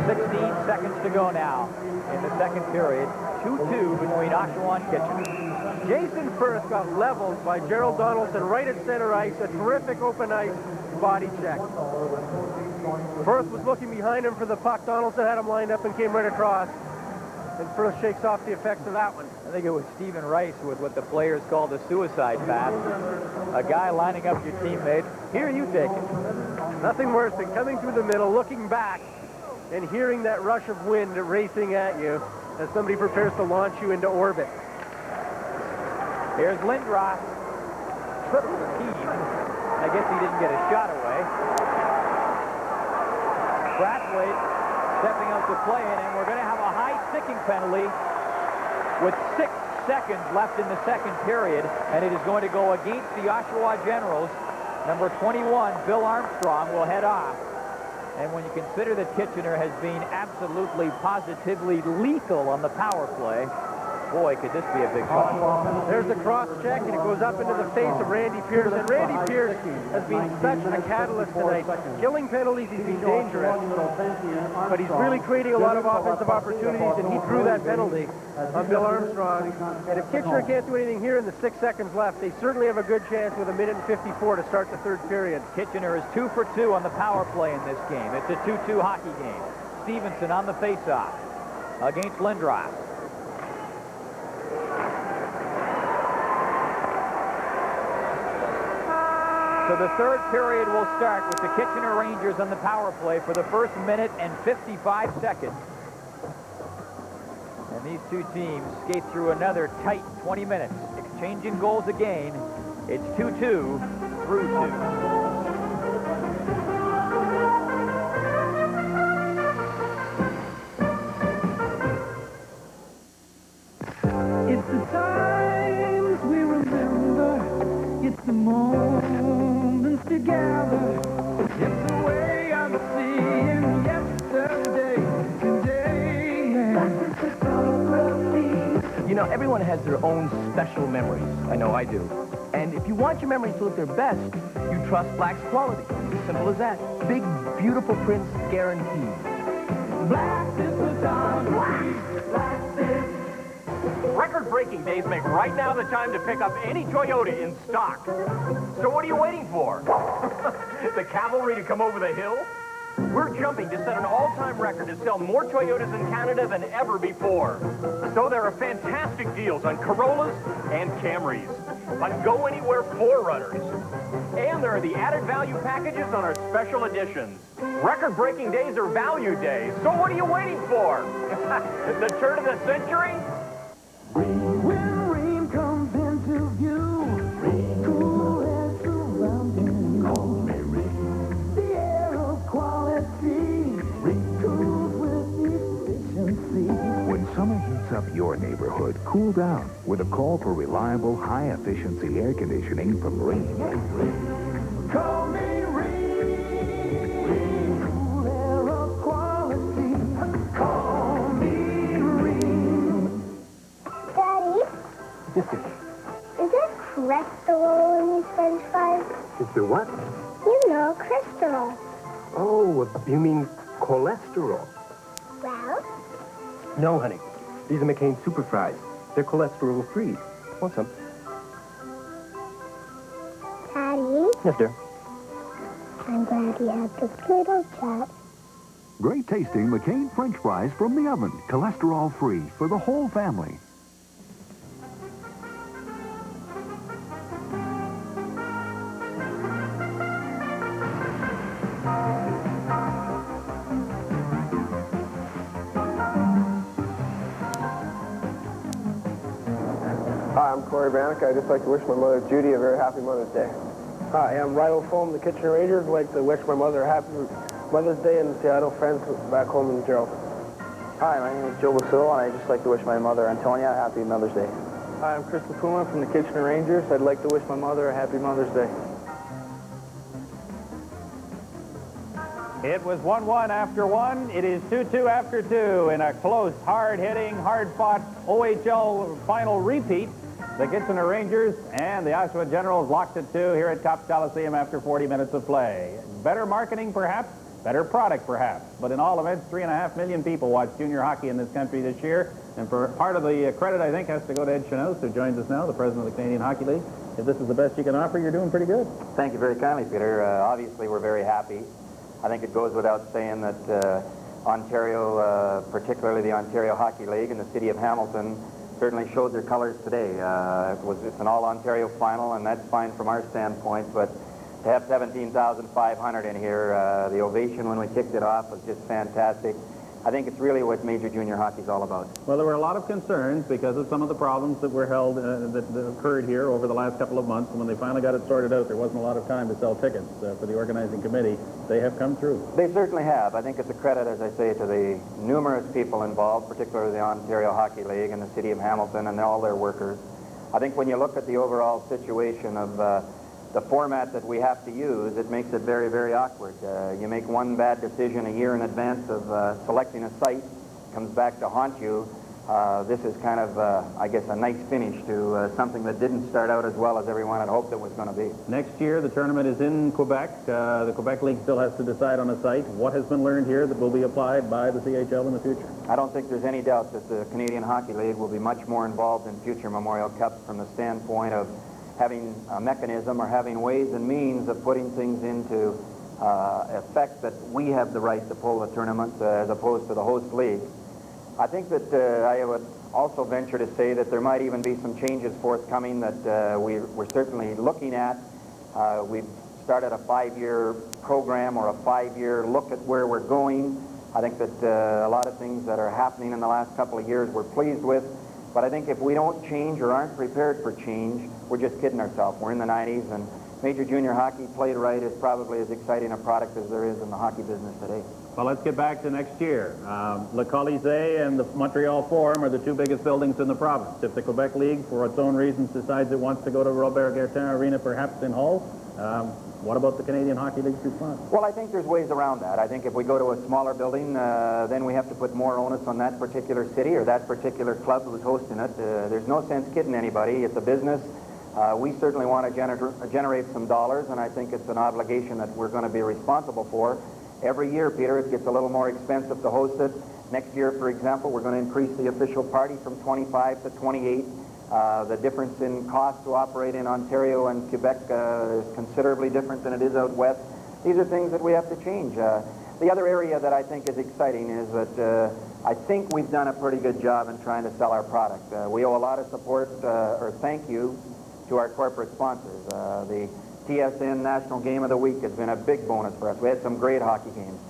S2: 16 seconds to go now in the second period. 2-2 between Oshawa and Kitchener.
S5: Jason Firth got leveled by Jarrod Donaldson right at center ice. A terrific open ice body check. Firth was looking behind him for the puck. Donaldson had him lined up and came right across. And Firth shakes off the effects of that one.
S2: I think it was Stephen Rice with what the players call the suicide pass. A guy lining up your teammate. Here, you take it.
S5: Nothing worse than coming through the middle, looking back, and hearing that rush of wind racing at you as somebody prepares to launch you into orbit.
S2: Here's Lindros. Triple team. I guess he didn't get a shot away. Brathwaite stepping up to play it, and we're going to have a high sticking penalty with 6 seconds left in the second period, and it is going to go against the Oshawa Generals. Number 21, Bill Armstrong, will head off. And when you consider that Kitchener has been absolutely, positively lethal on the power play, boy, could this be a big call.
S5: There's the cross check, and it goes up into the face of Randy Pierce. And Randy Pierce has been such a catalyst tonight. Killing penalties, he's been dangerous. But he's really creating a lot of offensive opportunities, and he drew that penalty on Bill Armstrong. And if Kitchener can't do anything here in the 6 seconds left, they certainly have a good chance with 1 minute and 54 to start the third period.
S2: Kitchener is 2 for 2 on the power play in this game. It's a 2-2 hockey game. Stevenson on the faceoff against Lindros. So the third period will start with the Kitchener Rangers on the power play for the first minute and 55 seconds. And these two teams skate through another tight 20 minutes, exchanging goals again. It's 2-2 through 2.
S11: It's the times we remember. It's the moments together. It's the way I'm seeing yesterday, today.
S8: You know, everyone has their own special memories. I know I do. And if you want your memories to look their best, you trust Black's quality. As simple as that. Big, beautiful prints guaranteed.
S11: Black is the time. Black is.
S17: Record-breaking days make right now the time to pick up any Toyota in stock. So what are you waiting for? The cavalry to come over the hill? We're jumping to set an all-time record to sell more Toyotas in Canada than ever before. So there are fantastic deals on Corollas and Camrys, on Go-Anywhere 4Runners. And there are the added value packages on our special editions. Record-breaking days are value days, so what are you waiting for? The turn of the century?
S11: When rain comes into view, cool air surrounding. Call me rain.
S7: your neighborhood cool down with a call for reliable, high-efficiency air conditioning from Reed.
S11: Call me Reed. Air of quality. Call me Reed.
S24: Daddy,
S20: Yes, dear.
S24: is there cholesterol in these French fries?
S20: Is there what?
S24: You know, cholesterol.
S20: Oh, you mean cholesterol?
S24: Well,
S20: No, honey. These are McCain Super Fries. They're cholesterol-free. Want some?
S24: Daddy,
S20: Yes, dear.
S24: I'm glad we had this little chat.
S25: Great tasting McCain French fries from the oven. Cholesterol-free for the whole family.
S19: Hi, I'm Cory Banika. I'd just like to wish my mother, Judy, a very happy Mother's Day.
S12: Hi, I'm Rydell Foam, the Kitchener Rangers. I'd like to wish my mother a happy Mother's Day and Seattle friends back home in Gerald.
S2: Hi, my name is Joe Busillo, and I'd just like to wish my mother, Antonia, a happy Mother's Day.
S12: Hi, I'm Chris Puma from the Kitchener Rangers. I'd like to wish my mother a happy Mother's Day.
S3: It was 1-1 after 1. It is 2-2 after 2 in a close, hard-hitting, hard-fought OHL final repeat. The Kitchener Rangers and the Oshawa Generals locked at 2 here at Copps Coliseum after 40 minutes of play. Better marketing, perhaps. Better product, perhaps. But in all events, 3.5 million people watch junior hockey in this country this year. And for part of the credit, I think, has to go to Ed Chenouse, who joins us now, the president of the Canadian Hockey League. If this is the best you can offer, you're doing pretty good.
S2: Thank you very kindly, Peter. Obviously, we're very happy. I think it goes without saying that Ontario, particularly the Ontario Hockey League and the city of Hamilton, certainly showed their colors today. It's an all-Ontario final, and that's fine from our standpoint, but to have 17,500 in here, the ovation when we kicked it off was just fantastic. I think it's really what major junior hockey is all about.
S3: Well, there were a lot of concerns because of some of the problems that were held, that occurred here over the last couple of months. And when they finally got it sorted out, there wasn't a lot of time to sell tickets for the organizing committee. They have come through.
S2: They certainly have. I think it's a credit, as I say, to the numerous people involved, particularly the Ontario Hockey League and the city of Hamilton and all their workers. I think when you look at the overall situation of the format that we have to use, it makes it very, very awkward. You make one bad decision a year in advance of selecting a site, comes back to haunt you. This is kind of, I guess, a nice finish to something that didn't start out as well as everyone had hoped it was going to be.
S3: Next year, the tournament is in Quebec. The Quebec League still has to decide on a site. What has been learned here that will be applied by the CHL in the future?
S2: I don't think there's any doubt that the Canadian Hockey League will be much more involved in future Memorial Cups from the standpoint of having a mechanism or having ways and means of putting things into effect that we have the right to pull the tournament as opposed to the host league. I think that I would also venture to say that there might even be some changes forthcoming that we're certainly looking at. We've started a 5-year program or a 5-year look at where we're going. I think that a lot of things that are happening in the last couple of years we're pleased with. But I think if we don't change or aren't prepared for change, we're just kidding ourselves. We're in the 90s, and major junior hockey played right is probably as exciting a product as there is in the hockey business today.
S3: Well, let's get back to next year. Le Colisée and the Montreal Forum are the two biggest buildings in the province. If the Quebec League, for its own reasons, decides it wants to go to Robert Guertin Arena, perhaps in Hull, what about the Canadian Hockey League's response?
S2: Well, I think there's ways around that. I think if we go to a smaller building, then we have to put more onus on that particular city or that particular club who's hosting it. There's no sense kidding anybody. It's a business. We certainly want to generate some dollars, and I think it's an obligation that we're going to be responsible for. Every year, Peter, it gets a little more expensive to host it. Next year, for example, we're going to increase the official party from 25 to 28. The difference in cost to operate in Ontario and Quebec is considerably different than it is out west. These are things that we have to change. The other area that I think is exciting is that I think we've done a pretty good job in trying to sell our product. We owe a lot of support or thank you to our corporate sponsors. The TSN National Game of the Week has been a big bonus for us. We had some great hockey games.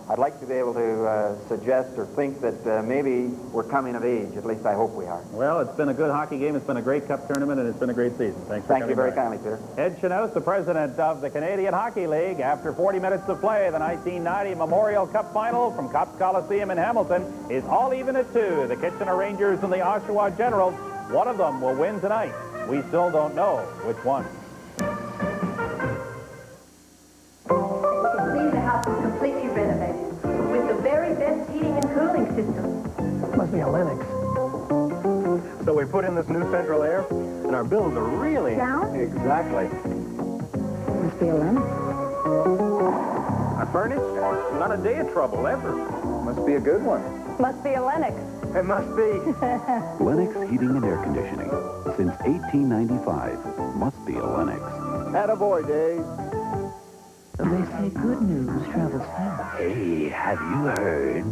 S9: I'd like to be able to suggest or think that maybe we're coming of age. At least I hope we are.
S10: Well, it's been a good hockey game. It's been a great cup tournament, and it's been a great season. Thanks for
S9: Thank you very
S10: by.
S9: kindly, Peter.
S3: Ed Chinouse, the president of the Canadian Hockey League. After 40 minutes of play, the 1990 Memorial Cup final from Copps Coliseum in Hamilton is all even at 2. The Kitchener Rangers and the Oshawa Generals. One of them will win tonight. We still don't know which one.
S14: You can see the house is completely renovated with the very best heating and cooling system.
S5: Must be a Lennox. So we put in this new central air, and our bills are really...
S14: Down?
S5: Exactly.
S14: Must be a Lennox.
S3: A furnace? Not a day of trouble, ever. Must be a good one.
S14: Must be a Lennox.
S3: It must be.
S6: Lennox Heating and Air Conditioning. Since 1895. Must be a Lennox.
S3: Attaboy, Dave.
S15: They say good news travels fast.
S20: Hey, have you heard?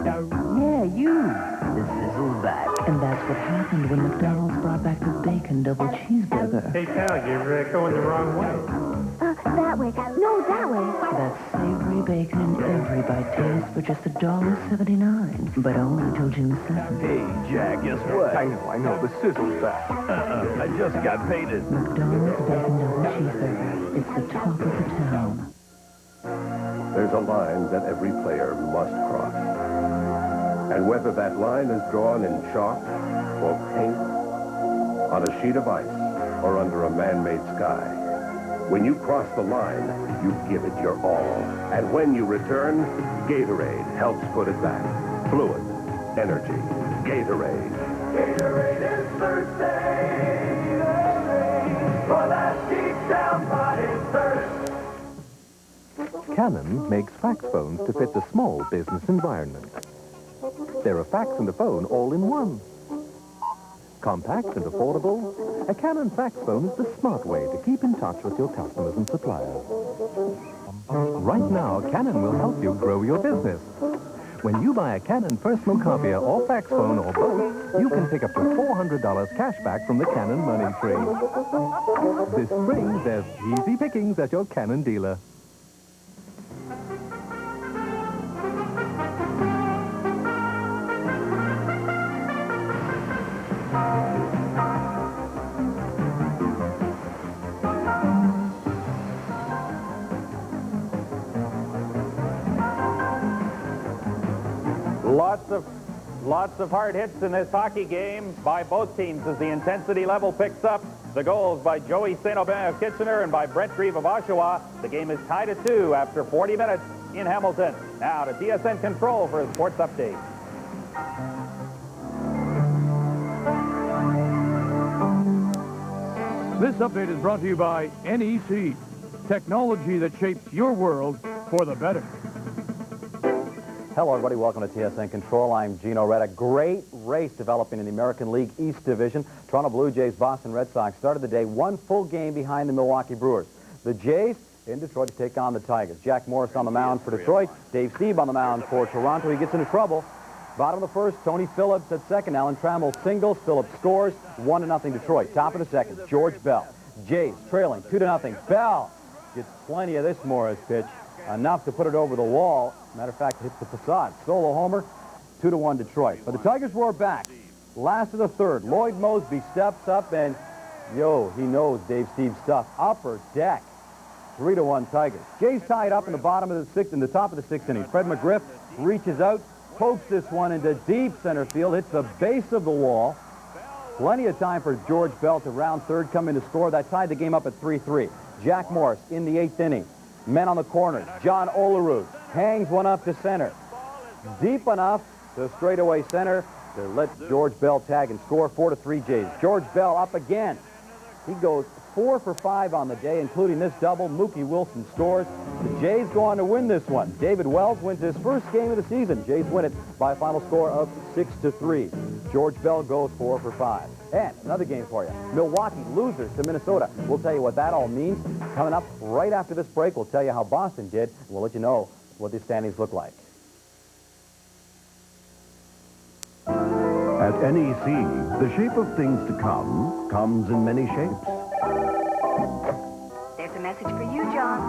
S15: Yeah, you. The Sizzleback. And that's what happened when McDonald's brought back the bacon double cheeseburger.
S16: Hey, pal, you're going the wrong way.
S24: That way. No, that way.
S15: That savory bacon in every bite taste for just $1.79. But only till June 7th.
S20: Hey, Jack, guess what?
S15: I know.
S20: The Sizzleback. I just got painted.
S15: McDonald's bacon double cheeseburger. It's the talk of the town.
S26: There's a line that every player must cross. And whether that line is drawn in chalk or paint, on a sheet of ice, or under a man-made sky, when you cross the line, you give it your all. And when you return, Gatorade helps put it back. Fluid, energy, Gatorade.
S11: Gatorade is thirsty, for that deep down body's thirst.
S27: Canon makes fax phones to fit the small business environment. They're a fax and a phone all in one. Compact and affordable, a Canon fax phone is the smart way to keep in touch with your customers and suppliers. Right now, Canon will help you grow your business. When you buy a Canon personal copier or fax phone or both, you can pick up to $400 cash back from the Canon Money Tree. This spring, there's easy pickings at your Canon dealer.
S3: Lots of hard hits in this hockey game by both teams as the intensity level picks up. The goals by Joey St. Aubin of Kitchener and by Brent Grieve of Oshawa. The game is tied at 2 after 40 minutes in Hamilton. Now to TSN Control for a sports update.
S28: This update is brought to you by NEC, technology that shapes your world for the better.
S29: Hello, everybody. Welcome to TSN Control. I'm Gino Reda. Great race developing in the American League East Division. Toronto Blue Jays, Boston Red Sox started the day one full game behind the Milwaukee Brewers. The Jays in Detroit to take on the Tigers. Jack Morris on the mound for Detroit. Dave Stieb on the mound for Toronto. He gets into trouble. Bottom of the first, Tony Phillips at second. Alan Trammell singles. Phillips scores. 1-0 Detroit. Top of the second, George Bell. Jays trailing 2-0. Bell gets plenty of this Morris pitch. Enough to put it over the wall. Matter of fact, hits the facade. Solo homer, 2-1 Detroit. But the Tigers roar back. Last of the third, Lloyd Mosby steps up and, he knows Dave Stieb's stuff. Upper deck, 3-1 Tigers. Jays tied up in the bottom of the sixth, in the top of the sixth inning. Fred McGriff reaches out, pokes this one into deep center field, hits the base of the wall. Plenty of time for George Bell to round third, come in to score. That tied the game up at 3-3. Jack Morris in the eighth inning. Men on the corners. John Olerud hangs one up to center. Deep enough to straightaway center to let George Bell tag and score. 4-3 Jays. George Bell up again. He goes 4 for 5 on the day, including this double. Mookie Wilson scores. The Jays go on to win this one. David Wells wins his first game of the season. Jays win it by a final score of 6-3. George Bell goes 4 for 5. And another game for you. Milwaukee losers to Minnesota. We'll tell you what that all means. Coming up right after this break, we'll tell you how Boston did. And we'll let you know what the standings look like.
S6: At NEC, the shape of things to come comes in many shapes.
S30: There's a message for you, John.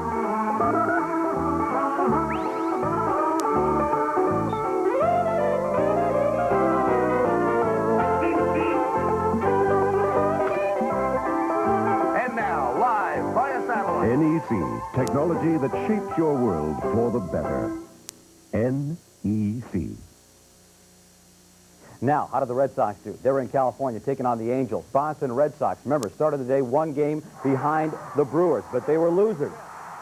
S25: technology that shapes your world for the better. NEC.
S29: Now, how did the Red Sox do? They were in California taking on the Angels. Boston Red Sox, remember, started the day one game behind the Brewers, but they were losers.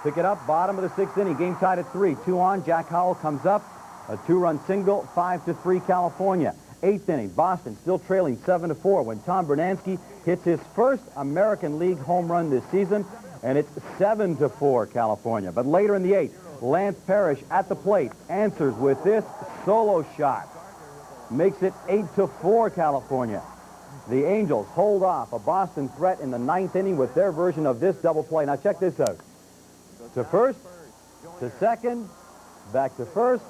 S29: Pick it up, bottom of the sixth inning, game tied at 3. 2 on, Jack Howell comes up, a 2-run single, 5-3 California. Eighth inning, Boston still trailing 7-4 when Tom Bernansky hits his first American League home run this season, and it's 7-4 California. But later in the 8th, Lance Parrish at the plate answers with this solo shot. Makes it 8-4 California. The Angels hold off a Boston threat in the 9th inning with their version of this double play. Now check this out. To first, to second, back to first.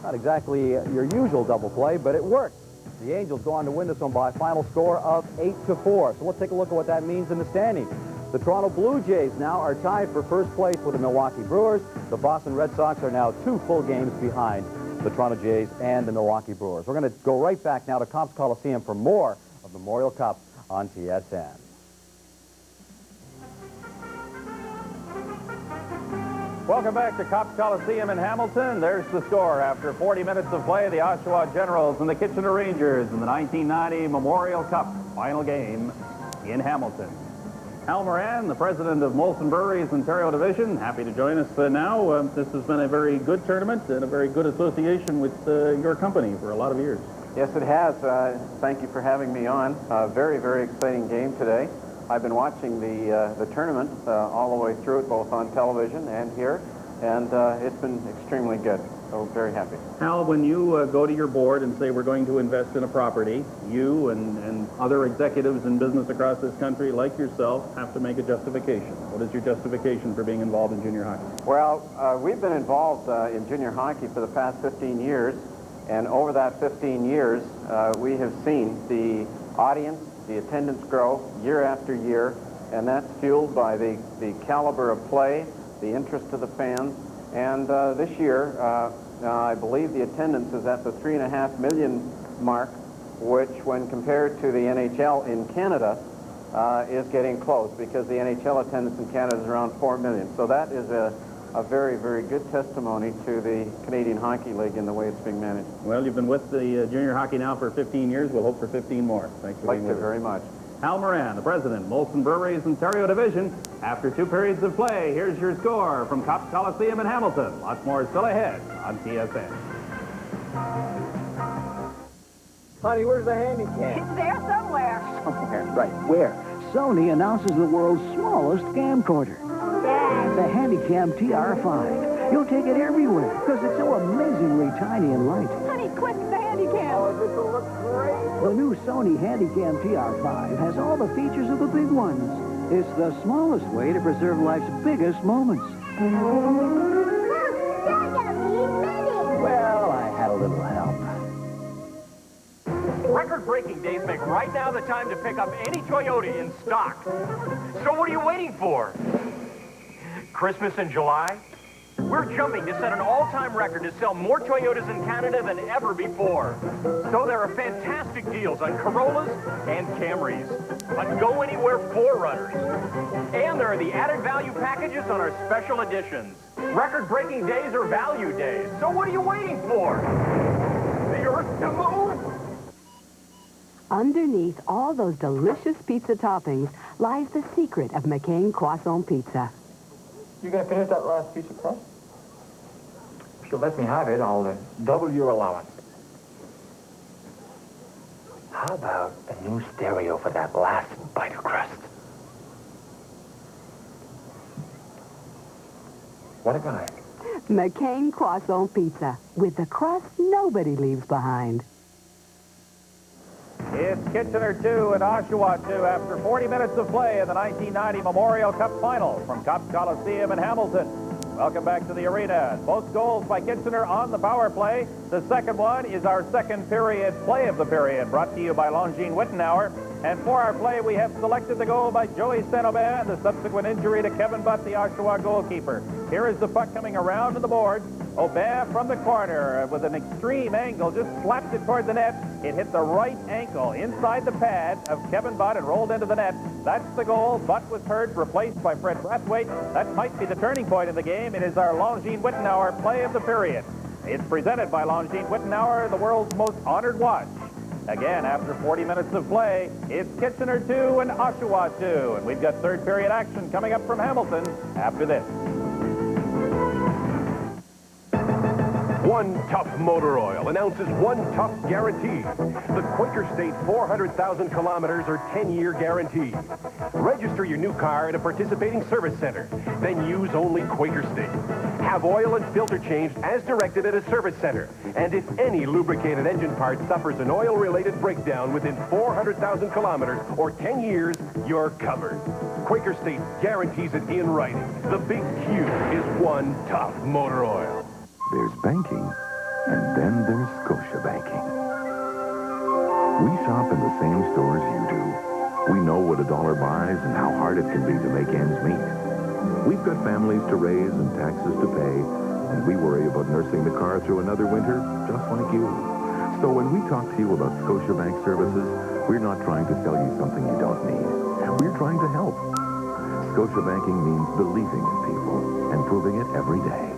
S29: Not exactly your usual double play, but it worked. The Angels go on to win this one by a final score of 8-4. So let's take a look at what that means in the standings. The Toronto Blue Jays now are tied for first place with the Milwaukee Brewers. The Boston Red Sox are now 2 full games behind the Toronto Jays and the Milwaukee Brewers. We're going to go right back now to Copps Coliseum for more of Memorial Cup on TSN.
S3: Welcome back to Copps Coliseum in Hamilton. There's the score after 40 minutes of play. The Oshawa Generals and the Kitchener Rangers in the 1990 Memorial Cup final game in Hamilton. Al Moran, the president of Molson Breweries Ontario Division, happy to join us now. This has been a very good tournament and a very good association with your company for a lot of years.
S9: Yes, it has. Thank you for having me on. Very, very exciting game today. I've been watching the tournament all the way through it, both on television and here, and it's been extremely good. So very happy.
S3: Al, when you go to your board and say we're going to invest in a property, you and other executives in business across this country, like yourself, have to make a justification. What is your justification for being involved in junior hockey?
S9: Well, we've been involved in junior hockey for the past 15 years, and over that 15 years, we have seen the audience, the attendance grow year after year, and that's fueled by the caliber of play, the interest of the fans, and this year, I believe the attendance is at the 3.5 million mark, which when compared to the NHL in Canada is getting close, because the NHL attendance in Canada is around 4 million. So that is a very, very good testimony to the Canadian Hockey League and the way it's being managed.
S3: Well, you've been with the junior hockey now for 15 years. We'll hope for 15 more. Thanks for being with us.
S9: Very much.
S3: Al Moran, the president, Molson Breweries Ontario Division. After 2 periods of play, here's your score from Copps Coliseum in Hamilton. Lots more still ahead on TSN.
S1: Honey, where's the handicap?
S14: It's there somewhere.
S1: Somewhere, right. Where? Sony announces the world's smallest camcorder.
S14: Dad.
S1: The Handycam TR5. You'll take it everywhere because it's so amazingly tiny and light.
S14: Honey, quick, the Handycam.
S1: Oh, this will look great. The new Sony Handycam TR5 has all the features of the big ones. It's the smallest way to preserve life's biggest moments. Well, I had a little help.
S4: Record-breaking days make right now the time to pick up any Toyota in stock. So what are you waiting for? Christmas in July? We're jumping to set an all-time record to sell more Toyotas in Canada than ever before. So there are fantastic deals on Corollas and Camrys, on Go-Anywhere 4Runners. And there are the added value packages on our special editions. Record-breaking days are value days. So what are you waiting for? The earth to move?
S8: Underneath all those delicious pizza toppings lies the secret of McCain Croissant Pizza.
S13: You gonna finish that last piece of crust? If you'll let me have it, I'll double your allowance. How about a new stereo for that last bite of crust? What a guy.
S8: McCain Croissant Pizza, with the crust nobody leaves behind.
S3: It's Kitchener 2 and Oshawa 2 after 40 minutes of play in the 1990 Memorial Cup Final from Copps Coliseum in Hamilton. Welcome back to the arena. Both goals by Kitchener on the power play. The second one is our second period play of the period, brought to you by Longines Wittenauer. And for our play, we have selected the goal by Joey Stenobin and the subsequent injury to Kevin Butt, the Oshawa goalkeeper. Here is the puck coming around to the boards.
S10: Aubin from the corner with an extreme angle just slapped it toward the net. It hit the right ankle inside the pad of Kevin Butt and rolled into the net. That's the goal. Butt was hurt, replaced by Fred Brathwaite. That might be the turning point in the game. It is our Longines Wittenauer play of the period. It's presented by Longines Wittenauer, the world's most honored watch. Again, after 40 minutes of play, it's Kitchener 2 and Oshawa 2. And we've got third period action coming up from Hamilton after this.
S2: One Tough Motor Oil announces one tough guarantee. The Quaker State 400,000 kilometers or 10-year guarantee. Register your new car at a participating service center. Then use only Quaker State. Have oil and filter changed as directed at a service center. And if any lubricated engine part suffers an oil-related breakdown within 400,000 kilometers or 10 years, you're covered. Quaker State guarantees it in writing. The big Q is one Tough Motor Oil.
S25: There's banking, and then there's Scotia Banking. We shop in the same stores you do. We know what a dollar buys and how hard it can be to make ends meet. We've got families to raise and taxes to pay, and we worry about nursing the car through another winter just like you. So when we talk to you about Scotia Bank services, we're not trying to sell you something you don't need. We're trying to help. Scotia Banking means believing in people and proving it every day.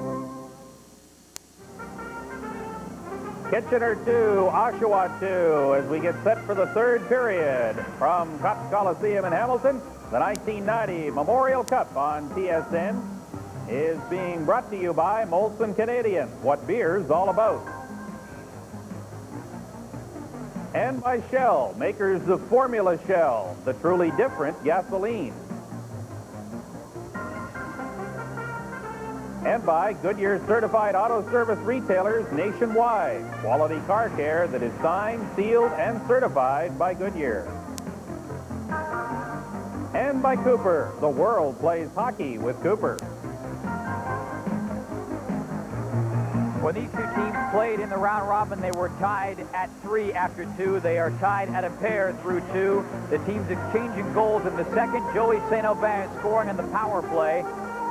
S10: Kitchener 2, Oshawa 2, as we get set for the third period from Cops Coliseum in Hamilton. The 1990 Memorial Cup on TSN is being brought to you by Molson Canadian, what beer's all about. And by Shell, makers of Formula Shell, the truly different gasoline. And by Goodyear certified auto service retailers nationwide. Quality car care that is signed, sealed, and certified by Goodyear. And by Cooper. The world plays hockey with Cooper.
S7: When these two teams played in the round robin, they were tied at 3 after 2. They are tied at a pair through 2. The teams exchanging goals in the second. Joey St. Aubin scoring on the power play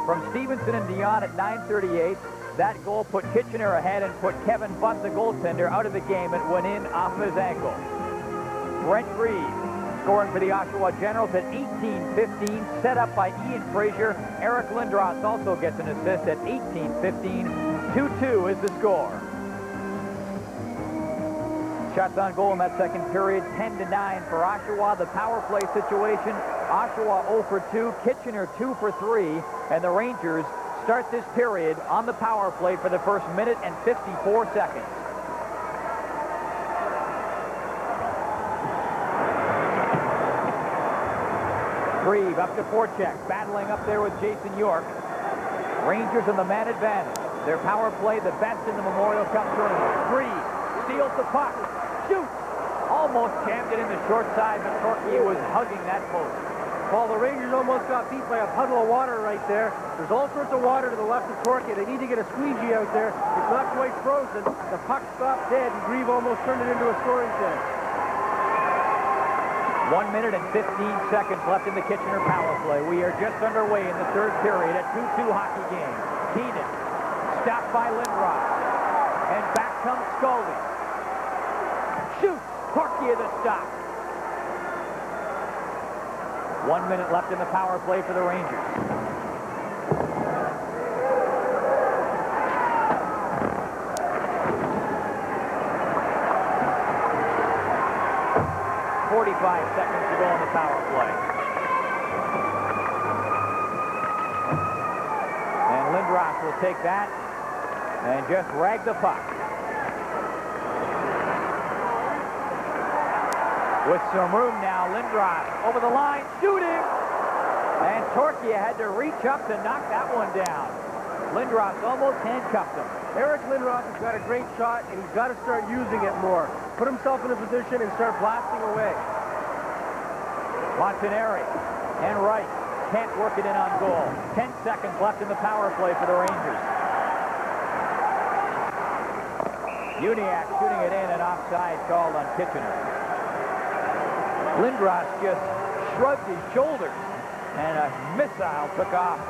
S7: from Stevenson and Dion at 9:38. That goal put Kitchener ahead and put Kevin Butt, the goaltender, out of the game. It went in off his ankle. Brent Grieve scoring for the Oshawa Generals at 18:15, set up by Iain Fraser. Eric Lindros also gets an assist at 18:15. 2-2 is the score. Shots on goal in that second period, 10-9 for Oshawa. The power play situation, Oshawa 0 for 2, Kitchener 2 for 3, and the Rangers start this period on the power play for the first minute and 54 seconds. Grieve up to forecheck, battling up there with Jason York. Rangers in the man advantage. Their power play, the best in the Memorial Cup tournament. Grieve steals the puck, shoots, almost jammed it in the short side, but Cornacchia was hugging that post.
S5: Well, the Rangers almost got beat by a puddle of water right there. There's all sorts of water to the left of Cornacchia. They need to get a squeegee out there. It's not quite frozen. The puck stopped dead, and Grieve almost turned it into a scoring chance.
S7: 1 minute and 15 seconds left in the Kitchener power play. We are just underway in the third period, a 2-2 hockey game. Keenan stopped by Lindros. And back comes Skalde. Shoots! Cornacchia the stop. 1 minute left in the power play for the Rangers. .45 seconds to go on the power play. And Lindros will take that and just rag the puck. With some room now, Lindros over the line, shooting! And Cornacchia had to reach up to knock that one down. Lindros almost handcuffed him.
S5: Eric Lindros has got a great shot, and he's got to start using it more. Put himself in a position and start blasting away.
S7: Montanari and Wright can't work it in on goal. 10 seconds left in the power play for the Rangers. Uniacke shooting it in, and offside called on Kitchener. Lindros just shrugged his shoulders, and a missile took off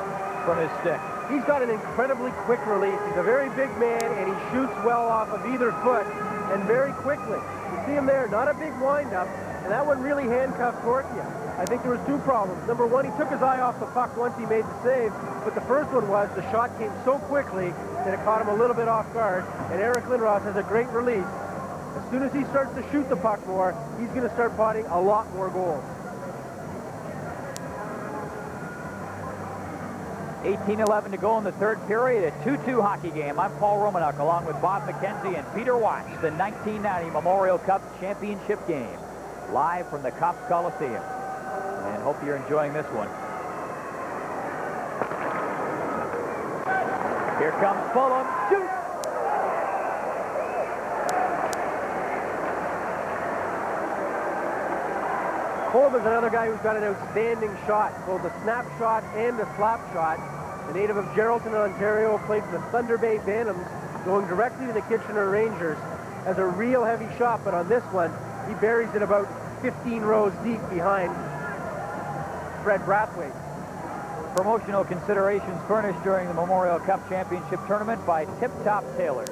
S7: from his stick.
S5: He's got an incredibly quick release. He's a very big man, and he shoots well off of either foot and very quickly. You see him there, not a big windup, and that one really handcuffed Cornacchia. I think there was two problems. Number one, he took his eye off the puck once he made the save, but the first one was the shot came so quickly that it caught him a little bit off guard, and Eric Lindros has a great release. As soon as he starts to shoot the puck more, he's going to start potting a lot more goals.
S7: 18:11 to go in the third period, a 2-2 hockey game. I'm Paul Romanuk, along with Bob McKenzie and Peter Watts, the 1990 Memorial Cup Championship game, live from the Cops Coliseum. And hope you're enjoying this one. Here comes Fulham. Shoot!
S5: Fulham is another guy who's got an outstanding shot, both a snap shot and a slap shot. The native of Geraldton, Ontario, played for the Thunder Bay Phantoms, going directly to the Kitchener Rangers. Has a real heavy shot, but on this one, he buries it about 15 rows deep behind Fred Brathwaite.
S7: Promotional considerations furnished during the Memorial Cup Championship Tournament by Tip Top Tailors.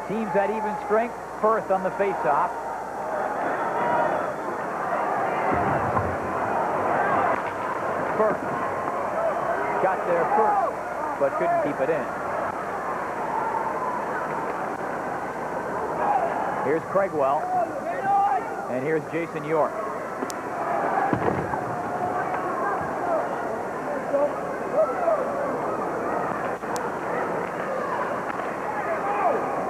S7: Teams at even strength, Firth on the faceoff. Firth got there first, but couldn't keep it in. Here's Craigwell, and here's Jason York.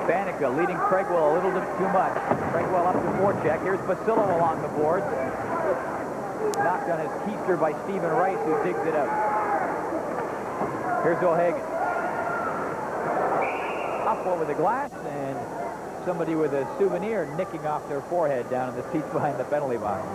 S7: Banika leading Craigwell a little bit too much. Craigwell up to forecheck. Here's Busillo along the boards. Knocked on his keister by Stephen Rice, who digs it out. Here's O'Hagan. Up over the glass, and somebody with a souvenir nicking off their forehead down in the seats behind the penalty box.